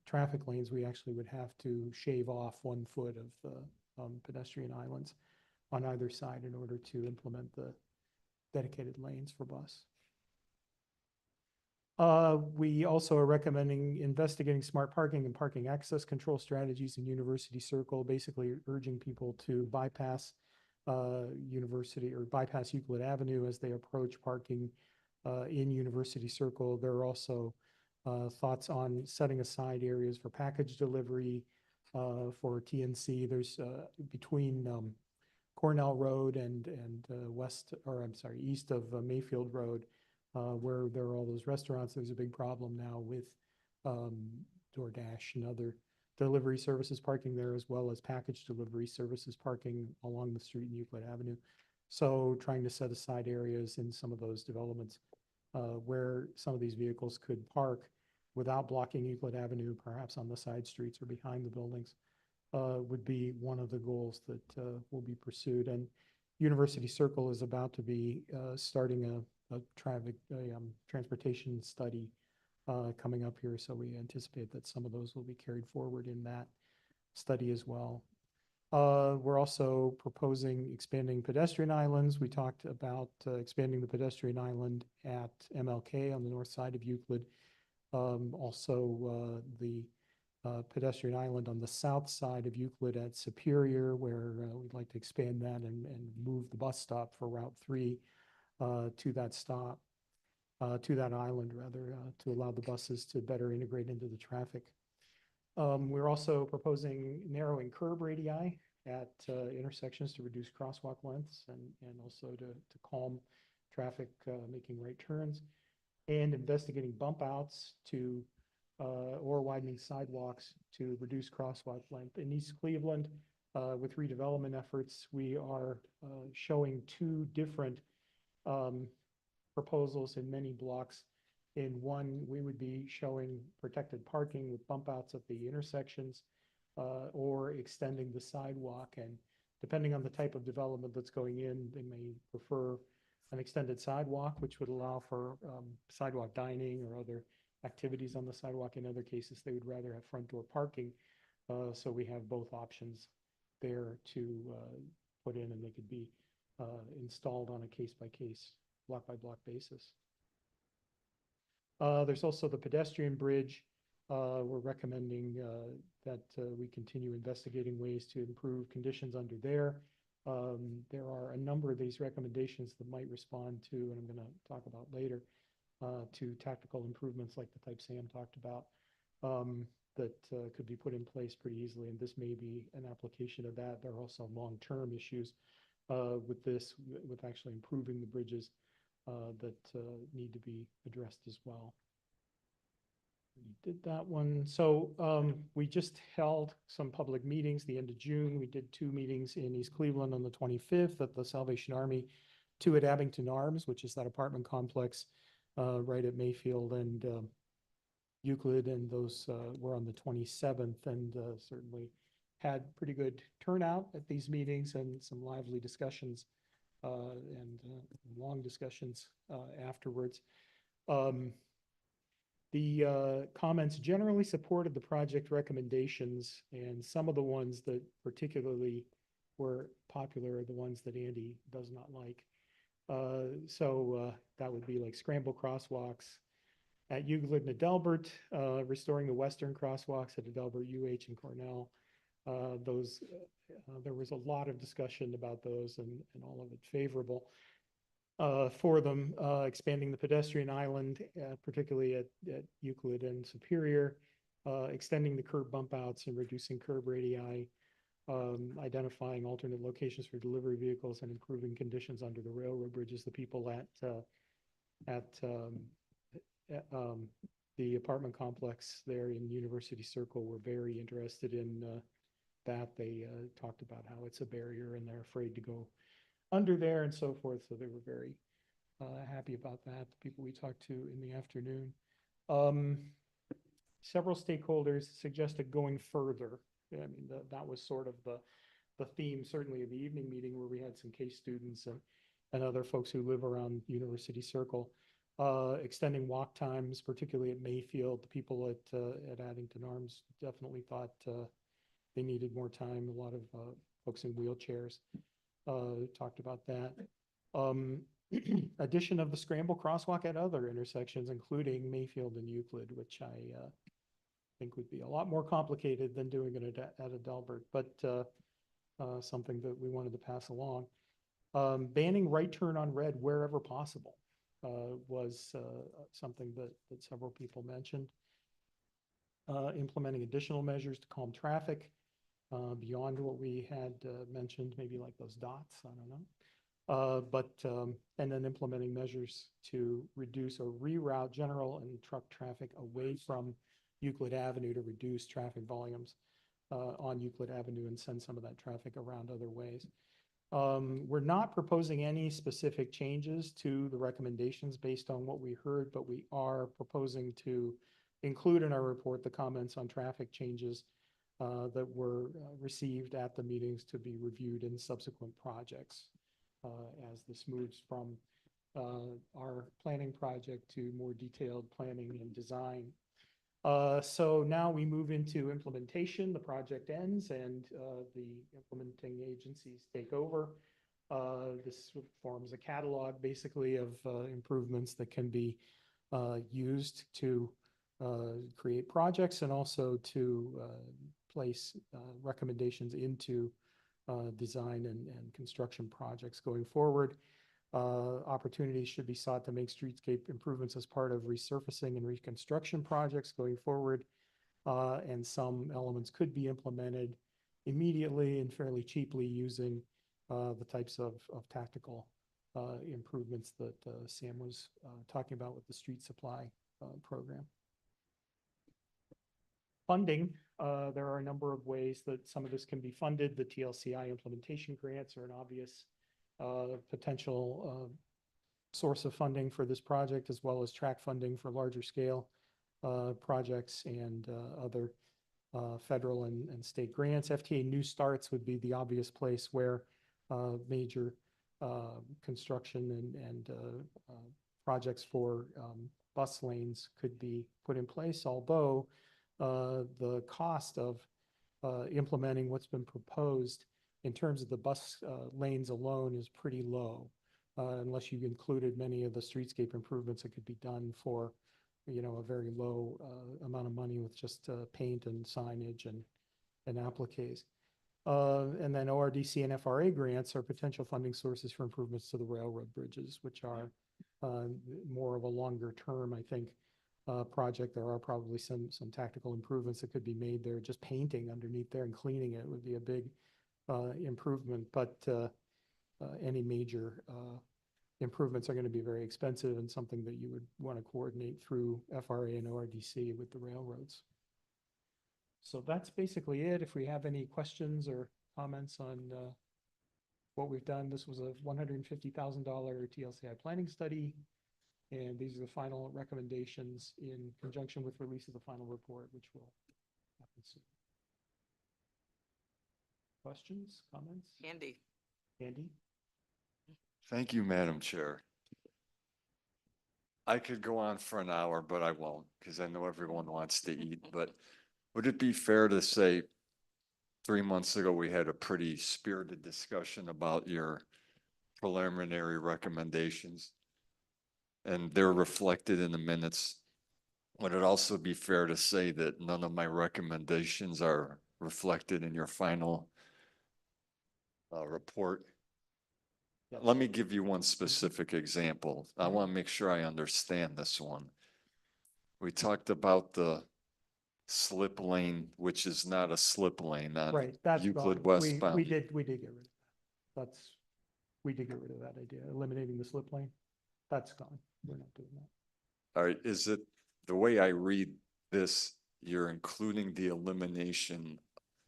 traffic lanes, we actually would have to shave off 1 foot of the pedestrian islands on either side in order to implement the dedicated lanes for bus. We also are recommending investigating smart parking and parking access control strategies in University Circle, basically urging people to bypass University or bypass Euclid Avenue as they approach parking in University Circle. There are also thoughts on setting aside areas for package delivery, for TNC. There's between Cornell Road and east of Mayfield Road, where there are all those restaurants. There's a big problem now with DoorDash and other delivery services parking there, as well as package delivery services parking along the street in Euclid Avenue. So trying to set aside areas in some of those developments where some of these vehicles could park without blocking Euclid Avenue, perhaps on the side streets or behind the buildings, would be one of the goals that will be pursued. And University Circle is about to be starting a transportation study coming up here. So we anticipate that some of those will be carried forward in that study as well. We're also proposing expanding pedestrian islands. We talked about expanding the pedestrian island at MLK on the north side of Euclid. Also the pedestrian island on the south side of Euclid at Superior, where we'd like to expand that and move the bus stop for Route 3 to that stop, to that island rather, to allow the buses to better integrate into the traffic. We're also proposing narrowing curb radii at intersections to reduce crosswalk lengths and also to calm traffic making right turns, and investigating bump outs to or widening sidewalks to reduce crosswalk length. In East Cleveland, with redevelopment efforts, we are showing 2 different proposals in many blocks. In one, we would be showing protected parking with bump outs at the intersections or extending the sidewalk. And depending on the type of development that's going in, they may prefer an extended sidewalk, which would allow for sidewalk dining or other activities on the sidewalk. In other cases, they would rather have front door parking. So we have both options there to put in, and they could be installed on a case-by-case, block-by-block basis. There's also the pedestrian bridge. We're recommending that we continue investigating ways to improve conditions under there. There are a number of these recommendations that might respond to, and I'm going to talk about later, to tactical improvements like the type Sam talked about, that could be put in place pretty easily, and this may be an application of that. There are also long-term issues with this, with actually improving the bridges that need to be addressed as well. We did that one. So we just held some public meetings the end of June. We did 2 meetings in East Cleveland on the 25th at the Salvation Army, 2 at Abington Arms, which is that apartment complex right at Mayfield and Euclid, and those were on the 27th, and certainly had pretty good turnout at these meetings and some lively discussions and long discussions afterwards. The comments generally supported the project recommendations, and some of the ones that particularly were popular are the ones that Andy does not like. So that would be like scramble crosswalks at Euclid and Adelbert, restoring the western crosswalks at Adelbert, UH, and Cornell. There was a lot of discussion about those, and all of it favorable for them. Expanding the pedestrian island, particularly at Euclid and Superior, extending the curb bump outs and reducing curb radii, identifying alternate locations for delivery vehicles, and improving conditions under the railroad bridges. The people at the apartment complex there in University Circle were very interested in that. They talked about how it's a barrier and they're afraid to go under there and so forth. So they were very happy about that, the people we talked to in the afternoon. Several stakeholders suggested going further. I mean, that was sort of the theme, certainly of the evening meeting, where we had some case students and other folks who live around University Circle. Extending walk times, particularly at Mayfield. The people at Addington Arms definitely thought they needed more time. A lot of folks in wheelchairs talked about that. Addition of the scramble crosswalk at other intersections, including Mayfield and Euclid, which I think would be a lot more complicated than doing it at Adelbert, but something that we wanted to pass along. Banning right turn on red wherever possible was something that several people mentioned. Implementing additional measures to calm traffic beyond what we had mentioned, maybe like those dots, I don't know. And then implementing measures to reduce or reroute general and truck traffic away from Euclid Avenue to reduce traffic volumes on Euclid Avenue and send some of that traffic around other ways. We're not proposing any specific changes to the recommendations based on what we heard, but we are proposing to include in our report the comments on traffic changes that were received at the meetings to be reviewed in subsequent projects as this moves from our planning project to more detailed planning and design. So now we move into implementation. The project ends and the implementing agencies take over. This forms a catalog basically of improvements that can be used to create projects and also to place recommendations into design and construction projects going forward. Opportunities should be sought to make streetscape improvements as part of resurfacing and reconstruction projects going forward. And some elements could be implemented immediately and fairly cheaply using the types of tactical improvements that Sam was talking about with the street supply program. Funding, there are a number of ways that some of this can be funded. The TLCI implementation grants are an obvious potential source of funding for this project, as well as track funding for larger scale projects and other federal and state grants. FTA New Starts would be the obvious place where major construction and projects for bus lanes could be put in place, although the cost of implementing what's been proposed in terms of the bus lanes alone is pretty low, unless you included many of the streetscape improvements that could be done for, you know, a very low amount of money with just paint and signage and appliques. And then ORDC and FRA grants are potential funding sources for improvements to the railroad bridges, which are more of a longer term, I think, project. There are probably some tactical improvements that could be made there. Just painting underneath there and cleaning it would be a big improvement, but any major improvements are going to be very expensive and something that you would want to coordinate through FRA and ORDC with the railroads. So that's basically it. If we have any questions or comments on what we've done, this was a $150,000 TLCI planning study. And these are the final recommendations in conjunction with release of the final report, which will happen soon. Questions, comments? Andy. Andy? Thank you, Madam Chair. I could go on for an hour, but I won't, because I know everyone wants to eat. But would it be fair to say 3 months ago, we had a pretty spirited discussion about your preliminary recommendations? And they're reflected in the minutes. Would it also be fair to say that none of my recommendations are reflected in your final report? Let me give you one specific example. I want to make sure I understand this one. We talked about the slip lane, which is not a slip lane on Right, that's Euclid gone. westbound. We did get rid of that. We did get rid of that idea, eliminating the slip lane. That's gone. We're not doing that. All right, is it, the way I read this, you're including the elimination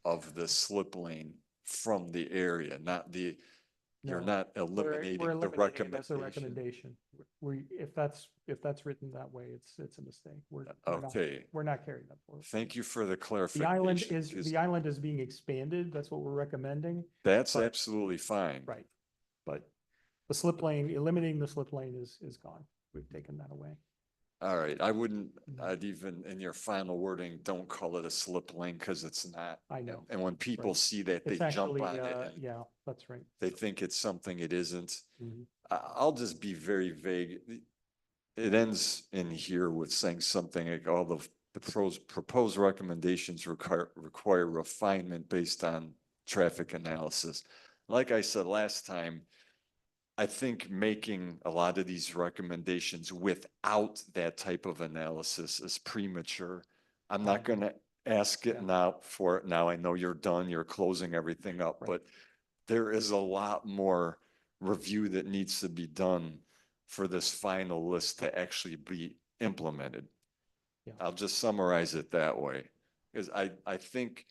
of the slip lane from the area, not the, you're No, not We're eliminating the eliminating it as a recommendation. recommendation. If that's written that way, it's a mistake. We're not- Okay. We're not carrying that forward. Thank you for the The clarification. island 'cause the island is being expanded. That's what we're recommending. That's but- absolutely fine. Right. But the slip lane, eliminating the slip lane is gone. We've taken that away. All right, I'd even, in your final wording, don't call it a slip lane because it's not. I know. And when people Right. see that, they It's jump actually, on it and yeah, that's right. they think it's something it isn't. Mhm. I'll just be very vague. It ends in here with saying something like all the proposed recommendations require refinement based on traffic analysis. Like I said last time, I think making a lot of these recommendations without that type of analysis is premature. I'm not going to ask it now for it now. I know you're done, you're closing everything up, but there is a lot more review that needs to be done for this final list to actually be implemented. Yeah. I'll just summarize it that way, because I think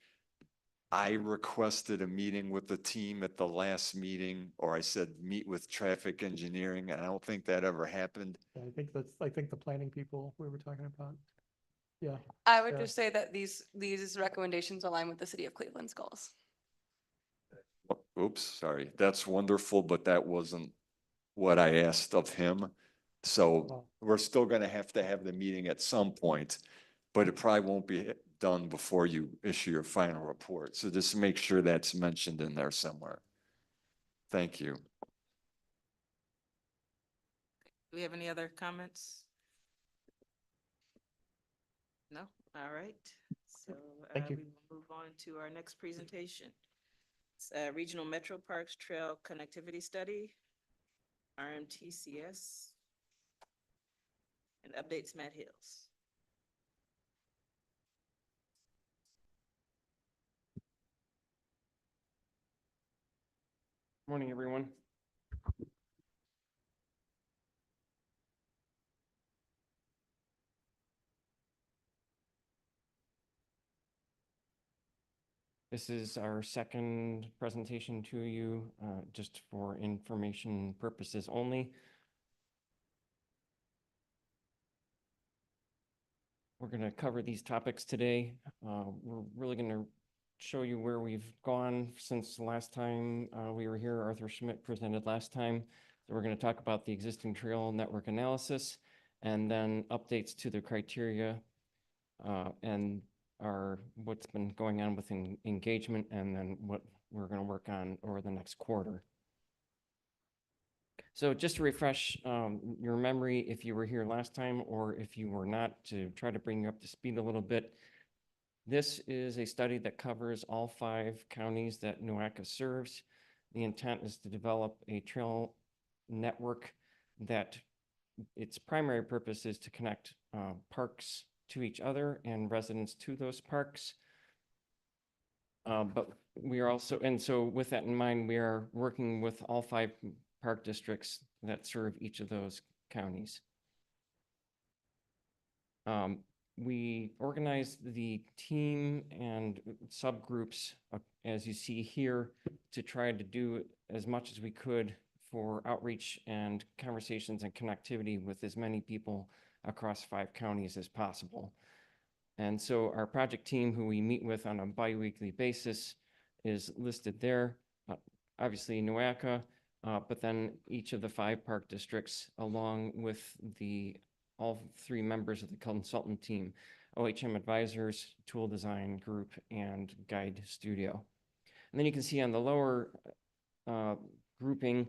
I requested a meeting with the team at the last meeting, or I said, meet with traffic engineering, and I don't think that ever happened. I think the planning people we were talking about. Yeah. I would Yeah. just say that these recommendations align with the city of Cleveland's goals. Oops, sorry. That's wonderful, but that wasn't what I asked of him. So we're still gonna have to have the meeting at some point, but it probably won't be done before you issue your final report. So just make sure that's mentioned in there somewhere. Thank you. Do we have any other comments? No? All right. So Thank you. we will move on to our next presentation. It's Regional Metro Parks Trail Connectivity Study, RMTCS, and updates Matt Hills. Morning, everyone. This is our second presentation to you, just for information purposes only. We're going to cover these topics today. We're really going to show you where we've gone since the last time we were here. Arthur Schmidt presented last time. So we're going to talk about the existing trail network analysis and then updates to the criteria. And what's been going on with engagement and then what we're going to work on over the next quarter. So just to refresh your memory, if you were here last time or if you were not, to try to bring you up to speed a little bit, this is a study that covers all 5 counties that NOACA serves. The intent is to develop a trail network that its primary purpose is to connect parks to each other and residents to those parks. But we are also, and so with that in mind, we are working with all 5 park districts that serve each of those counties. We organized the team and subgroups, as you see here, to try to do as much as we could for outreach and conversations and connectivity with as many people across 5 counties as possible. And so our project team, who we meet with on a bi-weekly basis, is listed there. Obviously NOACA, but then each of the 5 park districts, along with all 3 members of the consultant team, OHM Advisors, Tool Design Group, and Guide Studio. And then you can see on the lower grouping,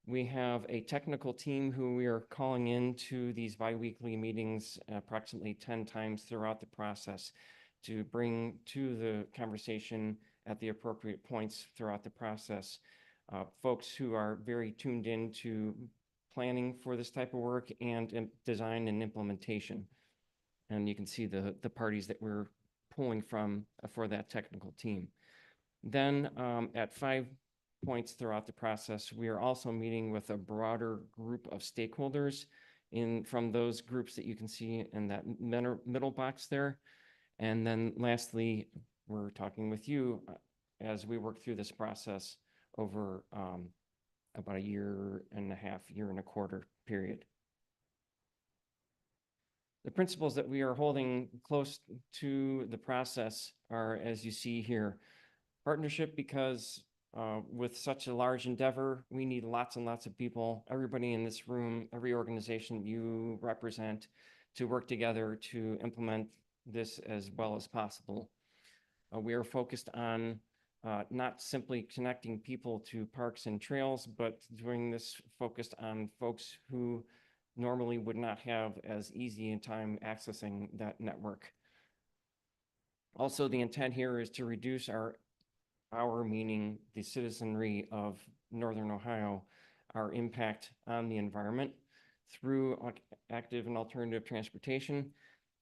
we have a technical team who we are calling into these bi-weekly meetings approximately 10 times throughout the process to bring to the conversation at the appropriate points throughout the process folks who are very tuned in to planning for this type of work and design and implementation. And you can see the parties that we're pulling from for that technical team. Then at 5 points throughout the process, we are also meeting with a broader group of stakeholders from those groups that you can see in that middle box there. And then lastly, we're talking with you as we work through this process over about a 1.5 years, 1.25 years period. The principles that we are holding close to the process are, as you see here, partnership, because with such a large endeavor, we need lots and lots of people, everybody in this room, every organization you represent, to work together to implement this as well as possible. We are focused on not simply connecting people to parks and trails, but doing this focused on folks who normally would not have as easy a time accessing that network. Also, the intent here is to reduce our meaning the citizenry of Northern Ohio, our impact on the environment through active and alternative transportation.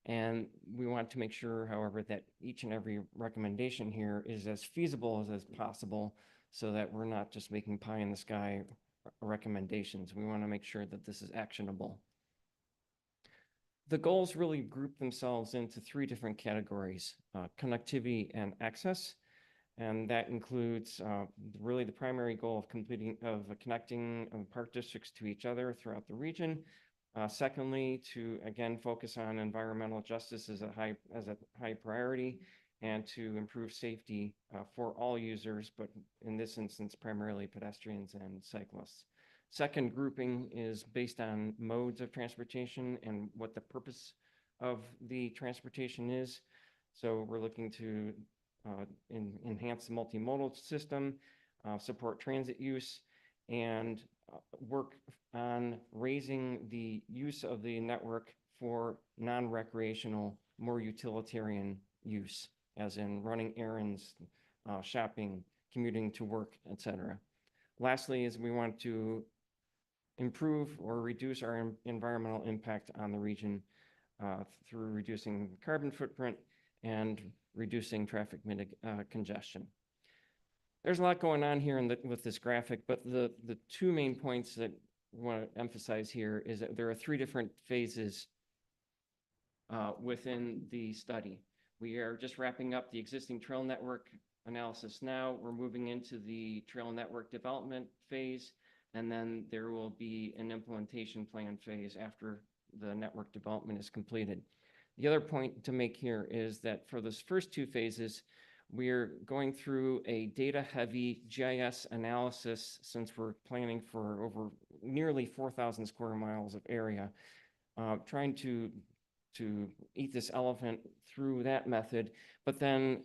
And we want to make sure, however, that each and every recommendation here is as feasible as possible, so that we're not just making pie in the sky recommendations. We want to make sure that this is actionable. The goals really group themselves into 3 different categories: connectivity and access. And that includes really the primary goal of connecting park districts to each other throughout the region. Secondly, to again focus on environmental justice as a high priority, and to improve safety for all users, but in this instance, primarily pedestrians and cyclists. Second grouping is based on modes of transportation and what the purpose of the transportation is. So we're looking to enhance the multimodal system, support transit use, and work on raising the use of the network for non-recreational, more utilitarian use, as in running errands, shopping, commuting to work, etc. Lastly, is we want to improve or reduce our environmental impact on the region through reducing carbon footprint and reducing traffic congestion. There's a lot going on here with this graphic, but the 2 main points that I want to emphasize here is that there are 3 different phases within the study. We are just wrapping up the existing trail network analysis now. We're moving into the trail network development phase, and then there will be an implementation plan phase after the network development is completed. The other point to make here is that for those first 2 phases, we're going through a data-heavy GIS analysis, since we're planning for over nearly 4,000 square miles of area, trying to to eat this elephant through that method. But then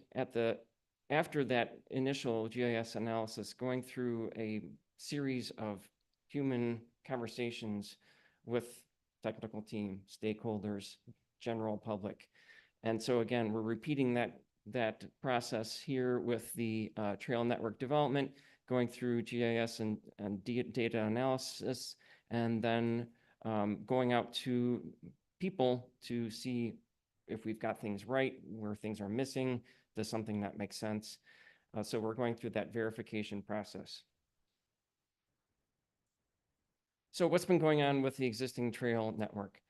after that initial GIS analysis, going through a series of human conversations with technical team, stakeholders, general public. And so again, we're repeating that process here with the trail network development, going through GIS and data analysis, and then going out to people to see if we've got things right, where things are missing, does something not make sense? So we're going through that verification process. So what's been going on with the existing trail network?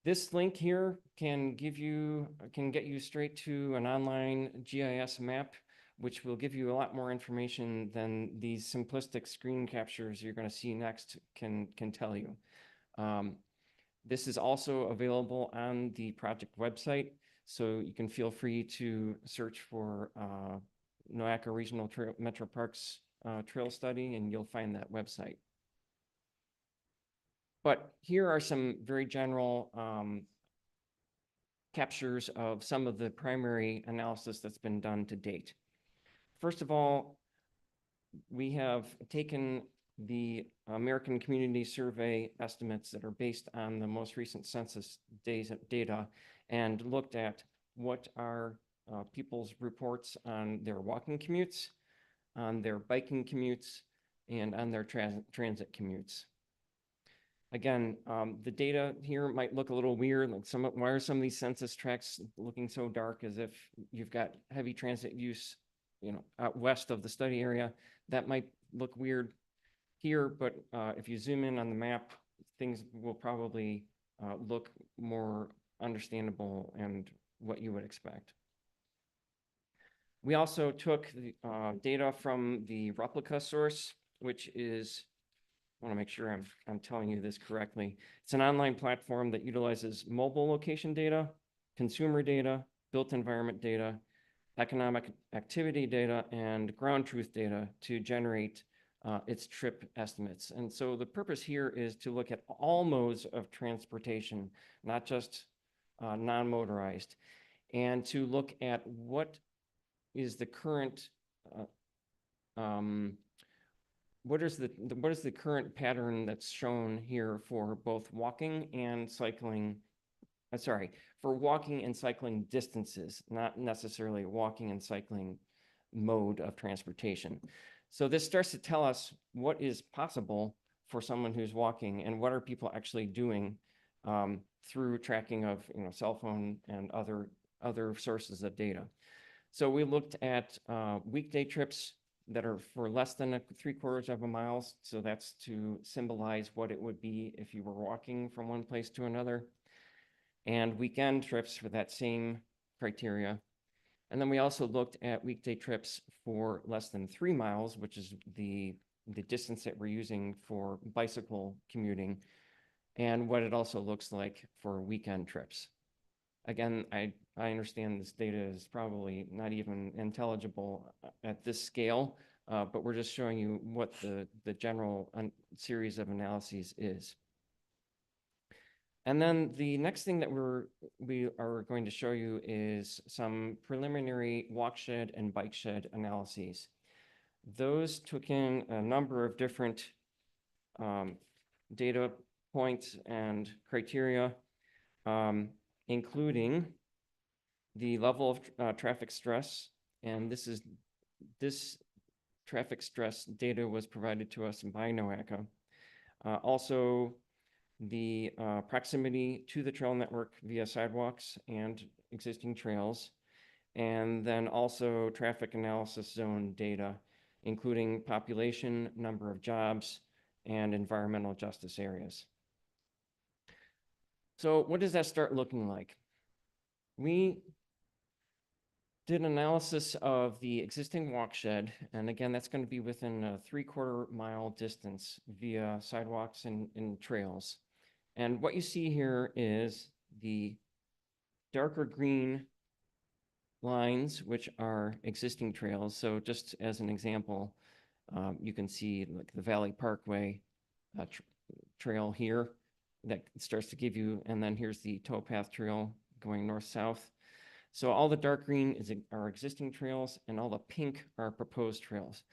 This link here can get you straight to an online GIS map, which will give you a lot more information than these simplistic screen captures you're going to see next can tell you. This is also available on the project website, so you can feel free to search for NOACA Regional Metro Parks Trail Study, and you'll find that website. But here are some very general captures of some of the primary analysis that's been done to date. First of all, we have taken the American Community Survey estimates that are based on the most recent census data and looked at what are people's reports on their walking commutes, on their biking commutes, and on their transit commutes. Again, the data here might look a little weird, like why are some of these census tracts looking so dark, as if you've got heavy transit use, out west of the study area? That might look weird here, but if you zoom in on the map, things will probably look more understandable and what you would expect. We also took the data from the replica source, which is, I want to make sure I'm telling you this correctly. It's an online platform that utilizes mobile location data, consumer data, built environment data, economic activity data, and ground truth data to generate its trip estimates. And so the purpose here is to look at all modes of transportation, not just non-motorized, and to look at what is the current what is the current pattern that's shown here for both walking and cycling? For walking and cycling distances, not necessarily walking and cycling mode of transportation. So this starts to tell us what is possible for someone who's walking and what are people actually doing through tracking of cell phone and other sources of data. So we looked at weekday trips that are for less than 3/4 of a mile. So that's to symbolize what it would be if you were walking from one place to another. And weekend trips for that same criteria. And then we also looked at weekday trips for less than 3 miles, which is the distance that we're using for bicycle commuting, and what it also looks like for weekend trips. Again, I understand this data is probably not even intelligible at this scale, but we're just showing you what the general series of analyses is. And then the next thing that we are going to show you is some preliminary walk shed and bike shed analyses. Those took in a number of different data points and criteria, including the level of traffic stress. And this traffic stress data was provided to us by NOACA. Also, the proximity to the trail network via sidewalks and existing trails, and then also traffic analysis zone data, including population, number of jobs, and environmental justice areas. So what does that start looking like? We did an analysis of the existing walk shed, and again, that's going to be within a 3/4 mile distance via sidewalks and trails. And what you see here is the darker green lines, which are existing trails. So just as an example, you can see like the Valley Parkway trail here. that starts to give you, and then here's the towpath trail going north-south. So all the dark green are existing trails, and all the pink are proposed trails.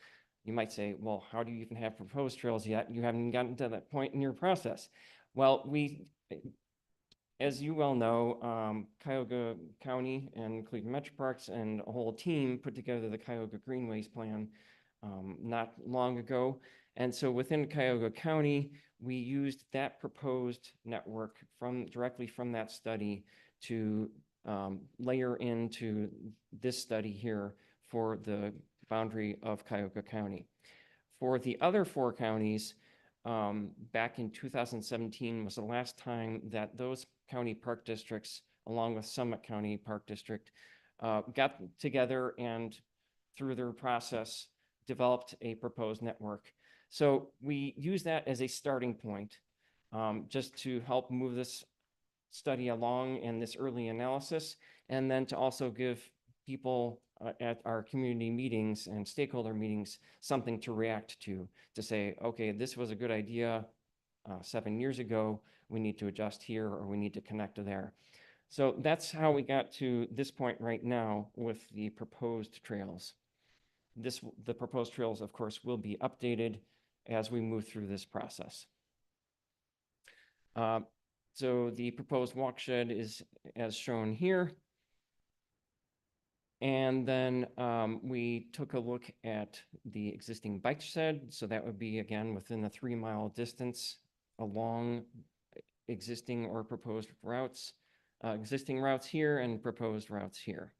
You might say, well, how do you even have proposed trails yet? You haven't gotten to that point in your process. Well, as you well know, Cuyahoga County and Cleveland Metro Parks and a whole team put together the Cuyahoga Greenways Plan not long ago. And so within Cuyahoga County, we used that proposed network directly from that study to layer into this study here for the boundary of Cuyahoga County. For the other 4 counties, back in 2017 was the last time that those county park districts, along with Summit County Park District, got together and through their process developed a proposed network. So we use that as a starting point, just to help move this study along in this early analysis, and then to also give people at our community meetings and stakeholder meetings something to react to say, okay, this was a good idea 7 years ago, we need to adjust here, or we need to connect to there. So that's how we got to this point right now with the proposed trails. The proposed trails, of course, will be updated as we move through this process. So the proposed walkshed is as shown here. And then we took a look at the existing bike shed. So that would be, again, within the 3-mile distance along existing or proposed routes, existing routes here and proposed routes here.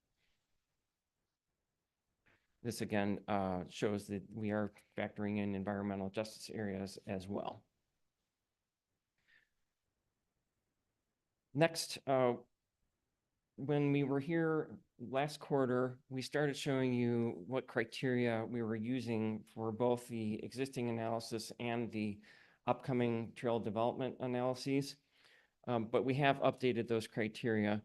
This again shows that we are factoring in environmental justice areas as well. Next, when we were here last quarter, we started showing you what criteria we were using for both the existing analysis and the upcoming trail development analyses. But we have updated those criteria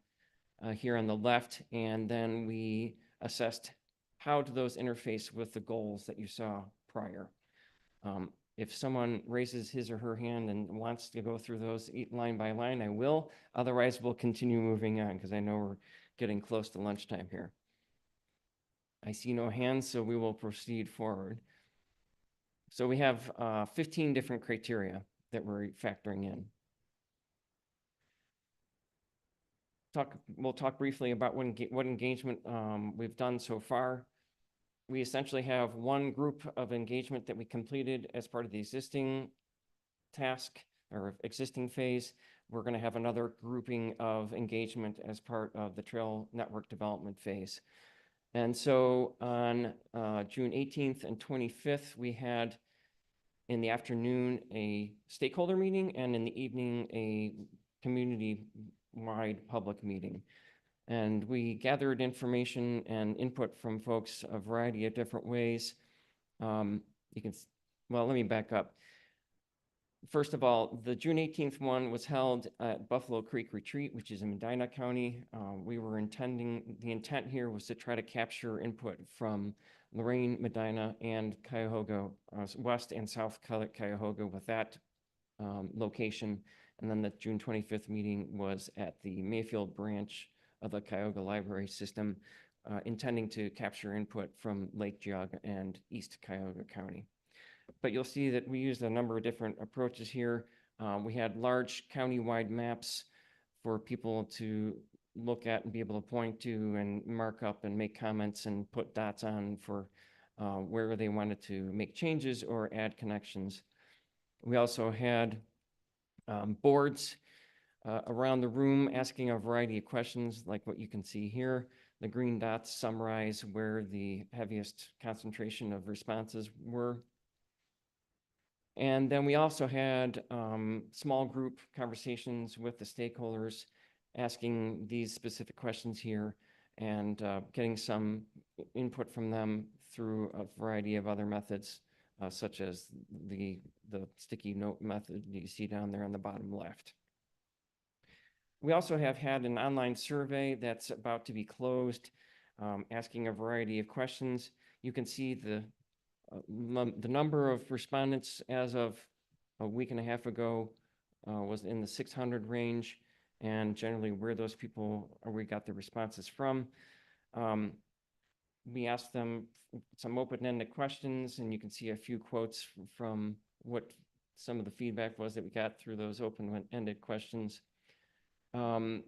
here on the left, and then we assessed how do those interface with the goals that you saw prior. If someone raises his or her hand and wants to go through those line by line, I will. Otherwise, we'll continue moving on because I know we're getting close to lunchtime here. I see no hands, so we will proceed forward. So we have 15 different criteria that we're factoring in. We'll talk briefly about what engagement we've done so far. We essentially have one group of engagement that we completed as part of the existing task or existing phase. We're going to have another grouping of engagement as part of the trail network development phase. And so on June 18th and 25th, we had in the afternoon a stakeholder meeting, and in the evening a community-wide public meeting. And we gathered information and input from folks a variety of different ways. Well, let me back up. First of all, the June 18th one was held at Buffalo Creek Retreat, which is in Medina County. The intent here was to try to capture input from Lorain, Medina, and Cuyahoga, West and South Cuyahoga with that location. And then the June 25th meeting was at the Mayfield branch of the Cuyahoga Library System, intending to capture input from Lake Geauga and East Cuyahoga County. But you'll see that we used a number of different approaches here. We had large county-wide maps for people to look at and be able to point to and mark up and make comments and put dots on for where they wanted to make changes or add connections. We also had boards around the room asking a variety of questions like what you can see here. The green dots summarize where the heaviest concentration of responses were. And then we also had small group conversations with the stakeholders asking these specific questions here and getting some input from them through a variety of other methods, such as the sticky note method you see down there on the bottom left. We also have had an online survey that's about to be closed, asking a variety of questions. You can see the number of respondents as of a week and a half ago was in the 600 range, and generally where those people, or we got the responses from. We asked them some open-ended questions, and you can see a few quotes from what some of the feedback was that we got through those open-ended questions. Some,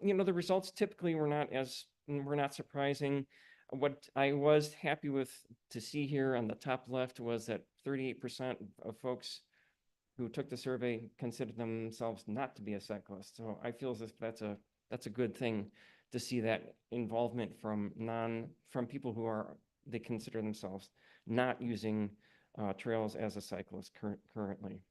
the results typically were not surprising. What I was happy with to see here on the top left was that 38% of folks who took the survey considered themselves not to be a cyclist. So I feel as if that's a good thing to see that involvement from people who they consider themselves not using trails as a cyclist currently.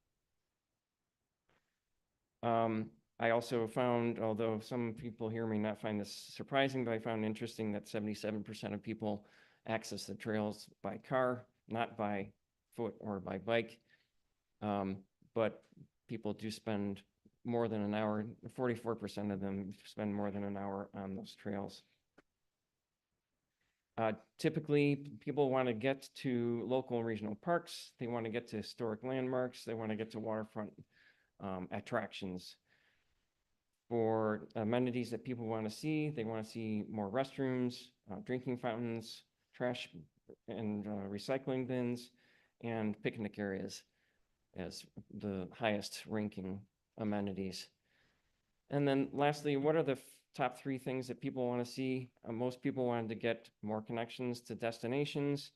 I also found, although some people here may not find this surprising, but I found interesting that 77% of people access the trails by car, not by foot or by bike. But people do spend more than an hour, 44% of them spend more than an hour on those trails. Typically, people want to get to local and regional parks. They want to get to historic landmarks. They want to get to waterfront attractions. For amenities that people want to see, they want to see more restrooms, drinking fountains, trash and recycling bins, and picnic areas as the highest ranking amenities. And then lastly, what are the top 3 things that people want to see? Most people wanted to get more connections to destinations.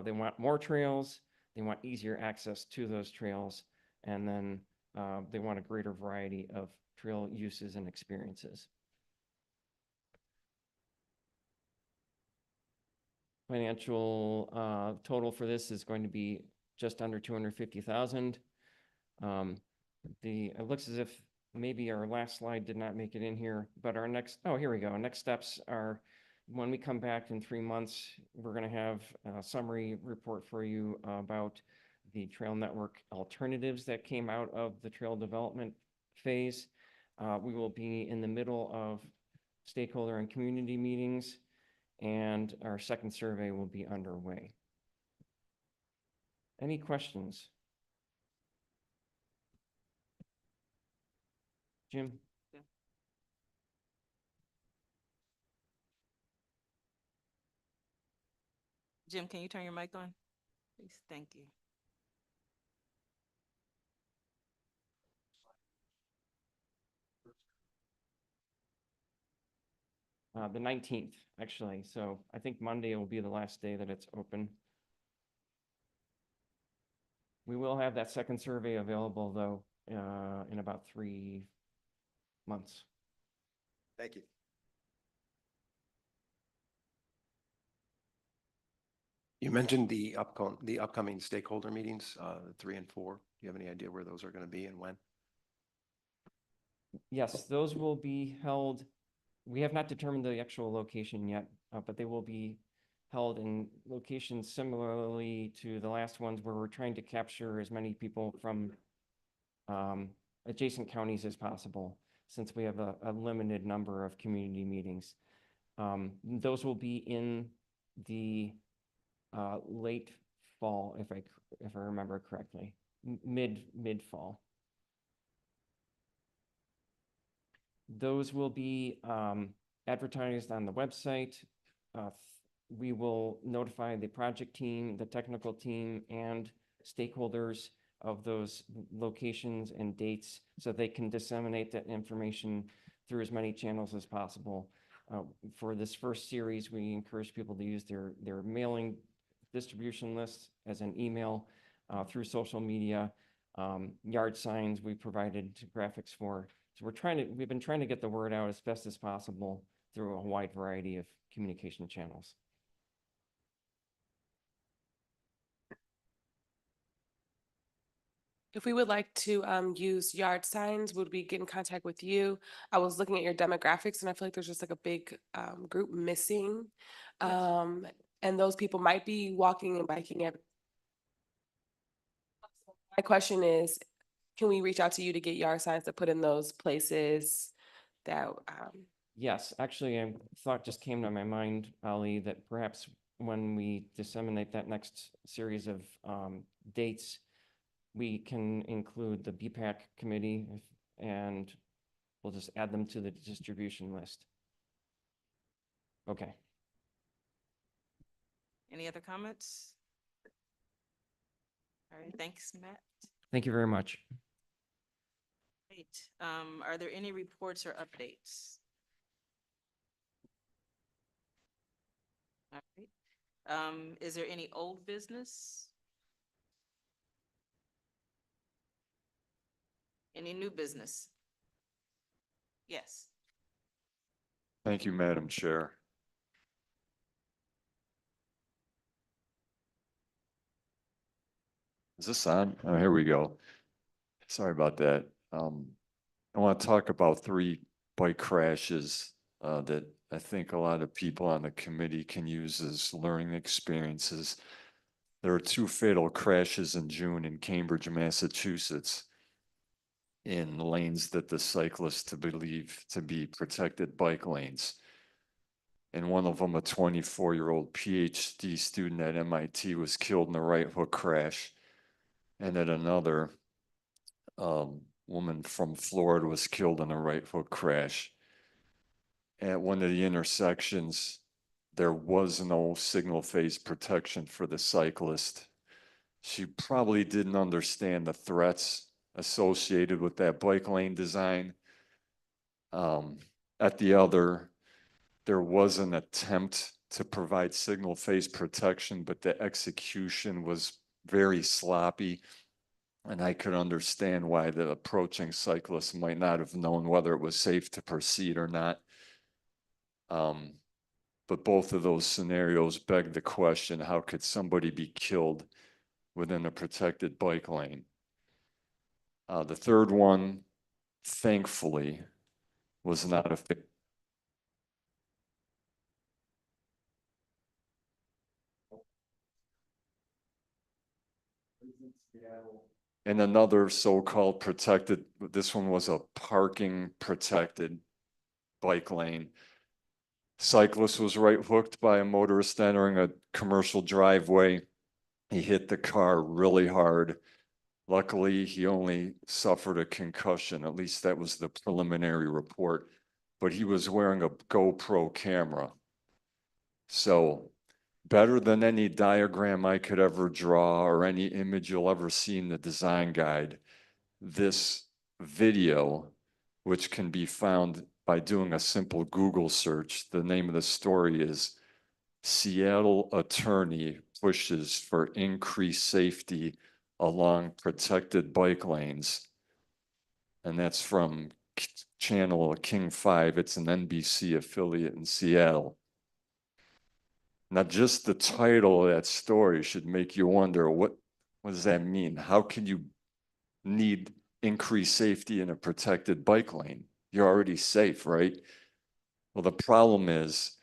They want more trails. They want easier access to those trails. And then they want a greater variety of trail uses and experiences. Financial total for this is going to be just under 250,000. It looks as if maybe our last slide did not make it in here, but our next, here we go. Next steps are when we come back in 3 months, we're going to have a summary report for you about the trail network alternatives that came out of the trail development phase. We will be in the middle of stakeholder and community meetings, and our second survey will be underway. Any questions? Jim? Jim, can you turn your mic on? Please, thank you. The 19th, actually. So I think Monday will be the last day that it's open. We will have that second survey available, though, in about 3 months. Thank you. You mentioned the upcoming stakeholder meetings, 3 and 4. Do you have any idea where those are going to be and when? Yes, those will be held. We have not determined the actual location yet, but they will be held in locations similarly to the last ones, where we're trying to capture as many people from adjacent counties as possible, since we have a limited number of community meetings. Those will be in the late fall, if I remember correctly, mid fall. Those will be advertised on the website. We will notify the project team, the technical team, and stakeholders of those locations and dates, so they can disseminate that information through as many channels as possible. For this first series, we encourage people to use their mailing distribution lists as an email, through social media, yard signs we provided graphics for. So we've been trying to get the word out as best as possible through a wide variety of communication channels. If we would like to use yard signs, would we get in contact with you? I was looking at your demographics, and I feel like there's just like a big group missing. And those people might be walking and biking. My question is, can we reach out to you to get yard signs to put in those places that Yes, actually, a thought just came to my mind, Ali, that perhaps when we disseminate that next series of dates, we can include the BPAC committee and we'll just add them to the distribution list. Okay. Any other comments? All right, thanks, Matt. Thank you very much. Great. Are there any reports or updates? All right. Is there any old business? Any new business? Yes. Thank you, Madam Chair. Is this on? Oh, here we go. Sorry about that. I want to talk about 3 bike crashes that I think a lot of people on the committee can use as learning experiences. There were 2 fatal crashes in June in Cambridge, Massachusetts, in lanes that the cyclists believe to be protected bike lanes. And one of them, a 24-year-old PhD student at MIT, was killed in a right hook crash. And then another woman from Florida was killed in a right hook crash. At one of the intersections, there was no signal phase protection for the cyclist. She probably didn't understand the threats associated with that bike lane design. At the other, there was an attempt to provide signal phase protection, but the execution was very sloppy. And I could understand why the approaching cyclist might not have known whether it was safe to proceed or not. But both of those scenarios beg the question, how could somebody be killed within a protected bike lane? The third one, thankfully, was not a and another so-called protected, this one was a parking protected bike lane. Cyclist was right hooked by a motorist entering a commercial driveway. He hit the car really hard. Luckily, he only suffered a concussion. At least that was the preliminary report. But he was wearing a GoPro camera. So better than any diagram I could ever draw or any image you'll ever see in the design guide, this video, which can be found by doing a simple Google search. The name of the story is Seattle Attorney Pushes for Increased Safety Along Protected Bike Lanes. And that's from channel King 5. It's an NBC affiliate in Seattle. Now, just the title of that story should make you wonder, what does that mean? How can you need increased safety in a protected bike lane? You're already safe, right? Well, the problem is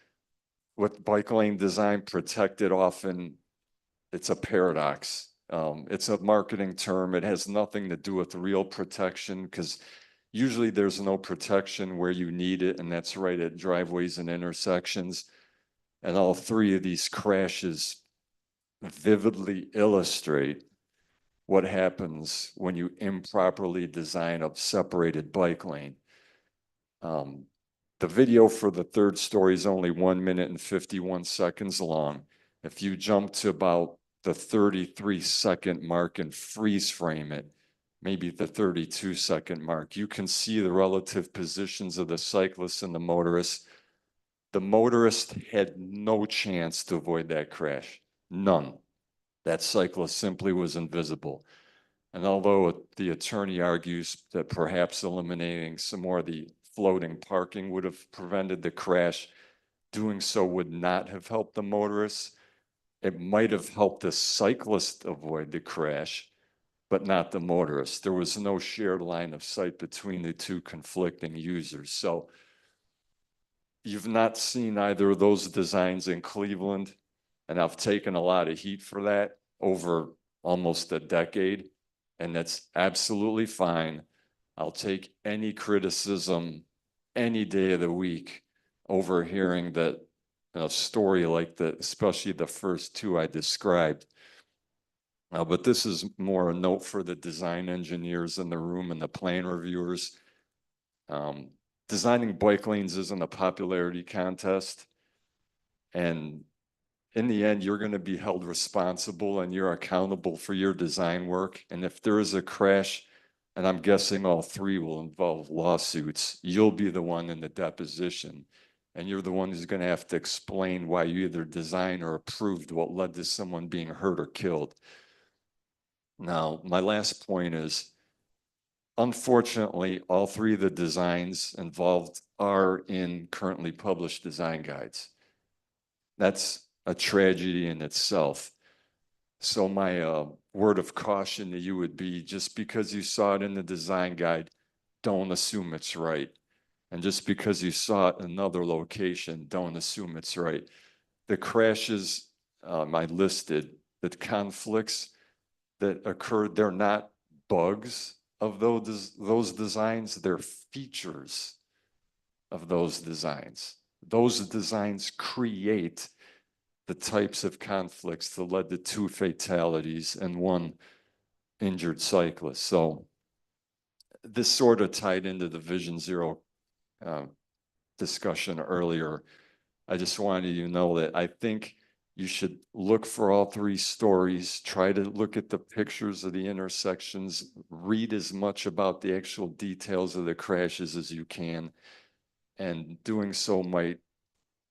with bike lane design protected, often it's a paradox. It's a marketing term. It has nothing to do with real protection because usually there's no protection where you need it, and that's right at driveways and intersections. And all 3 of these crashes vividly illustrate what happens when you improperly design a separated bike lane. The video for the third story is only 1 minute and 51 seconds long. If you jump to about the 33-second mark and freeze frame it, maybe the 32-second mark, you can see the relative positions of the cyclists and the motorists. The motorist had no chance to avoid that crash, none. That cyclist simply was invisible. And although the attorney argues that perhaps eliminating some more of the floating parking would have prevented the crash, doing so would not have helped the motorists. It might have helped the cyclist avoid the crash, but not the motorist. There was no shared line of sight between the 2 conflicting users. So you've not seen either of those designs in Cleveland, and I've taken a lot of heat for that over almost a decade, and that's absolutely fine. I'll take any criticism any day of the week over hearing that a story like that, especially the first 2 I described. But this is more a note for the design engineers in the room and the plan reviewers. Designing bike lanes isn't a popularity contest. And in the end, you're going to be held responsible and you're accountable for your design work. And if there is a crash, and I'm guessing all three will involve lawsuits, you'll be the one in the deposition. And you're the one who's going to have to explain why you either designed or approved what led to someone being hurt or killed. Now, my last point is, unfortunately, all three of the designs involved are in currently published design guides. That's a tragedy in itself. So my word of caution to you would be, just because you saw it in the design guide, don't assume it's right. And just because you saw it in another location, don't assume it's right. The crashes I listed, the conflicts that occurred, they're not bugs of those designs, they're features of those designs. Those designs create the types of conflicts that led to 2 fatalities and 1 injured cyclist. So this sort of tied into the Vision Zero discussion earlier. I just wanted you to know that I think you should look for all 3 stories, try to look at the pictures of the intersections, read as much about the actual details of the crashes as you can. And doing so might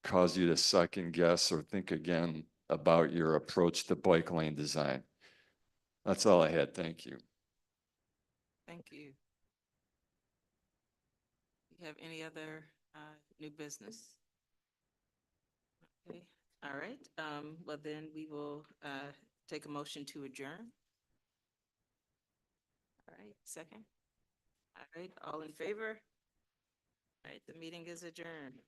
cause you to second guess or think again about your approach to bike lane design. That's all I had. Thank you. Thank you. You have any other new business? Okay, all right. Well, then we will take a motion to adjourn. All right, second. All right, all in favor? All right, the meeting is adjourned.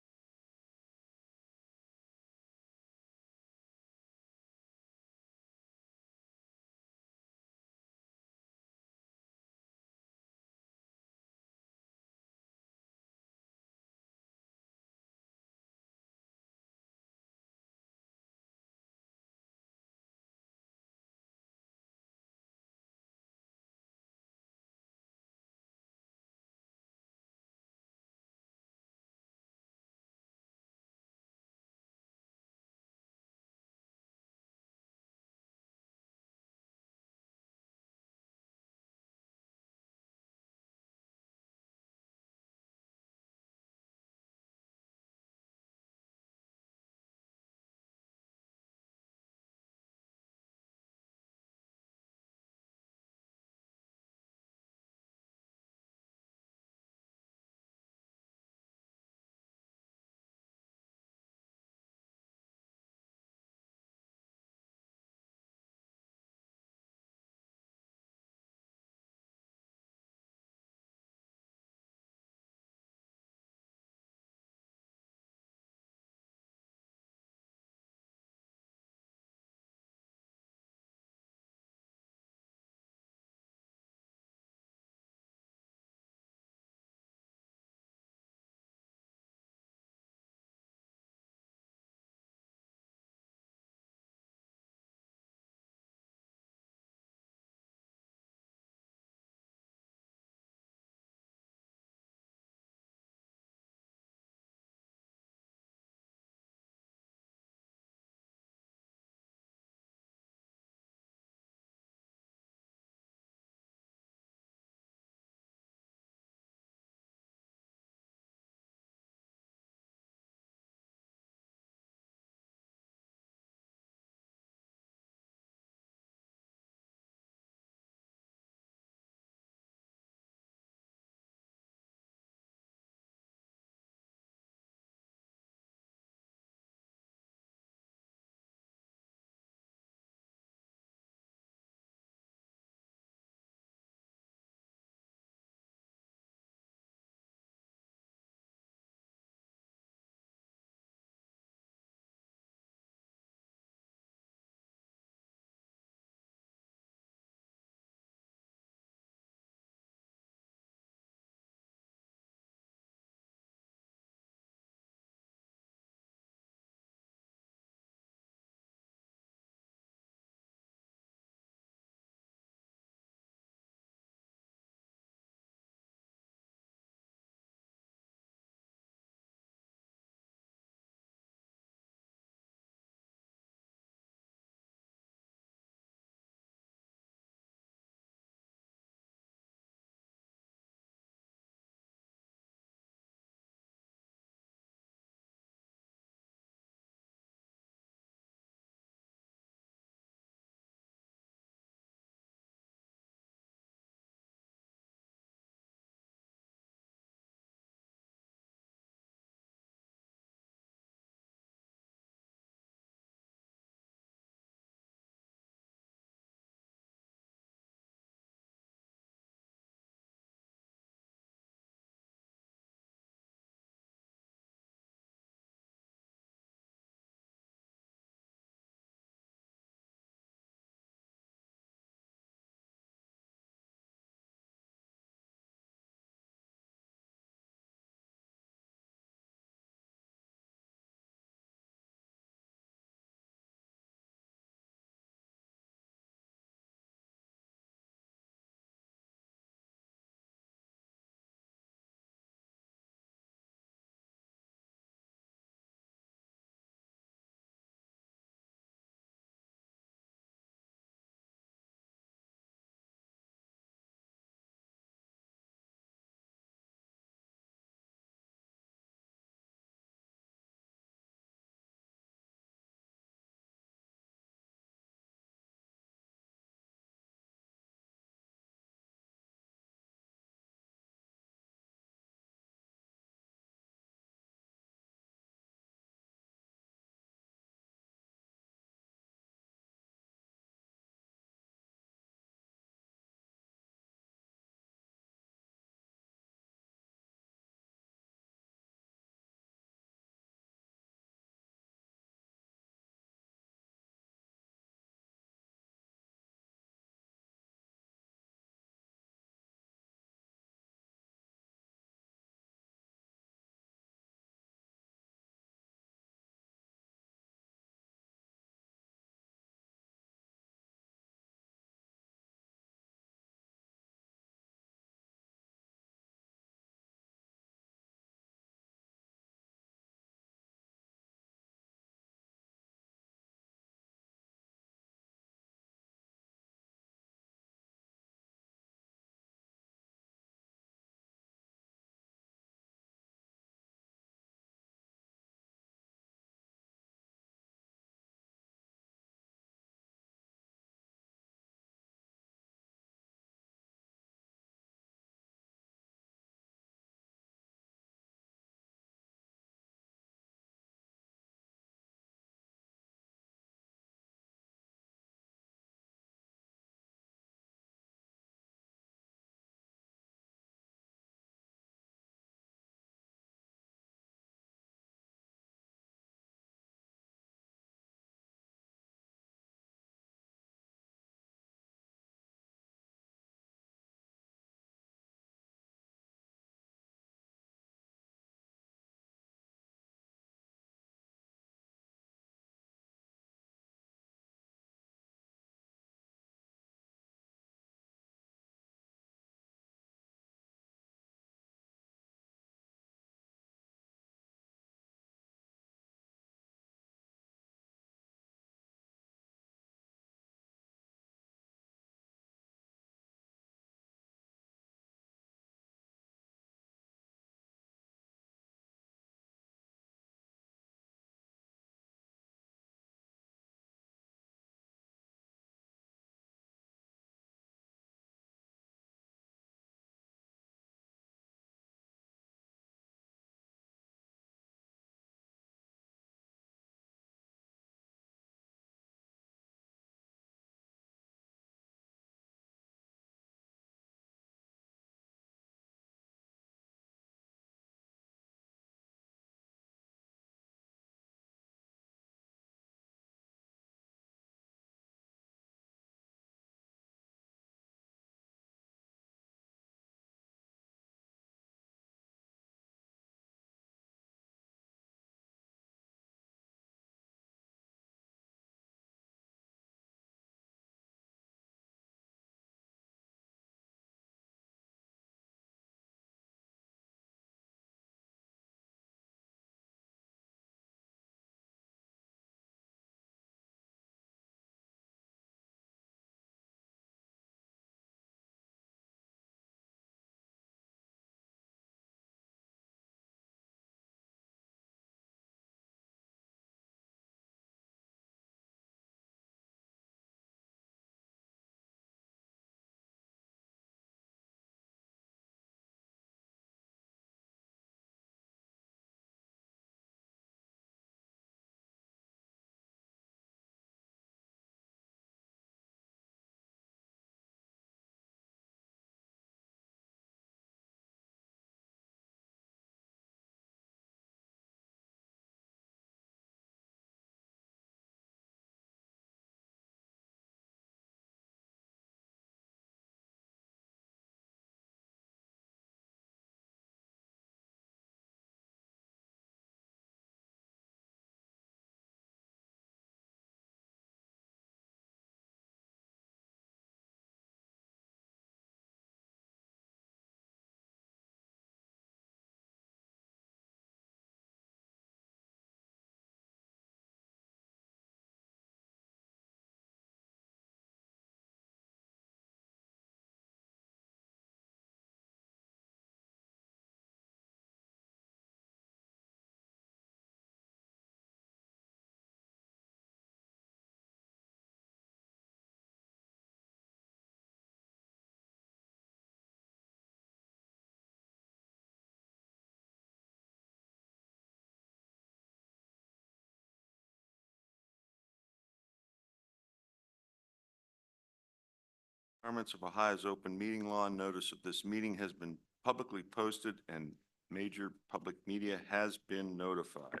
Requirements of Ohio's open meeting law. Notice of this meeting has been publicly posted and major public media has been notified.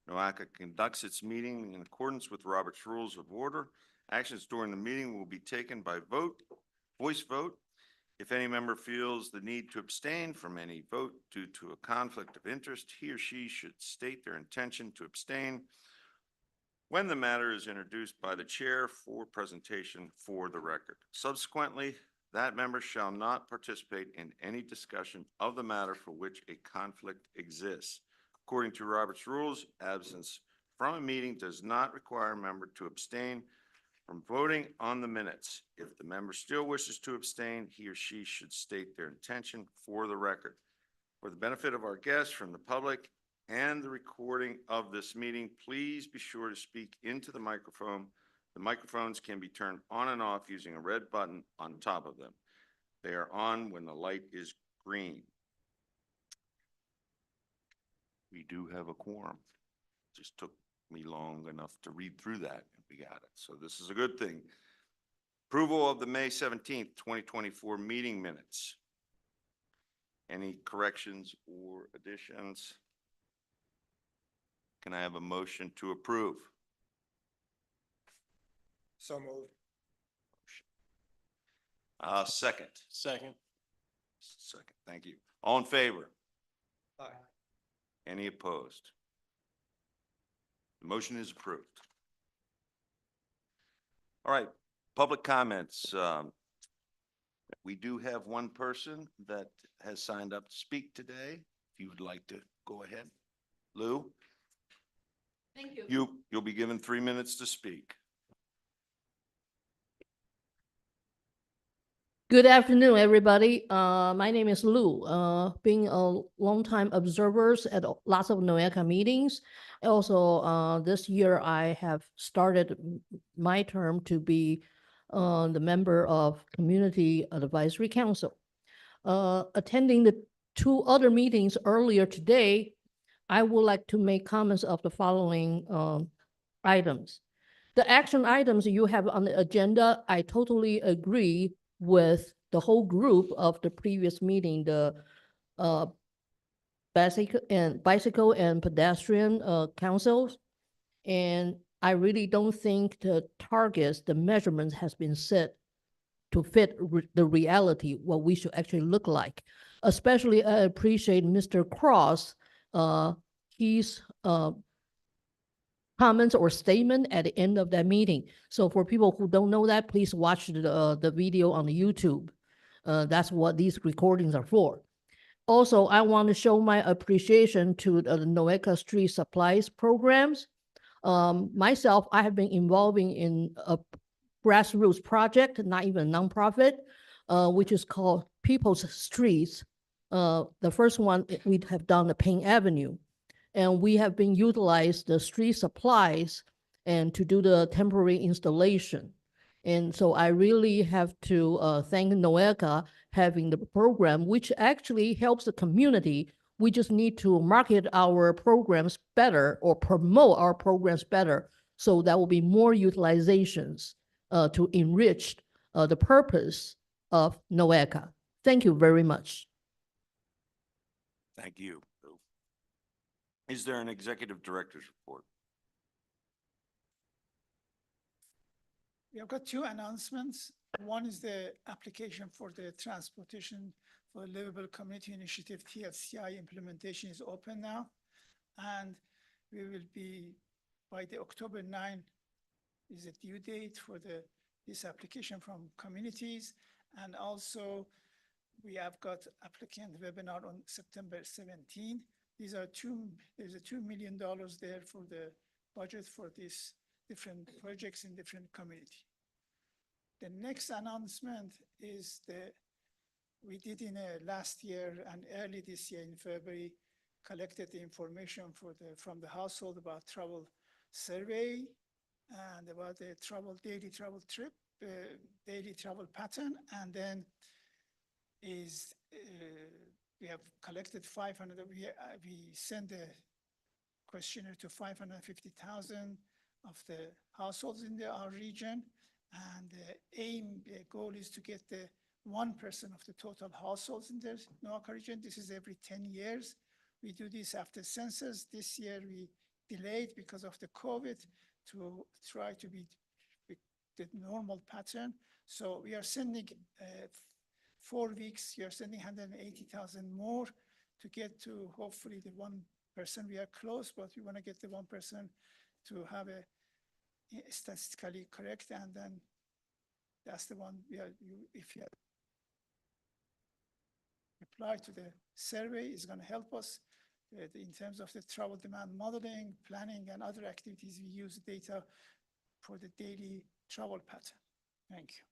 NOACA conducts its meeting in accordance with Robert's Rules of Order. Actions during the meeting will be taken by voice vote. If any member feels the need to abstain from any vote due to a conflict of interest, he or she should state their intention to abstain when the matter is introduced by the chair for presentation for the record. Subsequently, that member shall not participate in any discussion of the matter for which a conflict exists. According to Robert's rules, absence from a meeting does not require a member to abstain from voting on the minutes. If the member still wishes to abstain, he or she should state their intention for the record. For the benefit of our guests from the public and the recording of this meeting, please be sure to speak into the microphone. The microphones can be turned on and off using a red button on top of them. They are on when the light is green. We do have a quorum. Just took me long enough to read through that, and we got it. So this is a good thing. Approval of the May 17th, 2024 meeting minutes. Any corrections or additions? Can I have a motion to approve? So moved. Second. Second. Second, thank you. All in favor? Aye. Any opposed? The motion is approved. All right, public comments. We do have one person that has signed up to speak today. If you would like to go ahead. Lou? Thank you. You'll be given 3 minutes to speak. Good afternoon, everybody. My name is Lou. Being a longtime observers at lots of NOACA meetings. Also, this year I have started my term to be the member of Community Advisory Council. Attending the 2 other meetings earlier today, I would like to make comments of the following items. The action items you have on the agenda, I totally agree with the whole group of the previous meeting, the bicycle and pedestrian councils. And I really don't think the targets, the measurements has been set to fit the reality, what we should actually look like. Especially I appreciate Mr. Cross, his comments or statement at the end of that meeting. So for people who don't know that, please watch the video on the YouTube. That's what these recordings are for. Also, I want to show my appreciation to the NOACA Street Supplies programs. Myself, I have been involving in a grassroots project, not even a nonprofit, which is called People's Streets. The first one, we have done the Payne Avenue. And we have been utilized the street supplies and to do the temporary installation. And so I really have to thank NOACA having the program, which actually helps the community. We just need to market our programs better or promote our programs better. So that will be more utilizations to enrich the purpose of NOACA. Thank you very much. Thank you. Is there an executive director's report? We have got 2 announcements. One is the application for the Transportation for Livable Community Initiative, TFCI implementation is open now. And we will be, by the October 9 is a due date for this application from communities. And also we have got applicant webinar on September 17. There's a $2 million there for the budget for these different projects in different community. The next announcement is we did in last year and early this year in February, collected the information from the household about travel survey and about the daily travel trip, daily travel pattern, and then we have collected 500. We sent a questionnaire to 550,000 of the households in our region, And the aim, goal is to get the 1% of the total households in the NOACA region. This is every 10 years. We do this after census. This year we delayed because of the COVID to try to be the normal pattern. So we are sending 4 weeks, we are sending 180,000 more to get to hopefully the 1%. We are close, but we want to get the 1% to have a statistically correct, and then that's the one we are, if you apply to the survey, is going to help us in terms of the travel demand modeling, planning, and other activities. We use data for the daily travel pattern. Thank you.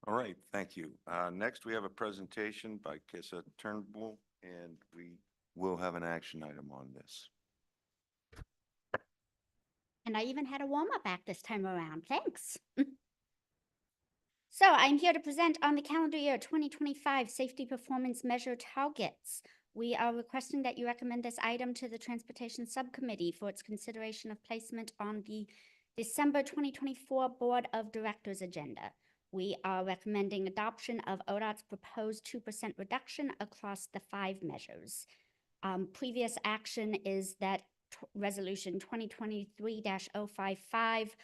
All right, thank you. Next, we have a presentation by Kissa Turnbull, and we will have an action item on this. And I even had a warm-up act this time around. Thanks. So I'm here to present on the calendar year 2025 safety performance measure targets. We are requesting that you recommend this item to the Transportation Subcommittee for its consideration of placement on the December 2024 Board of Directors agenda. We are recommending adoption of ODOT's proposed 2% reduction across the 5 measures. Previous action is that Resolution 2023-055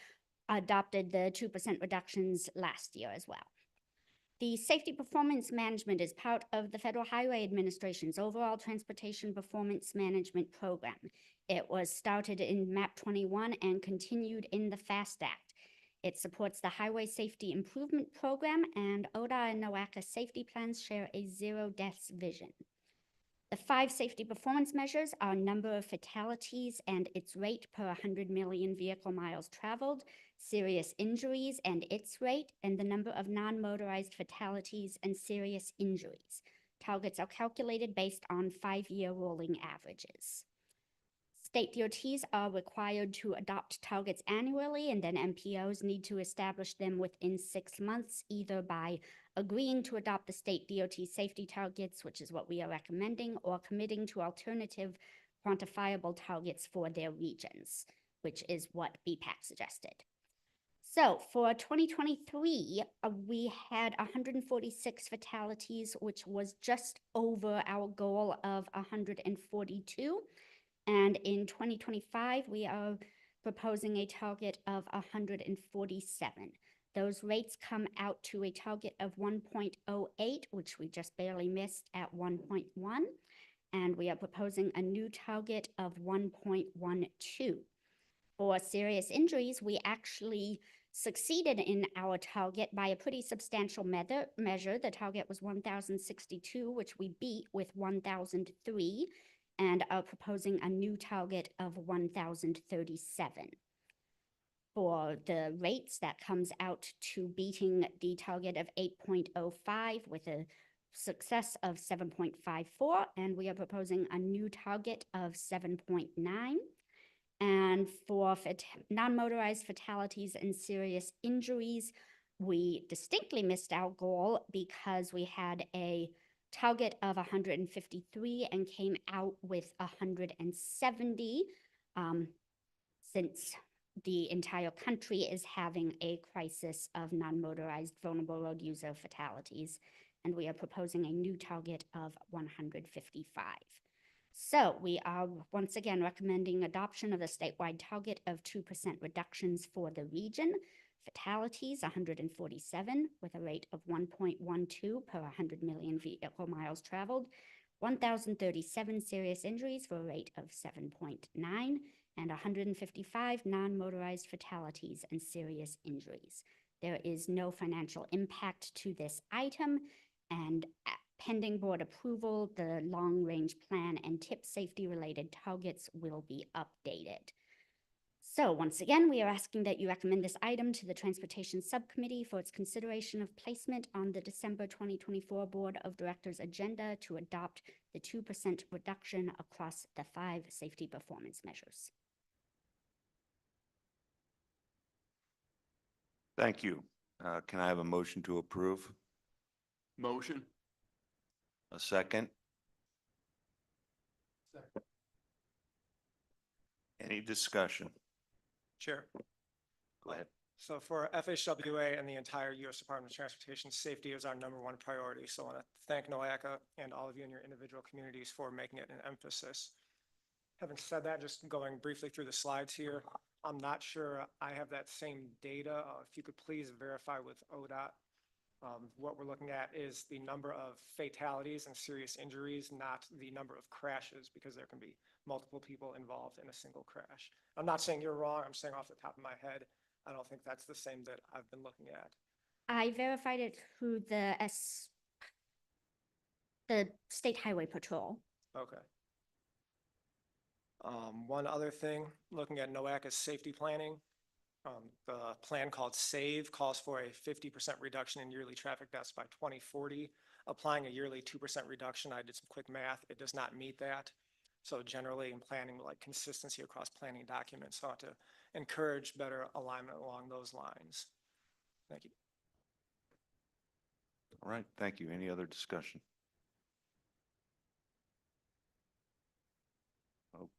adopted the 2% reductions last year as well. The safety performance management is part of the Federal Highway Administration's overall transportation performance management program. It was started in MAP 21 and continued in the FAST Act. It supports the Highway Safety Improvement Program, and ODA and NOACA safety plans share a zero deaths vision. The 5 safety performance measures are number of fatalities and its rate per 100 million vehicle miles traveled, serious injuries and its rate, and the number of non-motorized fatalities and serious injuries. Targets are calculated based on 5-year rolling averages. State DOTs are required to adopt targets annually, and then MPOs need to establish them within 6 months, either by agreeing to adopt the state DOT safety targets, which is what we are recommending, or committing to alternative quantifiable targets for their regions, which is what BPAC suggested. So for 2023, we had 146 fatalities, which was just over our goal of 142. And in 2025, we are proposing a target of 147. Those rates come out to a target of 1.08, which we just barely missed at 1.1. And we are proposing a new target of 1.12. For serious injuries, we actually succeeded in our target by a pretty substantial measure. The target was 1,062, which we beat with 1,003, and are proposing a new target of 1,037. For the rates, that comes out to beating the target of 8.05 with a success of 7.54, and we are proposing a new target of 7.9. And for non-motorized fatalities and serious injuries, we distinctly missed our goal because we had a target of 153 and came out with 170, since the entire country is having a crisis of non-motorized vulnerable road user fatalities, and we are proposing a new target of 155. So we are once again recommending adoption of the statewide target of 2% reductions for the region. Fatalities, 147, with a rate of 1.12 per 100 million vehicle miles traveled. 1,037 serious injuries for a rate of 7.9, and 155 non-motorized fatalities and serious injuries. There is no financial impact to this item, and pending board approval, the long-range plan and tip safety-related targets will be updated. So once again, we are asking that you recommend this item to the Transportation Subcommittee for its consideration of placement on the December 2024 Board of Directors agenda to adopt the 2% reduction across the 5 safety performance measures. Thank you. Can I have a motion to approve? Motion. A second? Second. Any discussion? Chair. Go ahead. So for FHWA and the entire U.S. Department of Transportation, safety is our #1 priority. So I want to thank NOACA and all of you in your individual communities for making it an emphasis. Having said that, just going briefly through the slides here, I'm not sure I have that same data. If you could please verify with ODOT. What we're looking at is the number of fatalities and serious injuries, not the number of crashes, because there can be multiple people involved in a single crash. I'm not saying you're wrong. I'm saying off the top of my head, I don't think that's the same that I've been looking at. I verified it through the State Highway Patrol. Okay. One other thing, looking at NOACA's safety planning, the plan called SAVE calls for a 50% reduction in yearly traffic deaths by 2040. Applying a yearly 2% reduction, I did some quick math, it does not meet that. So generally in planning, we like consistency across planning documents. So I want to encourage better alignment along those lines. Thank you. All right, thank you. Any other discussion?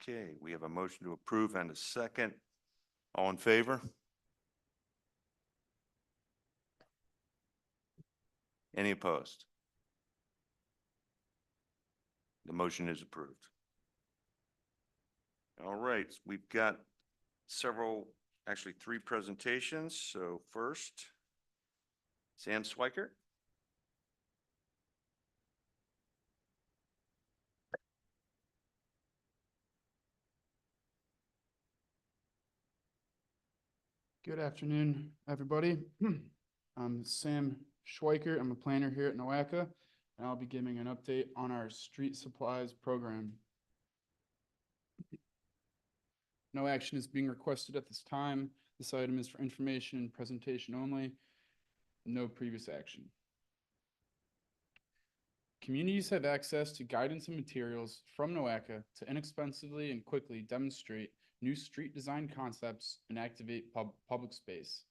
Okay, we have a motion to approve and a second. All in favor? Any opposed? The motion is approved. All right, we've got actually 3 presentations. So first, Sam Schweikert. Good afternoon, everybody. I'm Sam Schweikert. I'm a planner here at NOACA, and I'll be giving an update on our street supplies program. No action is being requested at this time. This item is for information and presentation only. No previous action. Communities have access to guidance and materials from NOACA to inexpensively and quickly demonstrate new street design concepts and activate public space.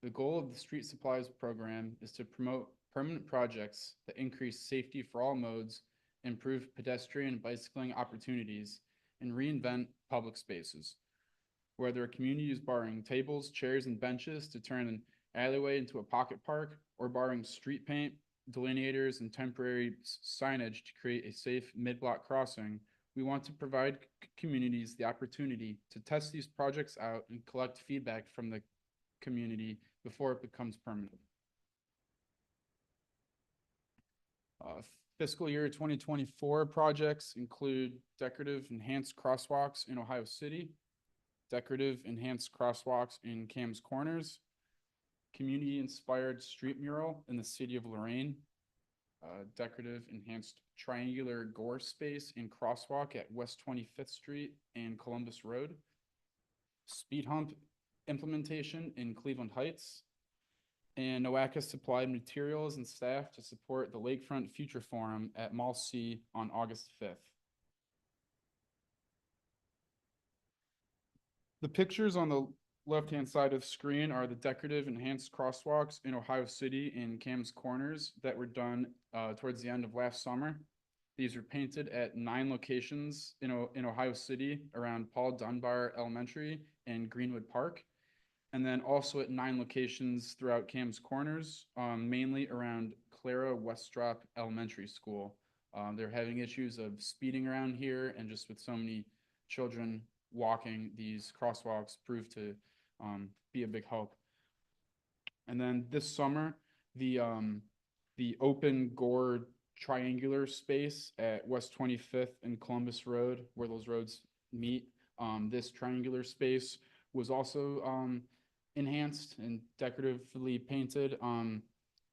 The goal of the Street Supplies program is to promote permanent projects that increase safety for all modes, improve pedestrian and bicycling opportunities, and reinvent public spaces. Whether a community is borrowing tables, chairs, and benches to turn an alleyway into a pocket park, or borrowing street paint, delineators, and temporary signage to create a safe mid-block crossing, we want to provide communities the opportunity to test these projects out and collect feedback from the community before it becomes permanent. Fiscal year 2024 projects include decorative enhanced crosswalks in Ohio City, decorative enhanced crosswalks in Cam's Corners, community-inspired street mural in the city of Lorraine, decorative enhanced triangular gore space and crosswalk at West 25th Street and Columbus Road, speed hump implementation in Cleveland Heights, and NOACA supplied materials and staff to support the Lakefront Future Forum at Mall C on August 5th. The pictures on the left-hand side of the screen are the decorative enhanced crosswalks in Ohio City and Cam's Corners that were done towards the end of last summer. These were painted at 9 locations in Ohio City around Paul Dunbar Elementary and Greenwood Park, and then also at 9 locations throughout Cam's Corners, mainly around Clara Westrop Elementary School. They're having issues of speeding around here, and just with so many children walking, these crosswalks prove to be a big help. And then this summer, the open gore triangular space at West 25th and Columbus Road, where those roads meet, this triangular space was also enhanced and decoratively painted,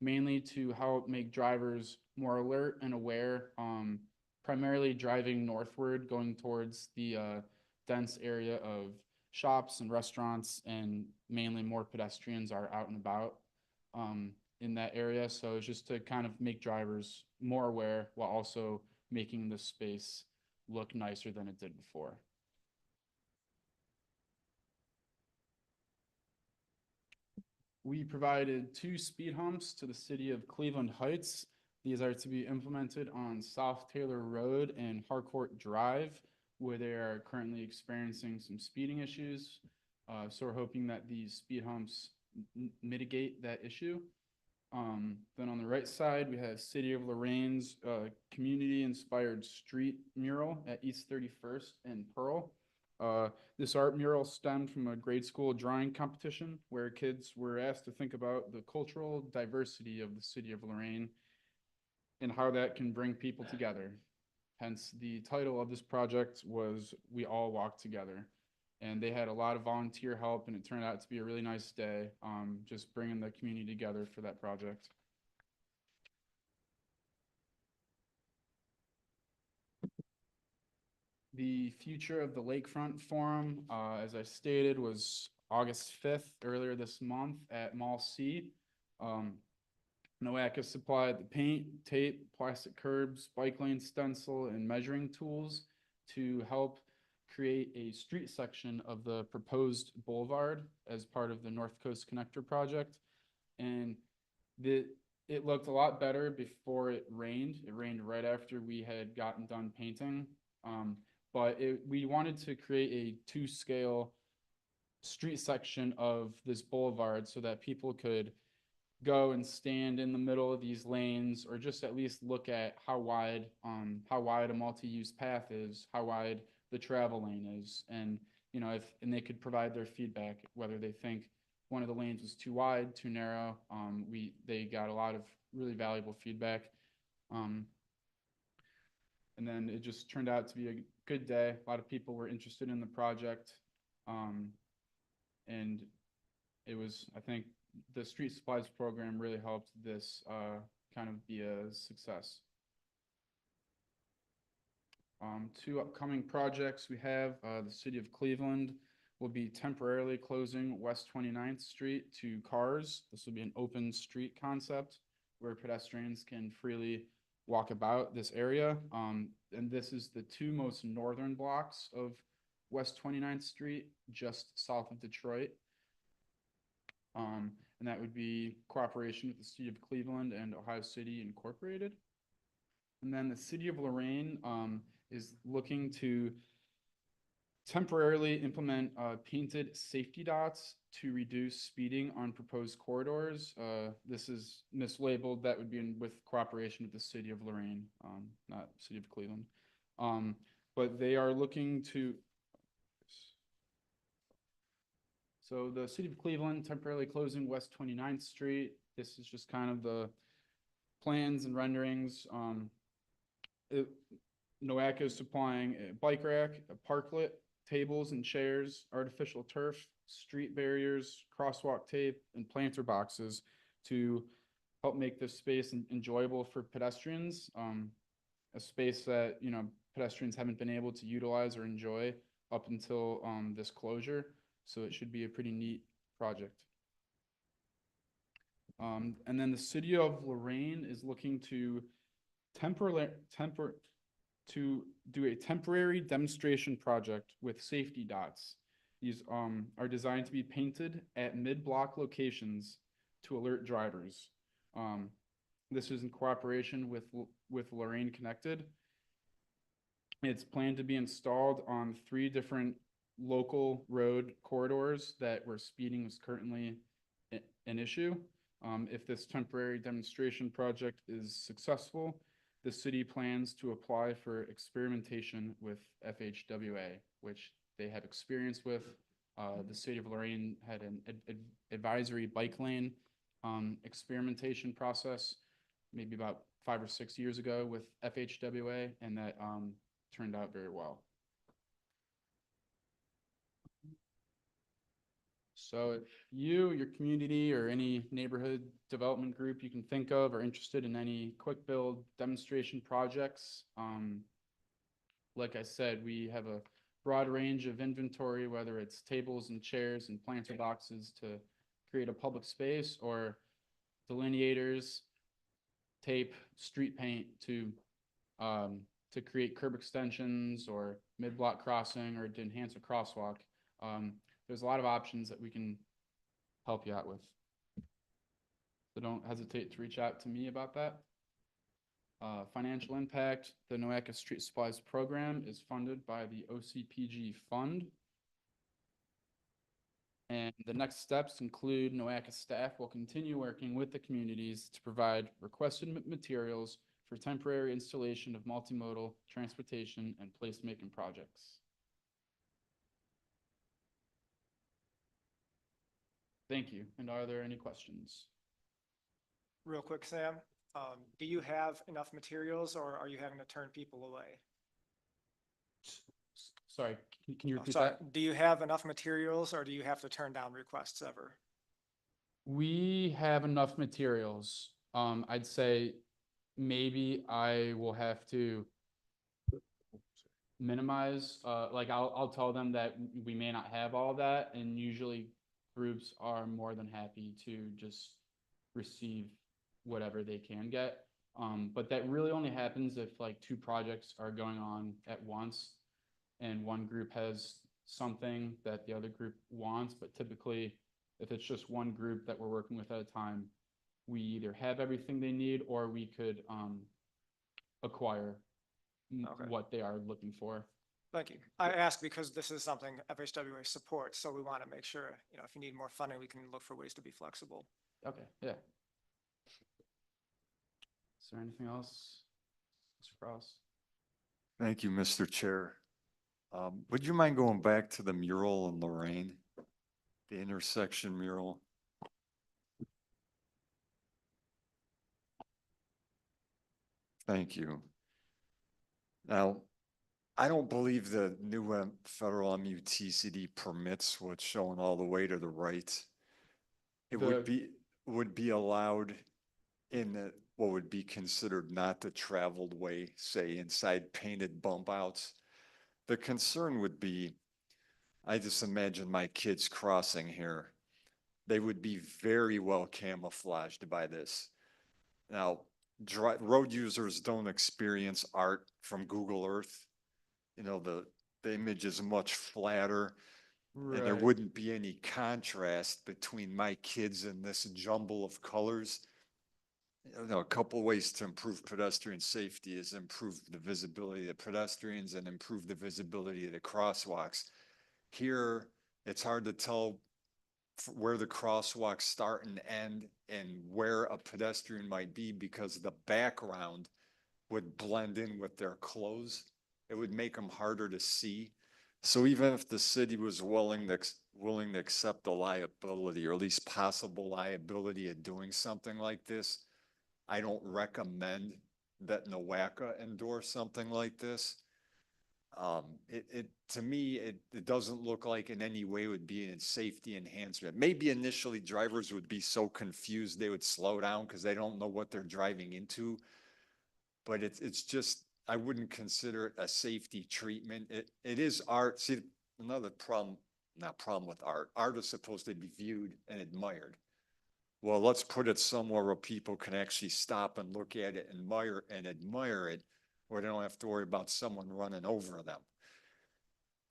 mainly to help make drivers more alert and aware, primarily driving northward, going towards the dense area of shops and restaurants, and mainly more pedestrians are out and about in that area. So it's just to kind of make drivers more aware while also making the space look nicer than it did before. We provided 2 speed humps to the city of Cleveland Heights. These are to be implemented on South Taylor Road and Harcourt Drive, where they are currently experiencing some speeding issues. So we're hoping that these speed humps mitigate that issue. Then on the right side, we have City of Lorraine's community-inspired street mural at East 31st and Pearl. This art mural stemmed from a grade school drawing competition where kids were asked to think about the cultural diversity of the City of Lorraine and how that can bring people together. Hence, the title of this project was We All Walk Together. And they had a lot of volunteer help, and it turned out to be a really nice day, just bringing the community together for that project. The future of the Lakefront Forum, as I stated, was August 5th, earlier this month at Mall C. NOACA supplied the paint, tape, plastic curbs, bike lane stencil, and measuring tools to help create a street section of the proposed boulevard as part of the North Coast Connector project. And it looked a lot better before it rained. It rained right after we had gotten done painting. But we wanted to create a 2-scale street section of this boulevard so that people could go and stand in the middle of these lanes, or just at least look at how wide a multi-use path is, how wide the travel lane is, and and they could provide their feedback whether they think one of the lanes was too wide, too narrow. They got a lot of really valuable feedback, and then it just turned out to be a good day. A lot of people were interested in the project, and it was, I think, the street supplies program really helped this kind of be a success. 2 upcoming projects we have, the City of Cleveland will be temporarily closing West 29th Street to cars. This will be an open street concept where pedestrians can freely walk about this area. And this is the 2 most northern blocks of West 29th Street, just south of Detroit. And that would be cooperation with the City of Cleveland and Ohio City Incorporated. And then the City of Lorraine is looking to temporarily implement painted safety dots to reduce speeding on proposed corridors. This is mislabeled. That would be with cooperation with the City of Lorraine, not City of Cleveland. But they are looking to. So the City of Cleveland temporarily closing West 29th Street. This is just kind of the plans and renderings. NOACA is supplying a bike rack, a parklet, tables and chairs, artificial turf, street barriers, crosswalk tape, and planter boxes to help make this space enjoyable for pedestrians. A space that, pedestrians haven't been able to utilize or enjoy up until this closure. So it should be a pretty neat project. And then the City of Lorraine is looking to do a temporary demonstration project with safety dots. These are designed to be painted at mid-block locations to alert drivers. This is in cooperation with Lorraine Connected. It's planned to be installed on 3 different local road corridors where speeding is currently an issue. If this temporary demonstration project is successful, the city plans to apply for experimentation with FHWA, which they have experience with. The City of Lorraine had an advisory bike lane experimentation process maybe about 5 or 6 years ago with FHWA, and that turned out very well. So if you, your community, or any neighborhood development group you can think of are interested in any quick build demonstration projects, like I said, we have a broad range of inventory, whether it's tables and chairs and planter boxes to create a public space, or delineators, tape, street paint to create curb extensions or mid-block crossing, or to enhance a crosswalk. There's a lot of options that we can help you out with. So don't hesitate to reach out to me about that. Financial impact, the NOACA Street Supplies Program is funded by the OCPG Fund. And the next steps include NOACA staff will continue working with the communities to provide requested materials for temporary installation of multimodal transportation and placemaking projects. Thank you. And are there any questions? Real quick, Sam, do you have enough materials or are you having to turn people away? Sorry, can you Oh, repeat sorry, that? do you have enough materials or do you have to turn down requests ever? We have enough materials. I'd say maybe I will have to minimize, like I'll tell them that we may not have all that, and usually groups are more than happy to just receive whatever they can get. But that really only happens if like two projects are going on at once and one group has something that the other group wants, but typically if it's just one group that we're working with at a time, we either have everything they need or we could acquire what they are looking for. Thank you. I ask because this is something FHWA supports, so we want to make sure, if you need more funding, we can look for ways to be flexible. Okay, yeah. Is there anything else, Mr. Cross? Thank you, Mr. Chair. Would you mind going back to the mural in Lorraine? The intersection mural? Thank you. Now, I don't believe the new federal MUTCD permits what's shown all the way to the right. It would be allowed in what would be considered not the traveled way, say inside painted bump outs. The concern would be, I just imagine my kids crossing here. They would be very well camouflaged by this. Now, road users don't experience art from Google Earth. The image is much flatter. And there Right. wouldn't be any contrast between my kids and this jumble of colors. A couple ways to improve pedestrian safety is improve the visibility of the pedestrians and improve the visibility of the crosswalks. Here, it's hard to tell where the crosswalks start and end and where a pedestrian might be because the background would blend in with their clothes. It would make them harder to see. So even if the city was willing to accept the liability, or at least possible liability of doing something like this, I don't recommend that NOACA endorse something like this. To me, it doesn't look like in any way would be a safety enhancement. Maybe initially drivers would be so confused they would slow down because they don't know what they're driving into. But it's just, I wouldn't consider it a safety treatment. It is art. See, another problem, not problem with art. Art is supposed to be viewed and admired. Well, let's put it somewhere where people can actually stop and look at it and admire it, where they don't have to worry about someone running over them.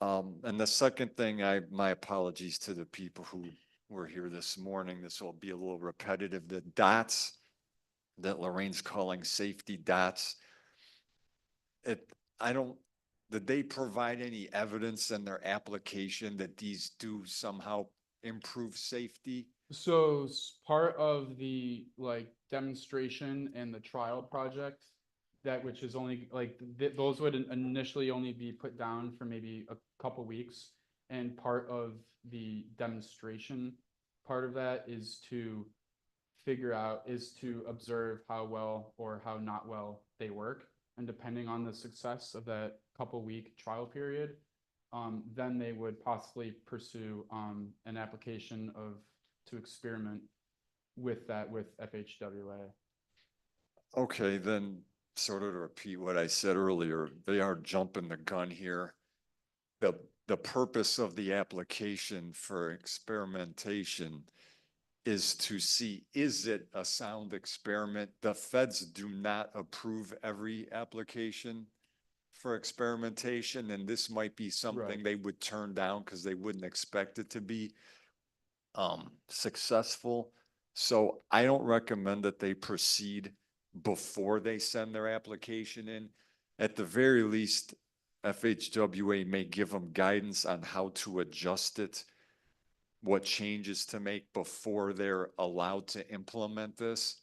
And the second thing, my apologies to the people who were here this morning. This will be a little repetitive. The dots that Lorraine's calling safety dots, did they provide any evidence in their application that these do somehow improve safety? So part of the like demonstration and the trial project, that which is only like those would initially only be put down for maybe a couple weeks. And part of the demonstration part of that is to observe how well or how not well they work. And depending on the success of that couple week trial period, then they would possibly pursue an application to experiment with that with FHWA. Okay, then sort of to repeat what I said earlier, they are jumping the gun here. The purpose of the application for experimentation is to see, is it a sound experiment? The feds do not approve every application for experimentation, and this might be something they would turn down because they wouldn't expect it to be successful. So I don't recommend that they proceed before they send their application in. At the very least, FHWA may give them guidance on how to adjust it what changes to make before they're allowed to implement this.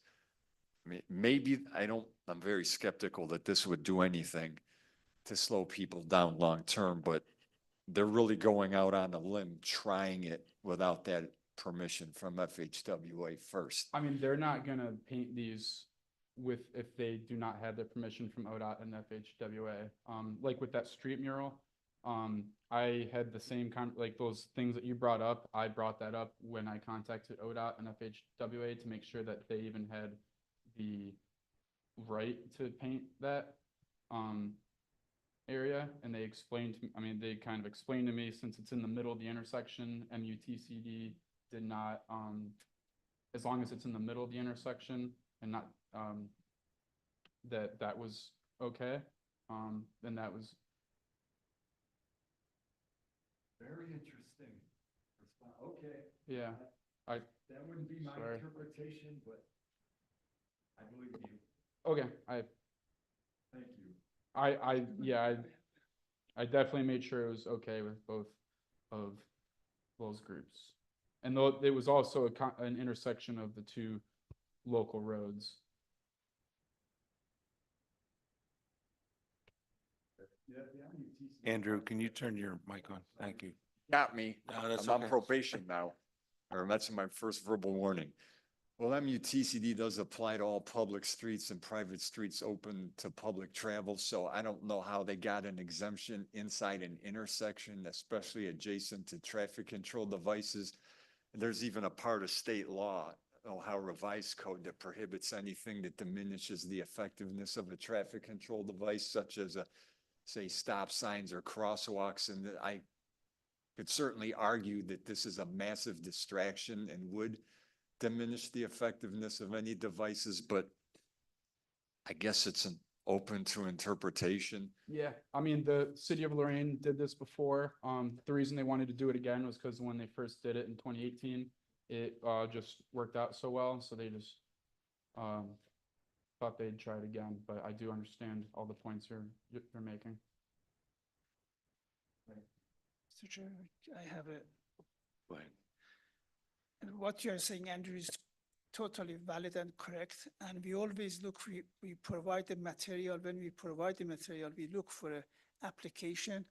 Maybe, I'm very skeptical that this would do anything to slow people down long-term, but they're really going out on a limb, trying it without that permission from FHWA first. I mean, they're not gonna paint these if they do not have their permission from ODOT and FHWA. Like with that street mural, I had the same like those things that you brought up, I brought that up when I contacted ODOT and FHWA to make sure that they even had the right to paint that, area, and they explained, they kind of explained to me, since it's in the middle of the intersection, MUTCD did not, as long as it's in the middle of the intersection and not, that was okay, then that was. Very interesting. Okay. Yeah, That wouldn't be my Sorry. interpretation, but I believe you. okay, Thank you. I definitely made sure it was okay with both of those groups. And though it was also an intersection of the two local roads. Andrew, can you turn your mic on? Thank you. Got me. No, that's I'm on okay. probation now, or that's my first verbal warning. Well, MUTCD does apply to all public streets and private streets open to public travel, so I don't know how they got an exemption inside an intersection, especially adjacent to traffic control devices. There's even a part of state law, Ohio Revised Code, that prohibits anything that diminishes the effectiveness of a traffic control device, such as say, stop signs or crosswalks, and I could certainly argue that this is a massive distraction and would diminish the effectiveness of any devices, but I guess it's open to interpretation. Yeah, the city of Lorraine did this before. The reason they wanted to do it again was because when they first did it in 2018, it just worked out so well, so they just thought they'd try it again. But I do understand all the points you're making. Mr. Chair, I have a, Go ahead. and what you're saying, Andrew, is totally valid and correct. And we always look, we provide the material. When we provide the material, we look for an application,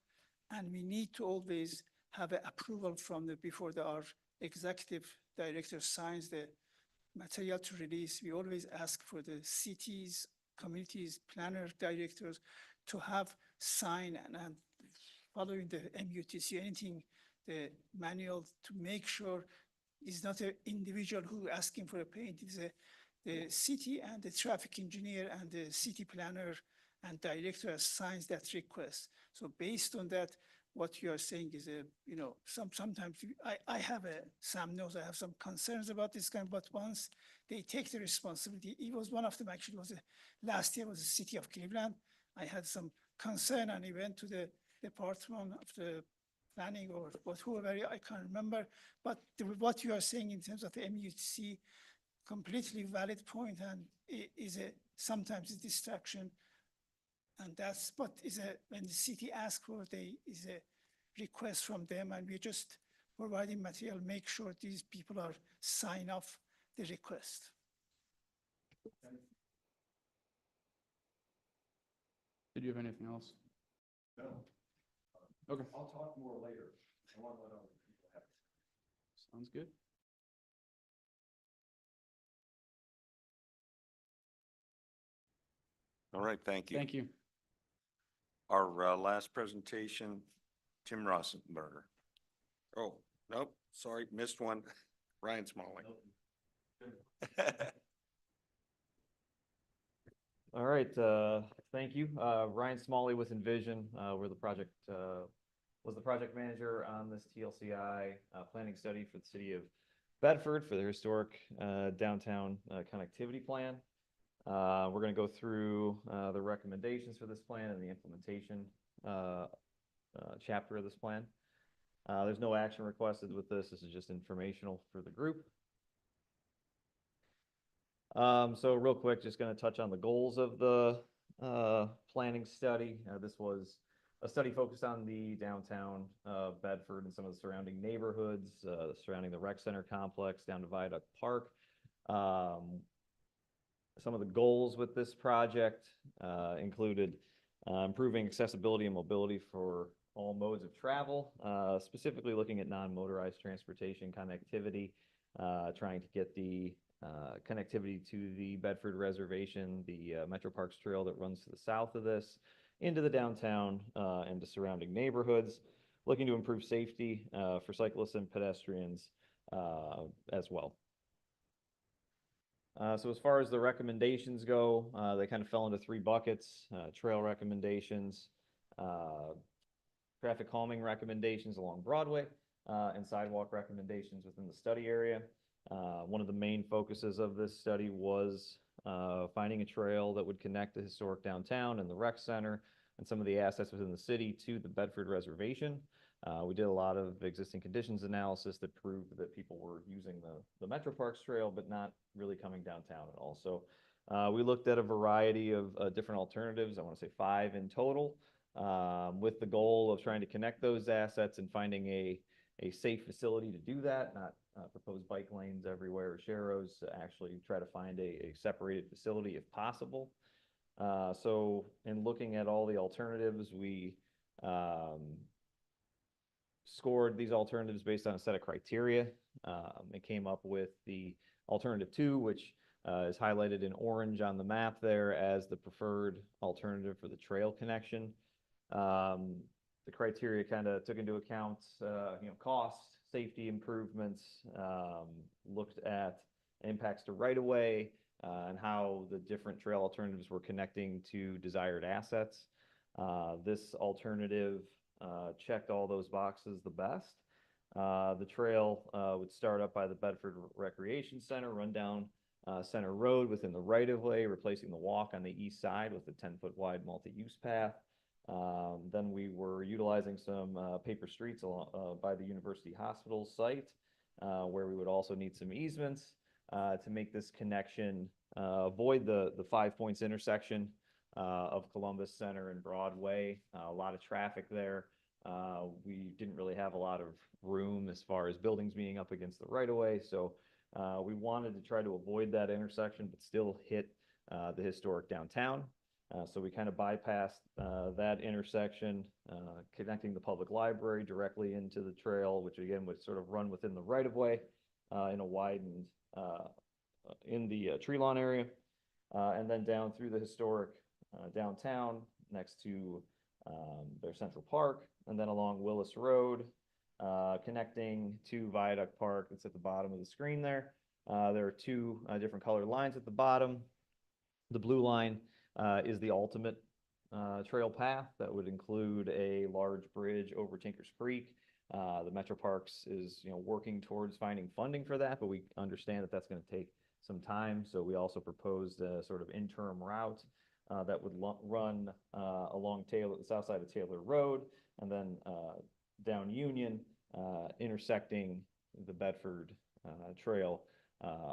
and we need to always have an approval from before our executive director signs the material to release. We always ask for the cities, communities, planner directors to have sign and following the MUTC, anything, the manual, to make sure it's not an individual who asking for a paint. It's the city and the traffic engineer and the city planner and director signs that request. So based on that, what you are saying is sometimes I have Sam knows I have some concerns about this kind, but once they take the responsibility, it was one of them actually last year was the city of Cleveland. I had some concern, and I went to the Department of the Planning or whoever, I can't remember. But what you are saying in terms of the MUTC, completely valid point, and is sometimes a distraction. And that's what when the city asks for, is a request from them, and we just providing material, make sure these people are sign off the request. Did you have anything else? No. Okay. I'll talk more later. I want to let other people have it. Sounds good. All right, thank you. Thank you. Our last presentation, Tim Rosenberger. Oh, nope, sorry, missed one. Ryan Smalley. All right, thank you. Ryan Smalley with Envision. We're the project, was the project manager on this TLCI planning study for the city of Bedford for the historic downtown connectivity plan. We're going to go through the recommendations for this plan and the implementation chapter of this plan. There's no action requested with this. This is just informational for the group. So real quick, just going to touch on the goals of the planning study. This was a study focused on the downtown Bedford and some of the surrounding neighborhoods, surrounding the rec center complex down to Viaduct Park. Some of the goals with this project included improving accessibility and mobility for all modes of travel, specifically looking at non-motorized transportation connectivity, trying to get the connectivity to the Bedford Reservation, the Metro Parks Trail that runs to the south of this, into the downtown and the surrounding neighborhoods, looking to improve safety for cyclists and pedestrians as well. So as far as the recommendations go, they kind of fell into three buckets: trail recommendations, traffic calming recommendations along Broadway, and sidewalk recommendations within the study area. One of the main focuses of this study was finding a trail that would connect the historic downtown and the rec center and some of the assets within the city to the Bedford Reservation. We did a lot of existing conditions analysis that proved that people were using the Metro Parks Trail, but not really coming downtown at all. So we looked at a variety of different alternatives. I want to say 5 in total, with the goal of trying to connect those assets and finding a safe facility to do that, not propose bike lanes everywhere or sharrows, to actually try to find a separated facility if possible. So in looking at all the alternatives, we scored these alternatives based on a set of criteria. It came up with the alternative 2, which is highlighted in orange on the map there as the preferred alternative for the trail connection. The criteria kind of took into account, cost, safety improvements, looked at impacts to right-of-way, and how the different trail alternatives were connecting to desired assets. This alternative checked all those boxes the best. The trail would start up by the Bedford Recreation Center, run down Center Road within the right-of-way, replacing the walk on the east side with a 10-foot wide multi-use path. Then we were utilizing some paper streets along, by the University Hospital site, where we would also need some easements to make this connection, avoid the 5 points intersection of Columbus Center and Broadway. A lot of traffic there. We didn't really have a lot of room as far as buildings being up against the right-of-way, so we wanted to try to avoid that intersection but still hit the historic downtown. So we kind of bypassed that intersection, connecting the public library directly into the trail, which again would sort of run within the right-of-way in a widened, in the tree lawn area, and then down through the historic downtown next to their Central Park, and then along Willis Road, connecting to Viaduct Park. It's at the bottom of the screen there. There are 2 different colored lines at the bottom. The blue line is the ultimate trail path that would include a large bridge over Tinkers Creek. The Metro Parks is working towards finding funding for that, but we understand that that's going to take some time. So we also proposed a sort of interim route that would run along the south side of Taylor Road, and then down Union, intersecting the Bedford Trail,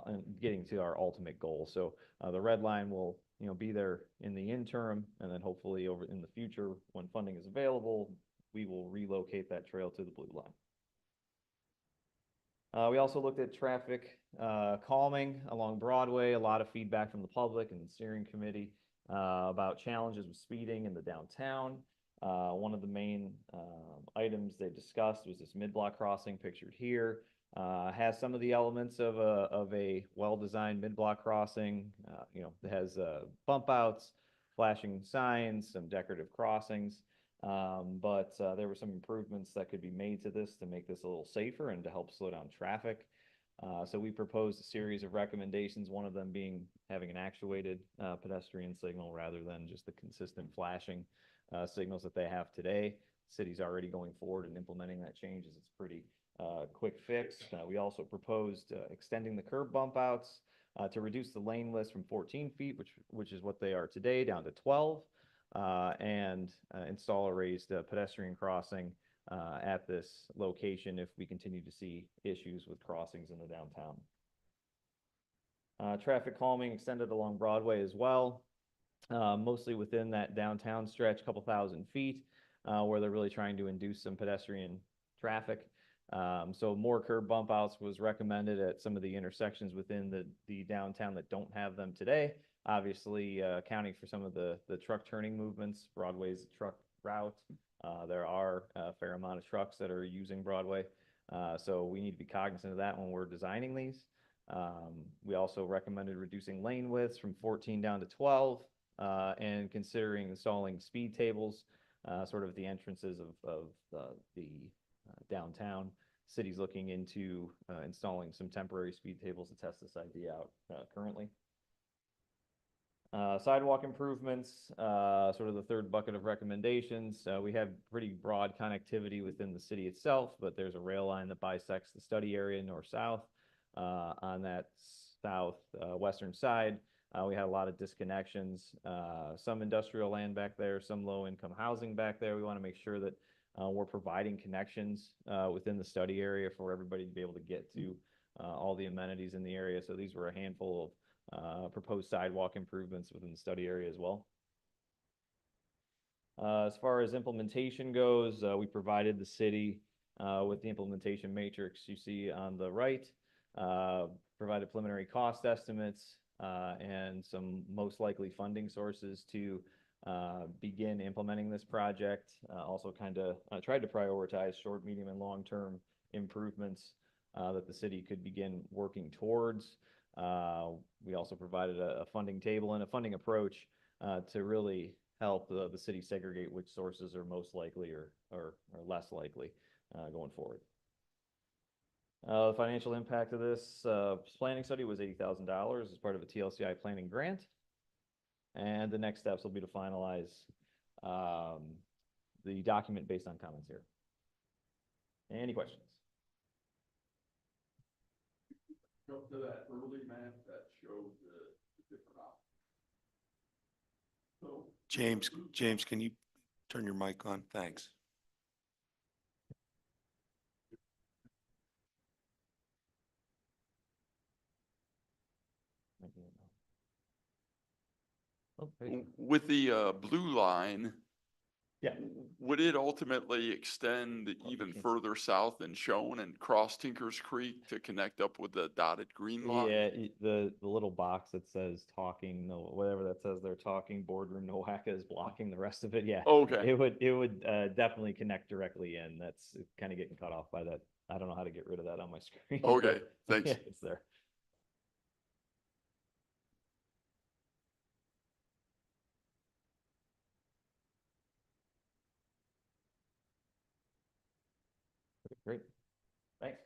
and getting to our ultimate goal. So the red line will be there in the interim, and then hopefully over in the future, when funding is available, we will relocate that trail to the blue line. We also looked at traffic calming along Broadway. A lot of feedback from the public and the steering committee about challenges with speeding in the downtown. One of the main items they discussed was this mid-block crossing pictured here. Has some of the elements of a well-designed mid-block crossing. It has bump outs, flashing signs, some decorative crossings. But there were some improvements that could be made to this to make this a little safer and to help slow down traffic. So we proposed a series of recommendations, one of them being having an actuated pedestrian signal rather than just the consistent flashing signals that they have today. The city's already going forward and implementing that change, as it's pretty quick fix. We also proposed extending the curb bump outs to reduce the lane list from 14 feet, which is what they are today, down to 12, and install a raised pedestrian crossing at this location if we continue to see issues with crossings in the downtown. Traffic calming extended along Broadway as well, mostly within that downtown stretch, couple thousand feet. where they're really trying to induce some pedestrian traffic. So more curb bump outs was recommended at some of the intersections within the downtown that don't have them today. Obviously, accounting for some of the truck turning movements. Broadway's a truck route. There are a fair amount of trucks that are using Broadway. So we need to be cognizant of that when we're designing these. We also recommended reducing lane widths from 14 down to 12, and considering installing speed tables, sort of at the entrances of the downtown. City's looking into installing some temporary speed tables to test this idea out currently. Sidewalk improvements, sort of the third bucket of recommendations. We have pretty broad connectivity within the city itself, but there's a rail line that bisects the study area north-south. On that western side, we had a lot of disconnections, some industrial land back there, some low-income housing back there. We want to make sure that we're providing connections within the study area for everybody to be able to get to all the amenities in the area. So these were a handful of proposed sidewalk improvements within the study area as well. As far as implementation goes, we provided the city with the implementation matrix you see on the right, provided preliminary cost estimates and some most likely funding sources to begin implementing this project. Also kind of tried to prioritize short, medium, and long-term improvements that the city could begin working towards. We also provided a funding table and a funding approach to really help the city segregate which sources are most likely or less likely going forward. The financial impact of this planning study was $80,000 as part of a TLCI planning grant. And the next steps will be to finalize the document based on comments here. Any questions? Go to that early map that showed the different options. So James, can you turn your mic on? Thanks. With the blue line, yeah, would it ultimately extend even further south than shown and cross Tinkers Creek to connect up with the dotted green line? Yeah, the little box that says talking, no, whatever that says they're talking, boardroom NOACA is blocking the rest of it. Yeah. Okay. It would definitely connect directly in. That's kind of getting cut off by that. I don't know how to get rid of that on my screen. Okay, thanks. Yeah, it's there. Okay, great. Thanks.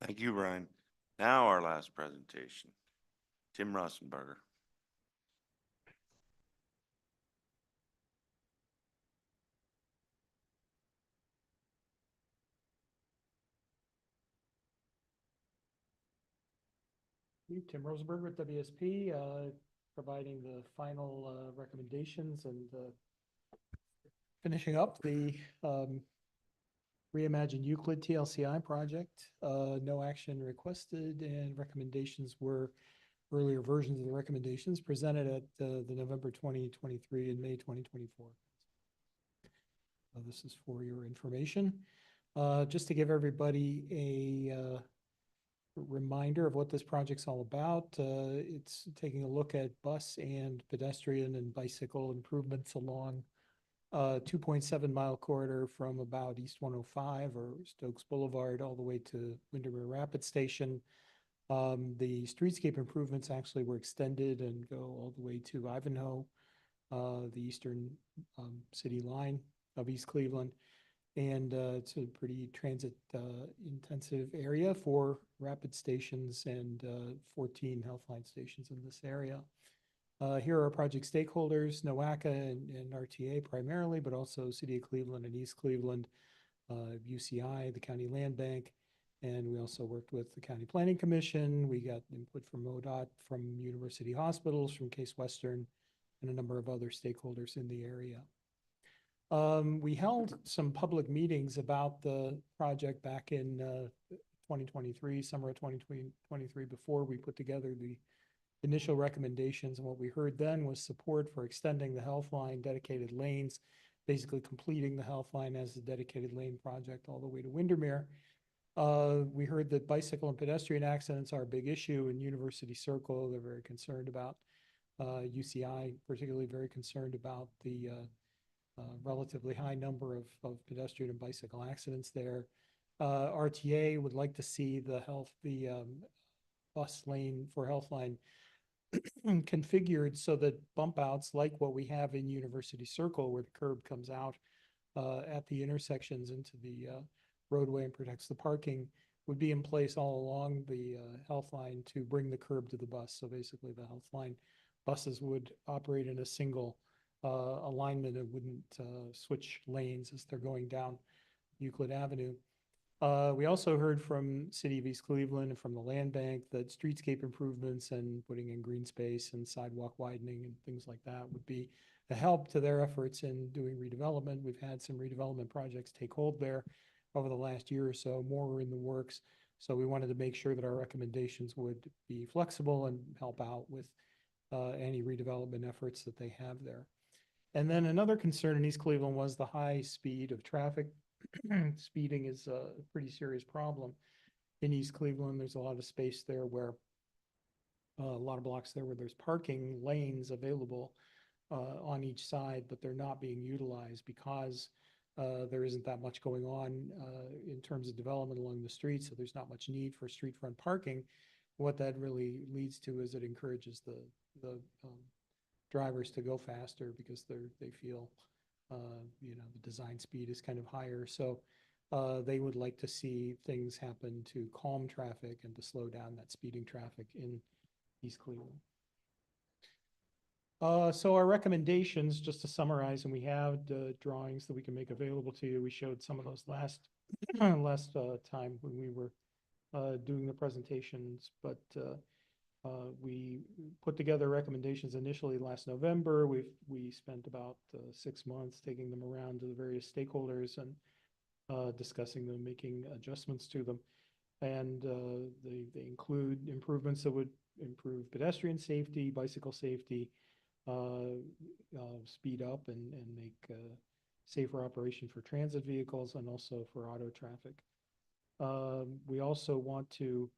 Thank you, Ryan. Now our last presentation, Tim Rosenberger. Tim Rosenberger at WSP, providing the final recommendations and finishing up the Reimagine Euclid TLCI project. No action requested, and recommendations were earlier versions of the recommendations presented at the November 2023 and May 2024. This is for your information. Just to give everybody a reminder of what this project's all about. It's taking a look at bus and pedestrian and bicycle improvements along 2.7 mile corridor from about East 105 or Stokes Boulevard all the way to Windermere Rapid Station. The streetscape improvements actually were extended and go all the way to Ivanhoe, the eastern city line of East Cleveland. And it's a pretty transit intensive area for rapid stations and 14 Healthline stations in this area. Here are our project stakeholders, NOACA and RTA primarily, but also City of Cleveland and East Cleveland, UCI, the County Land Bank, and we also worked with the County Planning Commission. We got input from MoDOT, from University Hospitals, from Case Western, and a number of other stakeholders in the area. We held some public meetings about the project back in 2023, summer of 2023, before we put together the initial recommendations. And what we heard then was support for extending the Health Line dedicated lanes, basically completing the Health Line as a dedicated lane project all the way to Windermere. We heard that bicycle and pedestrian accidents are a big issue in University Circle. They're very concerned about UCI, particularly very concerned about the relatively high number of pedestrian and bicycle accidents there. RTA would like to see the bus lane for Health Line configured so that bump outs like what we have in University Circle, where the curb comes out at the intersections into the roadway and protects the parking, would be in place all along the Health Line to bring the curb to the bus. So basically the Health Line buses would operate in a single alignment and wouldn't switch lanes as they're going down Euclid Avenue. We also heard from City of East Cleveland and from the Land Bank that streetscape improvements and putting in green space and sidewalk widening and things like that would be a help to their efforts in doing redevelopment. We've had some redevelopment projects take hold there over the last year or so. More are in the works. So we wanted to make sure that our recommendations would be flexible and help out with any redevelopment efforts that they have there. And then another concern in East Cleveland was the high speed of traffic. Speeding is a pretty serious problem in East Cleveland. There's a lot of space there where a lot of blocks there where there's parking lanes available on each side, but they're not being utilized because there isn't that much going on in terms of development along the street. So there's not much need for street front parking. What that really leads to is it encourages the drivers to go faster because they feel the design speed is kind of higher. So they would like to see things happen to calm traffic and to slow down that speeding traffic in East Cleveland. So our recommendations, just to summarize, and we have the drawings that we can make available to you. We showed some of those last time when we were doing the presentations, but we put together recommendations initially last November. We spent about 6 months taking them around to the various stakeholders and discussing them, making adjustments to them. And they include improvements that would improve pedestrian safety, bicycle safety, speed up and make safer operation for transit vehicles and also for auto traffic. We also want to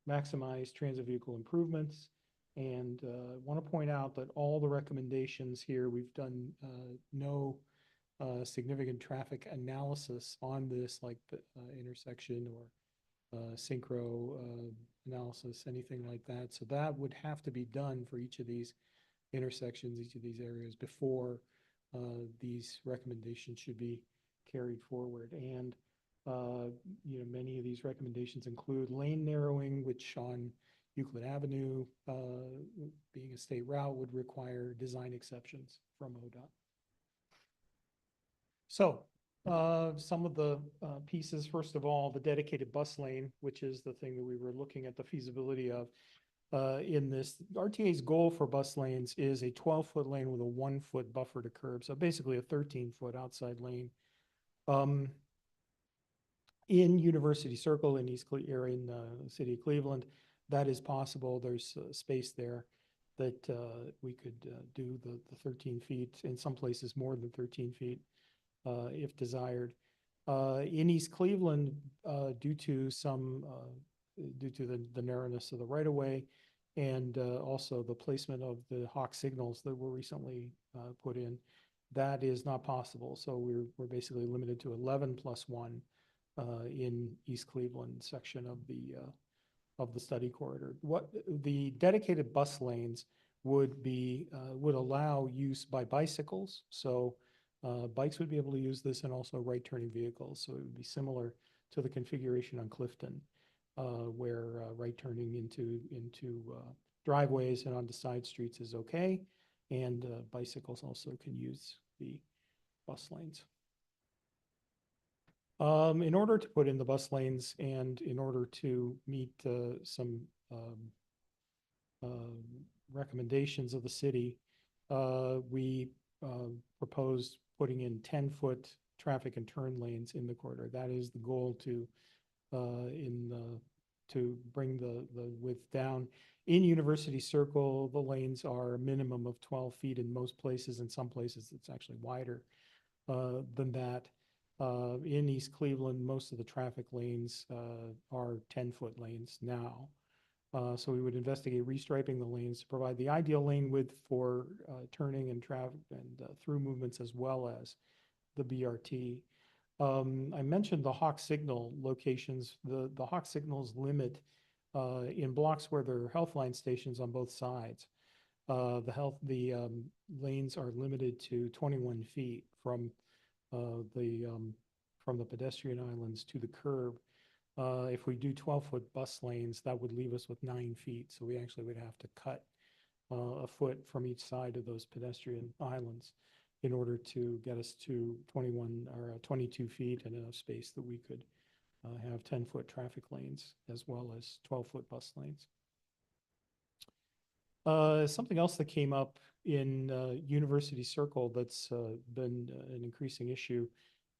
maximize transit vehicle improvements, and want to point out that all the recommendations here, we've done no significant traffic analysis on this, like the intersection or synchro analysis, anything like that. So that would have to be done for each of these intersections, each of these areas before these recommendations should be carried forward. And many of these recommendations include lane narrowing, which on Euclid Avenue, being a state route, would require design exceptions from ODOT. So some of the pieces, first of all, the dedicated bus lane, which is the thing that we were looking at the feasibility of in this. RTA's goal for bus lanes is a 12-foot lane with a 1-foot buffer to curb. So basically a 13-foot outside lane. In University Circle in the city of Cleveland, that is possible. There's space there that we could do the 13 feet, in some places more than 13 feet if desired. In East Cleveland, due to the narrowness of the right-of-way and also the placement of the Hawk signals that were recently put in, that is not possible. So we're basically limited to 11+1 in East Cleveland section of the study corridor. What the dedicated bus lanes would allow use by bicycles. So bikes would be able to use this, and also right turning vehicles. So it would be similar to the configuration on Clifton, where right turning into driveways and onto side streets is okay. And bicycles also can use the bus lanes. In order to put in the bus lanes and in order to meet some recommendations of the city, we proposed putting in 10-foot traffic and turn lanes in the corridor. That is the goal to, in the to bring the width down. In University Circle, the lanes are a minimum of 12 feet in most places. In some places, it's actually wider than that. In East Cleveland, most of the traffic lanes are 10-foot lanes now. So we would investigate restriping the lanes to provide the ideal lane width for turning and traffic and through movements, as well as the BRT. I mentioned the Hawk Signal locations. The Hawk Signals limit in blocks where there are health line stations on both sides. The lanes are limited to 21 feet from the pedestrian islands to the curb. If we do 12-foot bus lanes, that would leave us with 9 feet. So we actually would have to cut a foot from each side of those pedestrian islands in order to get us to 21 or 22 feet and enough space that we could have 10-foot traffic lanes as well as 12-foot bus lanes. Something else that came up in University Circle that's been an increasing issue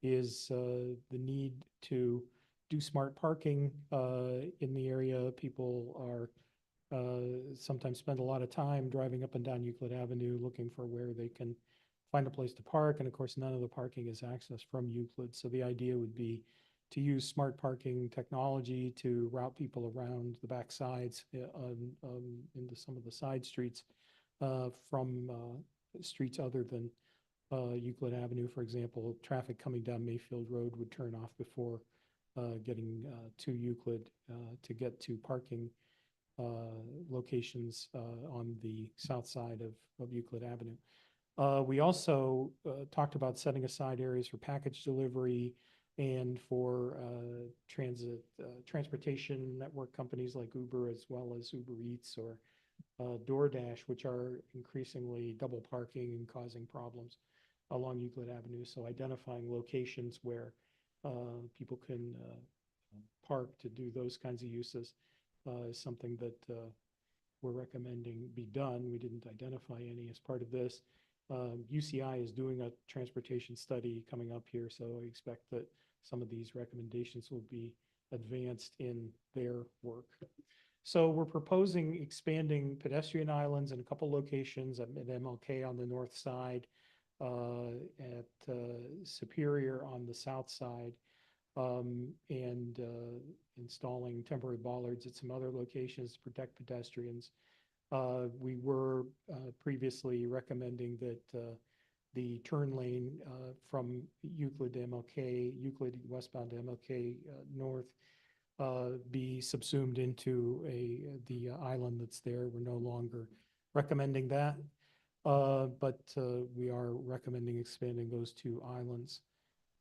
is the need to do smart parking in the area. People are sometimes spend a lot of time driving up and down Euclid Avenue looking for where they can find a place to park. And of course, none of the parking is accessed from Euclid. So the idea would be to use smart parking technology to route people around the back sides into some of the side streets from streets other than Euclid Avenue. For example, traffic coming down Mayfield Road would turn off before getting to Euclid to get to parking locations on the south side of Euclid Avenue. We also talked about setting aside areas for package delivery and for transportation network companies like Uber, as well as Uber Eats or DoorDash, which are increasingly double parking and causing problems along Euclid Avenue. So identifying locations where people can park to do those kinds of uses is something that we're recommending be done. We didn't identify any as part of this. UCI is doing a transportation study coming up here, so I expect that some of these recommendations will be advanced in their work. So we're proposing expanding pedestrian islands in a couple locations at MLK on the north side, at Superior on the south side, and installing temporary bollards at some other locations to protect pedestrians. We were previously recommending that the turn lane from Euclid to MLK, Euclid westbound to MLK north, be subsumed into the island that's there. We're no longer recommending that, but we are recommending expanding those two islands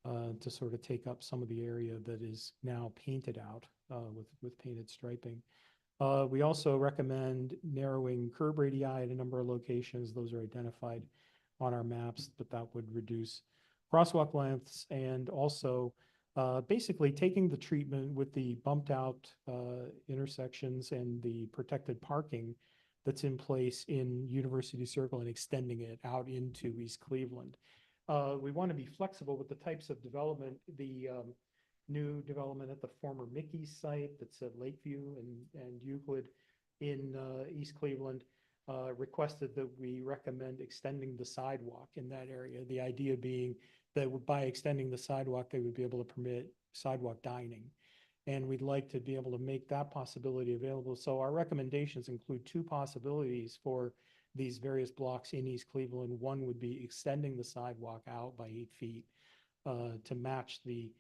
to sort of take up some of the area that is now painted out with painted striping. We also recommend narrowing curb radii at a number of locations. Those are identified on our maps, but that would reduce crosswalk lengths, and also basically taking the treatment with the bumped out intersections and the protected parking that's in place in University Circle and extending it out into East Cleveland. We want to be flexible with the types of development. The new development at the former Mickey's site that's at Lakeview and Euclid in East Cleveland requested that we recommend extending the sidewalk in that area. The idea being that by extending the sidewalk, they would be able to permit sidewalk dining. And we'd like to be able to make that possibility available. So our recommendations include two possibilities for these various blocks in East Cleveland. One would be extending the sidewalk out by 8 feet to match the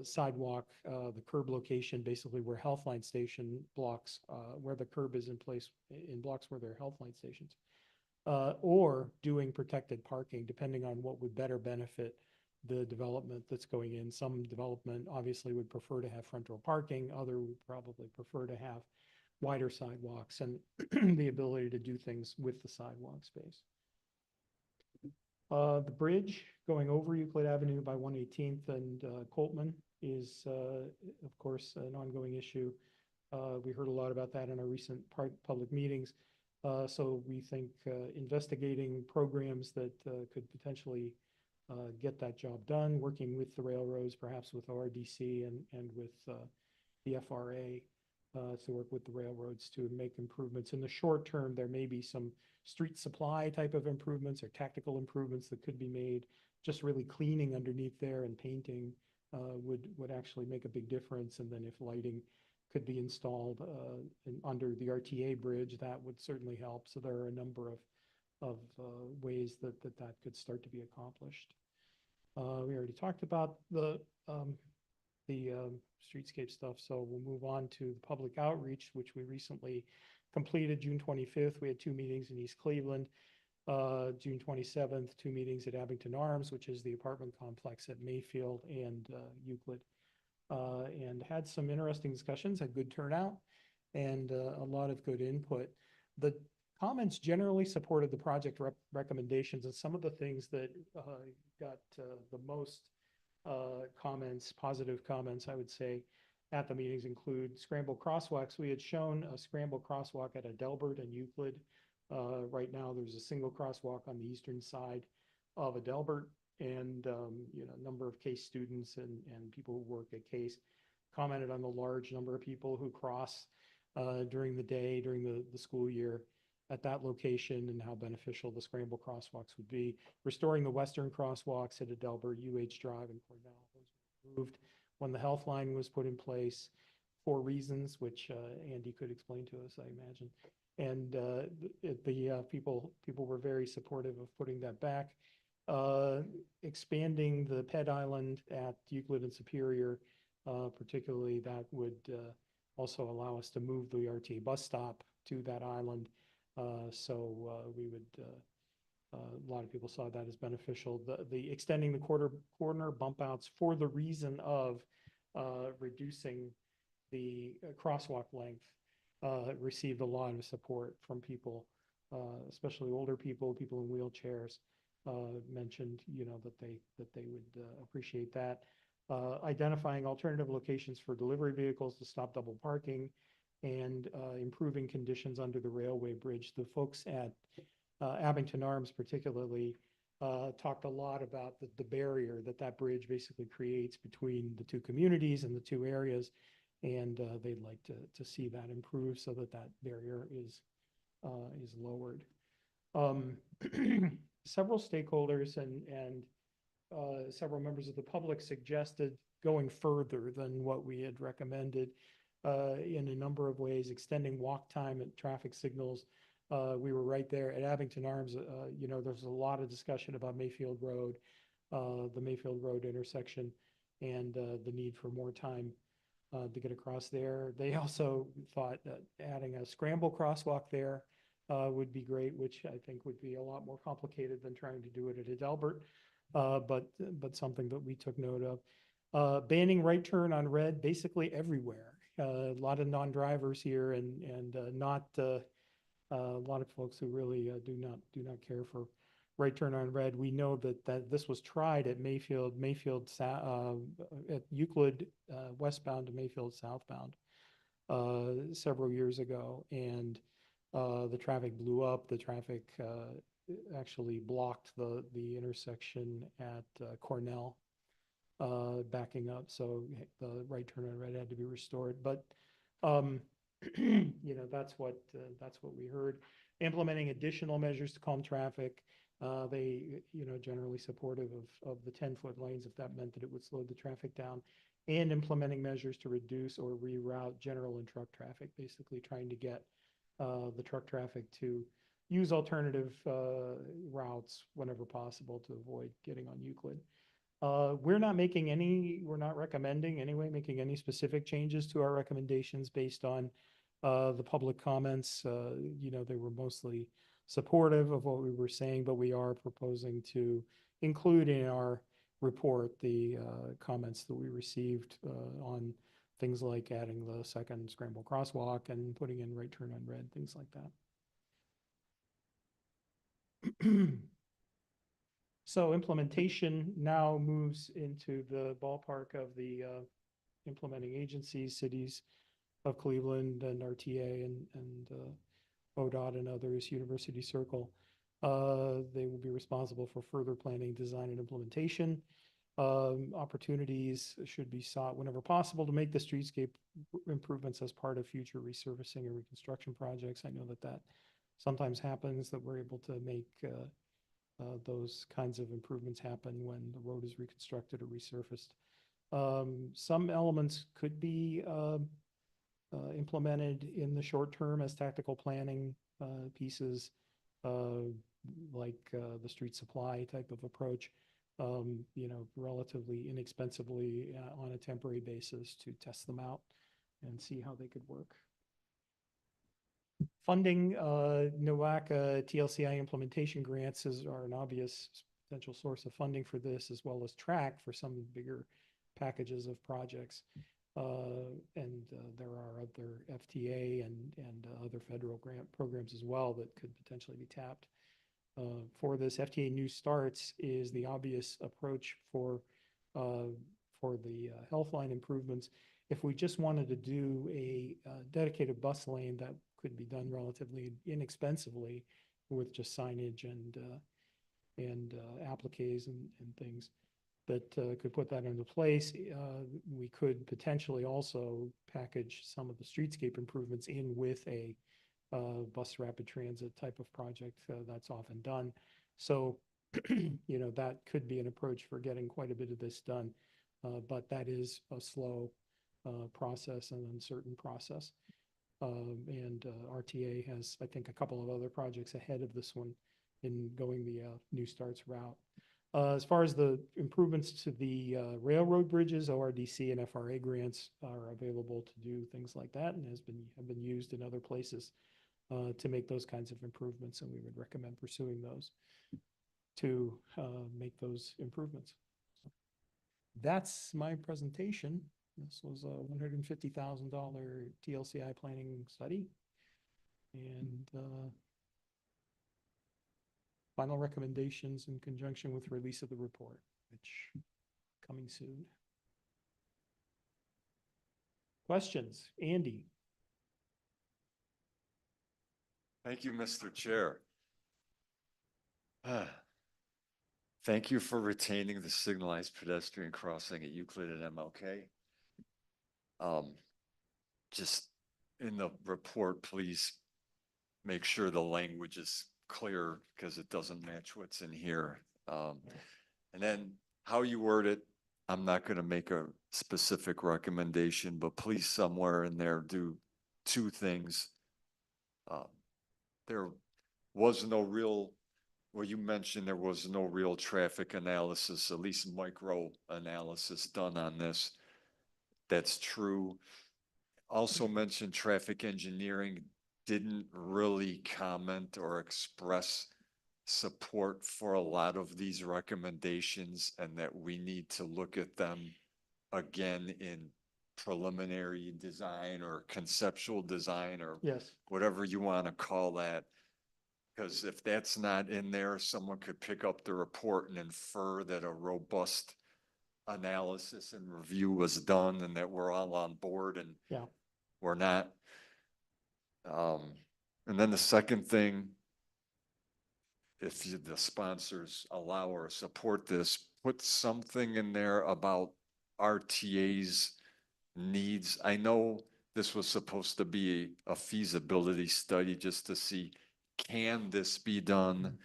sidewalk, the curb location, basically where Healthline Station blocks, where the curb is in place in blocks where there are Healthline stations, or doing protected parking, depending on what would better benefit the development that's going in. Some development obviously would prefer to have front door parking, other would probably prefer to have wider sidewalks and the ability to do things with the sidewalk space. The bridge going over Euclid Avenue by 118th and Coltman is, of course, an ongoing issue. We heard a lot about that in our recent public meetings. So we think investigating programs that could potentially get that job done, working with the railroads, perhaps with ORDC and with the FRA, to work with the railroads to make improvements. In the short term, there may be some street supply type of improvements or tactical improvements that could be made. Just really cleaning underneath there and painting would actually make a big difference. And then if lighting could be installed under the RTA bridge, that would certainly help. So there are a number of ways that could start to be accomplished. We already talked about the streetscape stuff, so we'll move on to the public outreach, which we recently completed June 25th. We had 2 meetings in East Cleveland. June 27th, 2 meetings at Abington Arms, which is the apartment complex at Mayfield and Euclid. And had some interesting discussions, had good turnout, and a lot of good input. The comments generally supported the project recommendations, and some of the things that got the most comments, positive comments, I would say, at the meetings include scramble crosswalks. We had shown a scramble crosswalk at Adelbert and Euclid. Right now, there's a single crosswalk on the eastern side of Adelbert, and a number of CASE students and people who work at CASE commented on the large number of people who cross during the day, during the school year at that location, and how beneficial the scramble crosswalks would be. Restoring the western crosswalks at Adelbert, UH Drive, and Cornell was removed when the health line was put in place for reasons which Andy could explain to us, I imagine. And the people were very supportive of putting that back. Expanding the Ped Island at Euclid and Superior, particularly, that would also allow us to move the RTA bus stop to that island. We would, a lot of people saw that as beneficial. The extending the corner bump outs for the reason of reducing the crosswalk length received a lot of support from people, especially older people in wheelchairs. Mentioned, that they would appreciate that. Identifying alternative locations for delivery vehicles to stop double parking, and improving conditions under the railway bridge. The folks at Abington Arms particularly talked a lot about the barrier that bridge basically creates between the 2 communities and the 2 areas, and they'd like to see that improve so that barrier is lowered. Several stakeholders and several members of the public suggested going further than what we had recommended in a number of ways, extending walk time at traffic signals. We were right there at Abington Arms. There's a lot of discussion about Mayfield Road, the Mayfield Road intersection, and the need for more time to get across there. They also thought that adding a scramble crosswalk there would be great, which I think would be a lot more complicated than trying to do it at Adelbert, but something that we took note of. Banning right turn on red basically everywhere. A lot of non-drivers here, and not a lot of folks who really do not care for right turn on red. We know that this was tried at Mayfield at Euclid westbound to Mayfield southbound several years ago, and the traffic blew up. The traffic actually blocked the intersection at Cornell, backing up. So the right turn on red had to be restored. But that's what we heard. Implementing additional measures to calm traffic. They generally supportive of the 10-foot lanes if that meant that it would slow the traffic down, and implementing measures to reduce or reroute general and truck traffic. Basically trying to get the truck traffic to use alternative routes whenever possible to avoid getting on Euclid. We're not recommending anyway, making any specific changes to our recommendations based on the public comments. They were mostly supportive of what we were saying, but we are proposing to include in our report the comments that we received on things like adding the second scramble crosswalk and putting in right turn on red, things like that. So implementation now moves into the ballpark of the implementing agencies, cities of Cleveland and RTA and ODOT and others, University Circle. They will be responsible for further planning, design, and implementation. Opportunities should be sought whenever possible to make the streetscape improvements as part of future resurfacing and reconstruction projects. I know that that sometimes happens, that we're able to make those kinds of improvements happen when the road is reconstructed or resurfaced. Some elements could be implemented in the short term as tactical planning pieces, like the street supply type of approach, you know, relatively inexpensively on a temporary basis to test them out and see how they could work. Funding, NOACA TLCI implementation grants are an obvious potential source of funding for this, as well as TRAC for some bigger packages of projects. And there are other FTA and other federal grant programs as well that could potentially be tapped. For this, FTA New Starts is the obvious approach for the health line improvements. If we just wanted to do a dedicated bus lane, that could be done relatively inexpensively with just signage and appliques and things that could put that into place. We could potentially also package some of the streetscape improvements in with a bus rapid transit type of project that's often done. So, you know, that could be an approach for getting quite a bit of this done, but that is a slow process and uncertain process. And RTA has, I think, a couple of other projects ahead of this one in going the New Starts route. As far as the improvements to the railroad bridges, ORDC and FRA grants are available to do things like that, and have been used in other places to make those kinds of improvements, and we would recommend pursuing those to make those improvements. That's my presentation. This was a $150,000 TLCI planning study, and final recommendations in conjunction with release of the report, which coming soon. Questions? Andy? Thank you, Mr. Chair. Thank you for retaining the signalized pedestrian crossing at Euclid and MLK. Just in the report, please make sure the language is clear because it doesn't match what's in here. And then how you word it, I'm not going to make a specific recommendation, but please somewhere in there do two things. There was no real, well, you mentioned there was no real traffic analysis, at least micro analysis done on this. That's true. Also mentioned traffic engineering didn't really comment or express support for a lot of these recommendations, and that we need to look at them again in preliminary design or conceptual design or Yes. whatever you want to call that. Because if that's not in there, someone could pick up the report and infer that a robust analysis and review was done and that we're all on board, and Yeah. we're not. And then the second thing, if the sponsors allow or support this, put something in there about RTA's needs. I know this was supposed to be a feasibility study just to see, can this be done?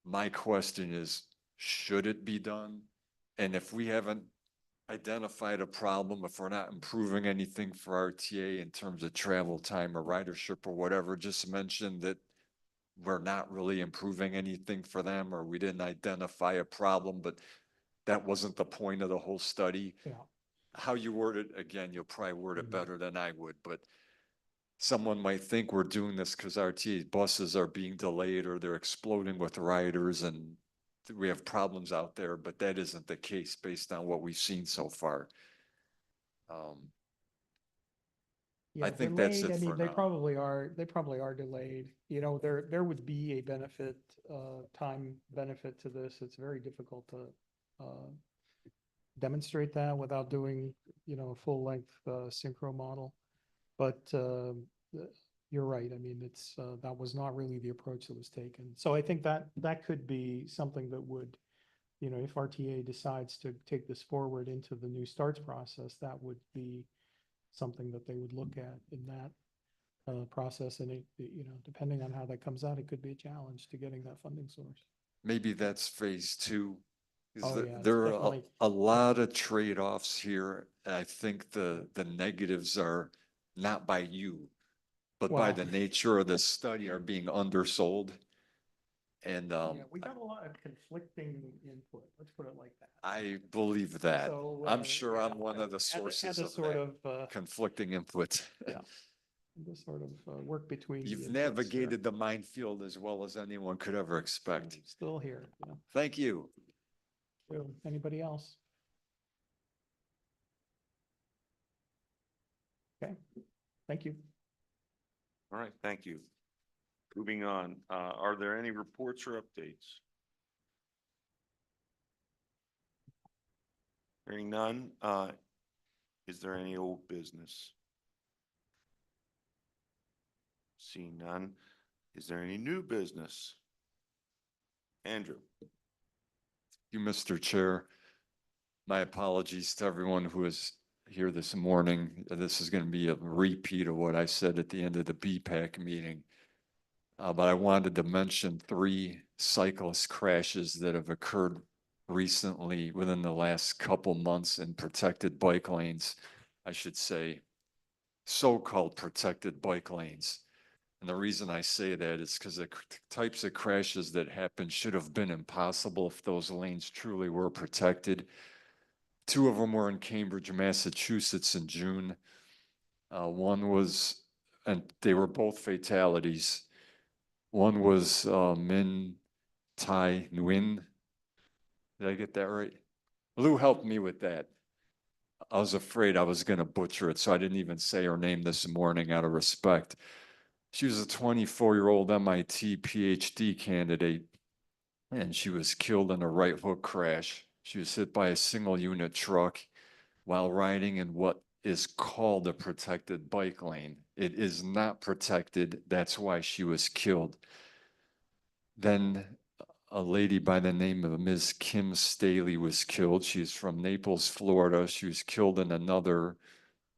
My question is, should it be done? And if we haven't identified a problem, if we're not improving anything for RTA in terms of travel time or ridership or whatever, just mention that we're not really improving anything for them, or we didn't identify a problem, but that wasn't the point of the whole study. Yeah. How you word it, again, you'll probably word it better than I would, but someone might think we're doing this because RTA buses are being delayed or they're exploding with riders and we have problems out there, but that isn't the case based on what we've seen so far. Yeah, I think that's delayed, it I mean, for they now. probably are delayed. You know, there would be a benefit, time benefit to this. It's very difficult to demonstrate that without doing, you know, a full length synchro model. But you're right. I mean, it's that was not really the approach that was taken. So I think that could be something that would, you know, if RTA decides to take this forward into the new starts process, that would be something that they would look at in that process. And you know, depending on how that comes out, it could be a challenge to getting that funding source. Maybe that's phase two. Is Oh, that yeah, it's there are definitely- a lot of trade-offs here. And I think the negatives are not by you, but by Well- the nature of the study are being undersold. And Yeah, we got a lot of conflicting input, let's put it like that. I believe that. So, I'm sure yeah, I'm one of the had to sources of sort that of, conflicting input. yeah, to sort of work between. the You've inputs there. navigated the minefield as well as anyone could ever expect. Still here, yeah. Thank you. So, anybody else? Okay, thank you. All right, thank you. Moving on, are there any reports or updates? Hearing none, is there any old business? Seeing none, is there any new business? Andrew? You, Mr. Chair. My apologies to everyone who is here this morning. This is going to be a repeat of what I said at the end of the BPAC meeting. But I wanted to mention 3 cyclist crashes that have occurred recently within the last couple months in protected bike lanes, I should say, so-called protected bike lanes. And the reason I say that is because the types of crashes that happened should have been impossible if those lanes truly were protected. 2 of them were in Cambridge, Massachusetts in June. One was, and they were both fatalities. One was Min Tai Nguyen. Did I get that right? Lou helped me with that. I was afraid I was going to butcher it, so I didn't even say her name this morning out of respect. She was a 24-year-old MIT PhD candidate, and she was killed in a right hook crash. She was hit by a single unit truck while riding in what is called a protected bike lane. It is not protected. That's why she was killed. Then a lady by the name of Ms. Kim Staley was killed. She's from Naples, Florida. She was killed in another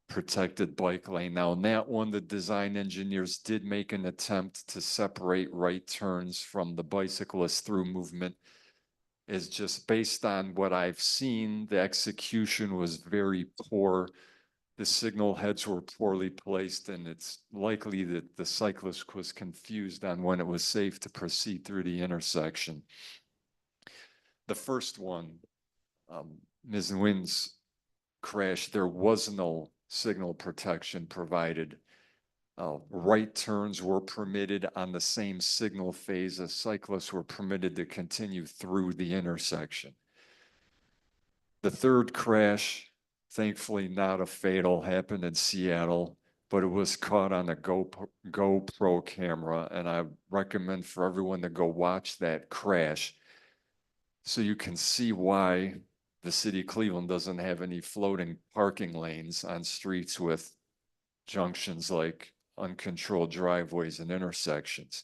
protected bike lane. Now, in that one, the design engineers did make an attempt to separate right turns from the bicyclist through movement. Is just based on what I've seen, the execution was very poor. The signal heads were poorly placed, and it's likely that the cyclist was confused on when it was safe to proceed through the intersection. The first one, Ms. Nguyen's crash, there was no signal protection provided. Right turns were permitted on the same signal phase as cyclists were permitted to continue through the intersection. The third crash, thankfully not a fatal, happened in Seattle, but it was caught on a GoPro camera, and I recommend for everyone to go watch that crash so you can see why the city of Cleveland doesn't have any floating parking lanes on streets with junctions like uncontrolled driveways and intersections.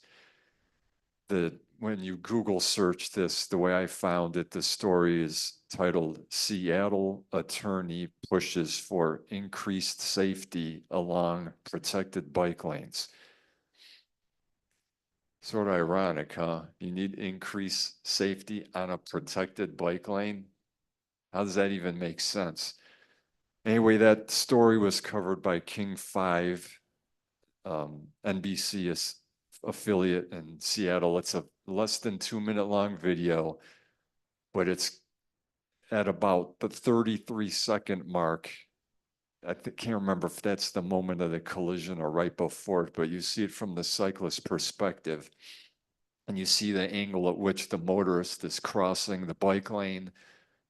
When you Google search this, the way I found it, the story is titled "Seattle Attorney Pushes for Increased Safety Along Protected Bike Lanes." Sort of ironic, huh? You need increased safety on a protected bike lane? How does that even make sense? Anyway, that story was covered by King 5, NBC affiliate in Seattle. It's a less than 2-minute long video, but it's at about the 33-second mark. I can't remember if that's the moment of the collision or right before it, but you see it from the cyclist's perspective. And you see the angle at which the motorist is crossing the bike lane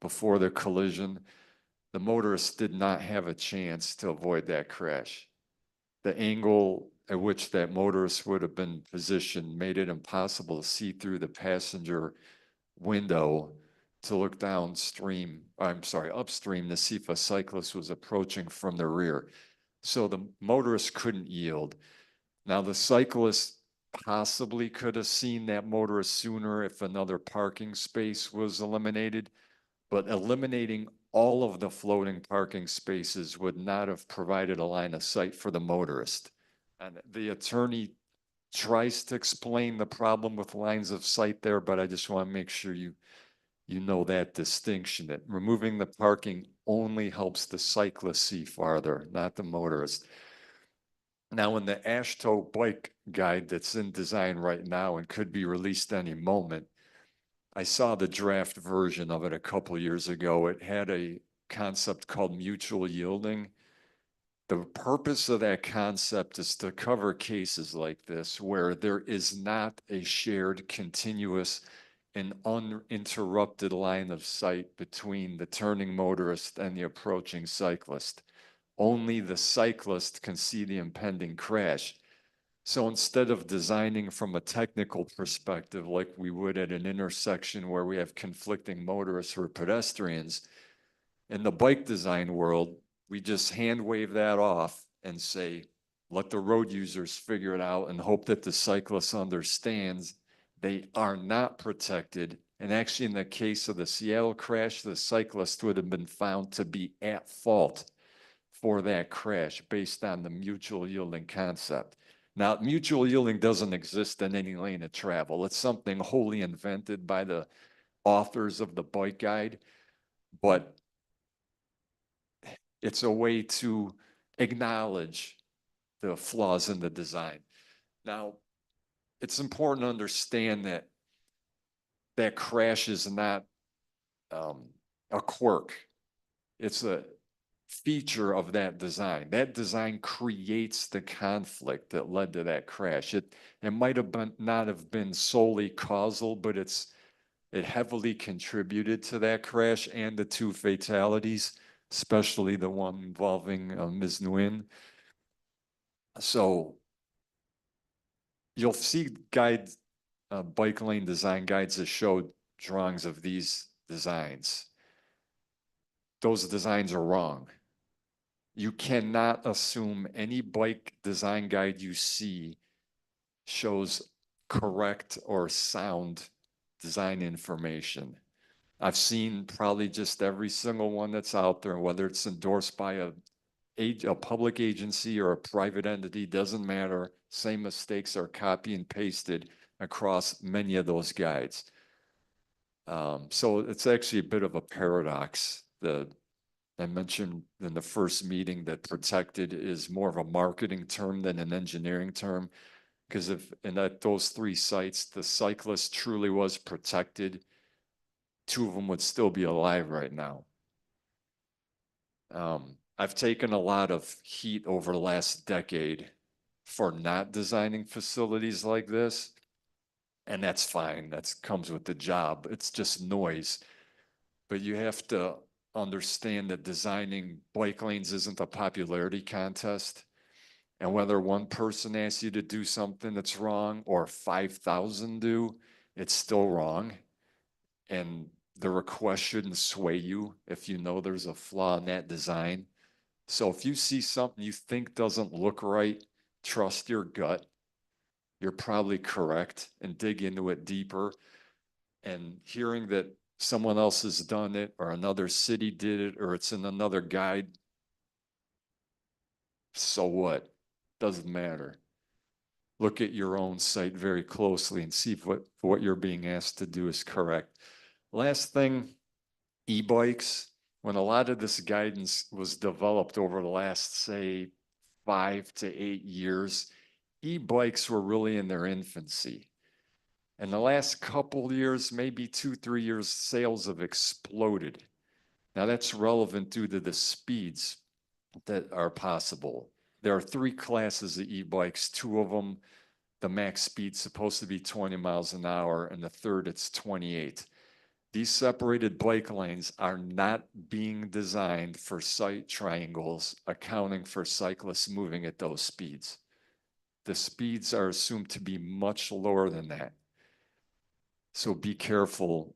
before the collision. The motorist did not have a chance to avoid that crash. The angle at which that motorist would have been positioned made it impossible to see through the passenger window to look upstream to see if a cyclist was approaching from the rear. So the motorist couldn't yield. Now the cyclist possibly could have seen that motorist sooner if another parking space was eliminated, but eliminating all of the floating parking spaces would not have provided a line of sight for the motorist. And the attorney tries to explain the problem with lines of sight there, but I just want to make sure you know that distinction, that removing the parking only helps the cyclist see farther, not the motorist. Now, in the AASHTO bike guide that's in design right now and could be released any moment, I saw the draft version of it a couple years ago. It had a concept called mutual yielding. The purpose of that concept is to cover cases like this where there is not a shared, continuous, and uninterrupted line of sight between the turning motorist and the approaching cyclist. Only the cyclist can see the impending crash. So instead of designing from a technical perspective, like we would at an intersection where we have conflicting motorists or pedestrians, in the bike design world, we just hand wave that off and say, let the road users figure it out and hope that the cyclist understands they are not protected. And actually, in the case of the Seattle crash, the cyclist would have been found to be at fault for that crash based on the mutual yielding concept. Now, mutual yielding doesn't exist in any lane of travel. It's something wholly invented by the authors of the bike guide, but it's a way to acknowledge the flaws in the design. Now, it's important to understand that that crash is not a quirk. It's a feature of that design. That design creates the conflict that led to that crash. It might have been not have been solely causal, but it heavily contributed to that crash and the two fatalities, especially the one involving Ms. Nguyen. So you'll see guides, bike lane design guides that show drawings of these designs. Those designs are wrong. You cannot assume any bike design guide you see shows correct or sound design information. I've seen probably just every single one that's out there, whether it's endorsed by a public agency or a private entity, doesn't matter. Same mistakes are copy and pasted across many of those guides. So it's actually a bit of a paradox. I mentioned in the first meeting that protected is more of a marketing term than an engineering term. Because if at those three sites, the cyclist truly was protected, two of them would still be alive right now. I've taken a lot of heat over the last decade for not designing facilities like this. And that's fine. That comes with the job. It's just noise. But you have to understand that designing bike lanes isn't a popularity contest. And whether one person asks you to do something that's wrong or 5,000 do, it's still wrong. And the request shouldn't sway you if you know there's a flaw in that design. So if you see something you think doesn't look right, trust your gut. You're probably correct, and dig into it deeper. And hearing that someone else has done it or another city did it or it's in another guide, so what? Doesn't matter. Look at your own site very closely and see if what you're being asked to do is correct. Last thing, e-bikes. When a lot of this guidance was developed over the last, say, 5 to 8 years, e-bikes were really in their infancy. In the last couple years, maybe 2-3 years, sales have exploded. Now that's relevant due to the speeds that are possible. There are 3 classes of e-bikes. 2 of them, the max speed's supposed to be 20 miles an hour, and the third, it's 28. These separated bike lanes are not being designed for sight triangles, accounting for cyclists moving at those speeds. The speeds are assumed to be much lower than that. So be careful.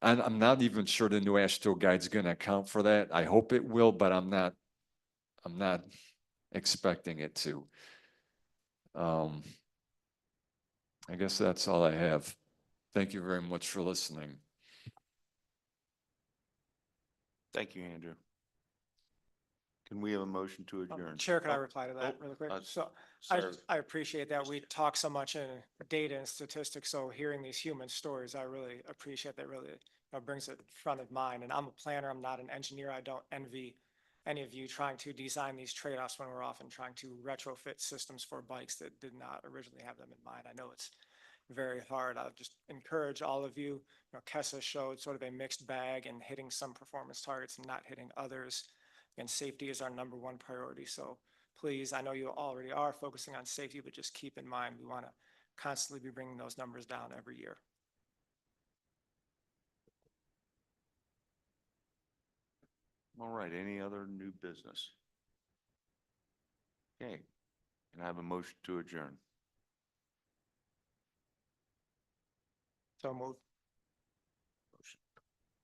I'm not even sure the new AASHTO guide's going to account for that. I hope it will, but I'm not expecting it to. I guess that's all I have. Thank you very much for listening. Thank you, Andrew. Can we have a motion to adjourn? Chair, could I Oh, reply to that oh, really quick? uh, So Sorry. I appreciate that. We talk so much in data and statistics, so hearing these human stories, I really appreciate that, really brings it front of mind. And I'm a planner, I'm not an engineer. I don't envy any of you trying to design these trade-offs when we're often trying to retrofit systems for bikes that did not originally have them in mind. I know it's very hard. I'll just encourage all of you. Kessa showed sort of a mixed bag and hitting some performance targets and not hitting others. And safety is our number one priority. So please, I know you already are focusing on safety, but just keep in mind, we want to constantly be bringing those numbers down every year. All right, any other new business? Okay, can I have a motion to adjourn? So move.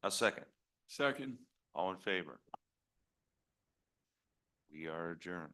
A second. Second. All in favor? We are adjourned.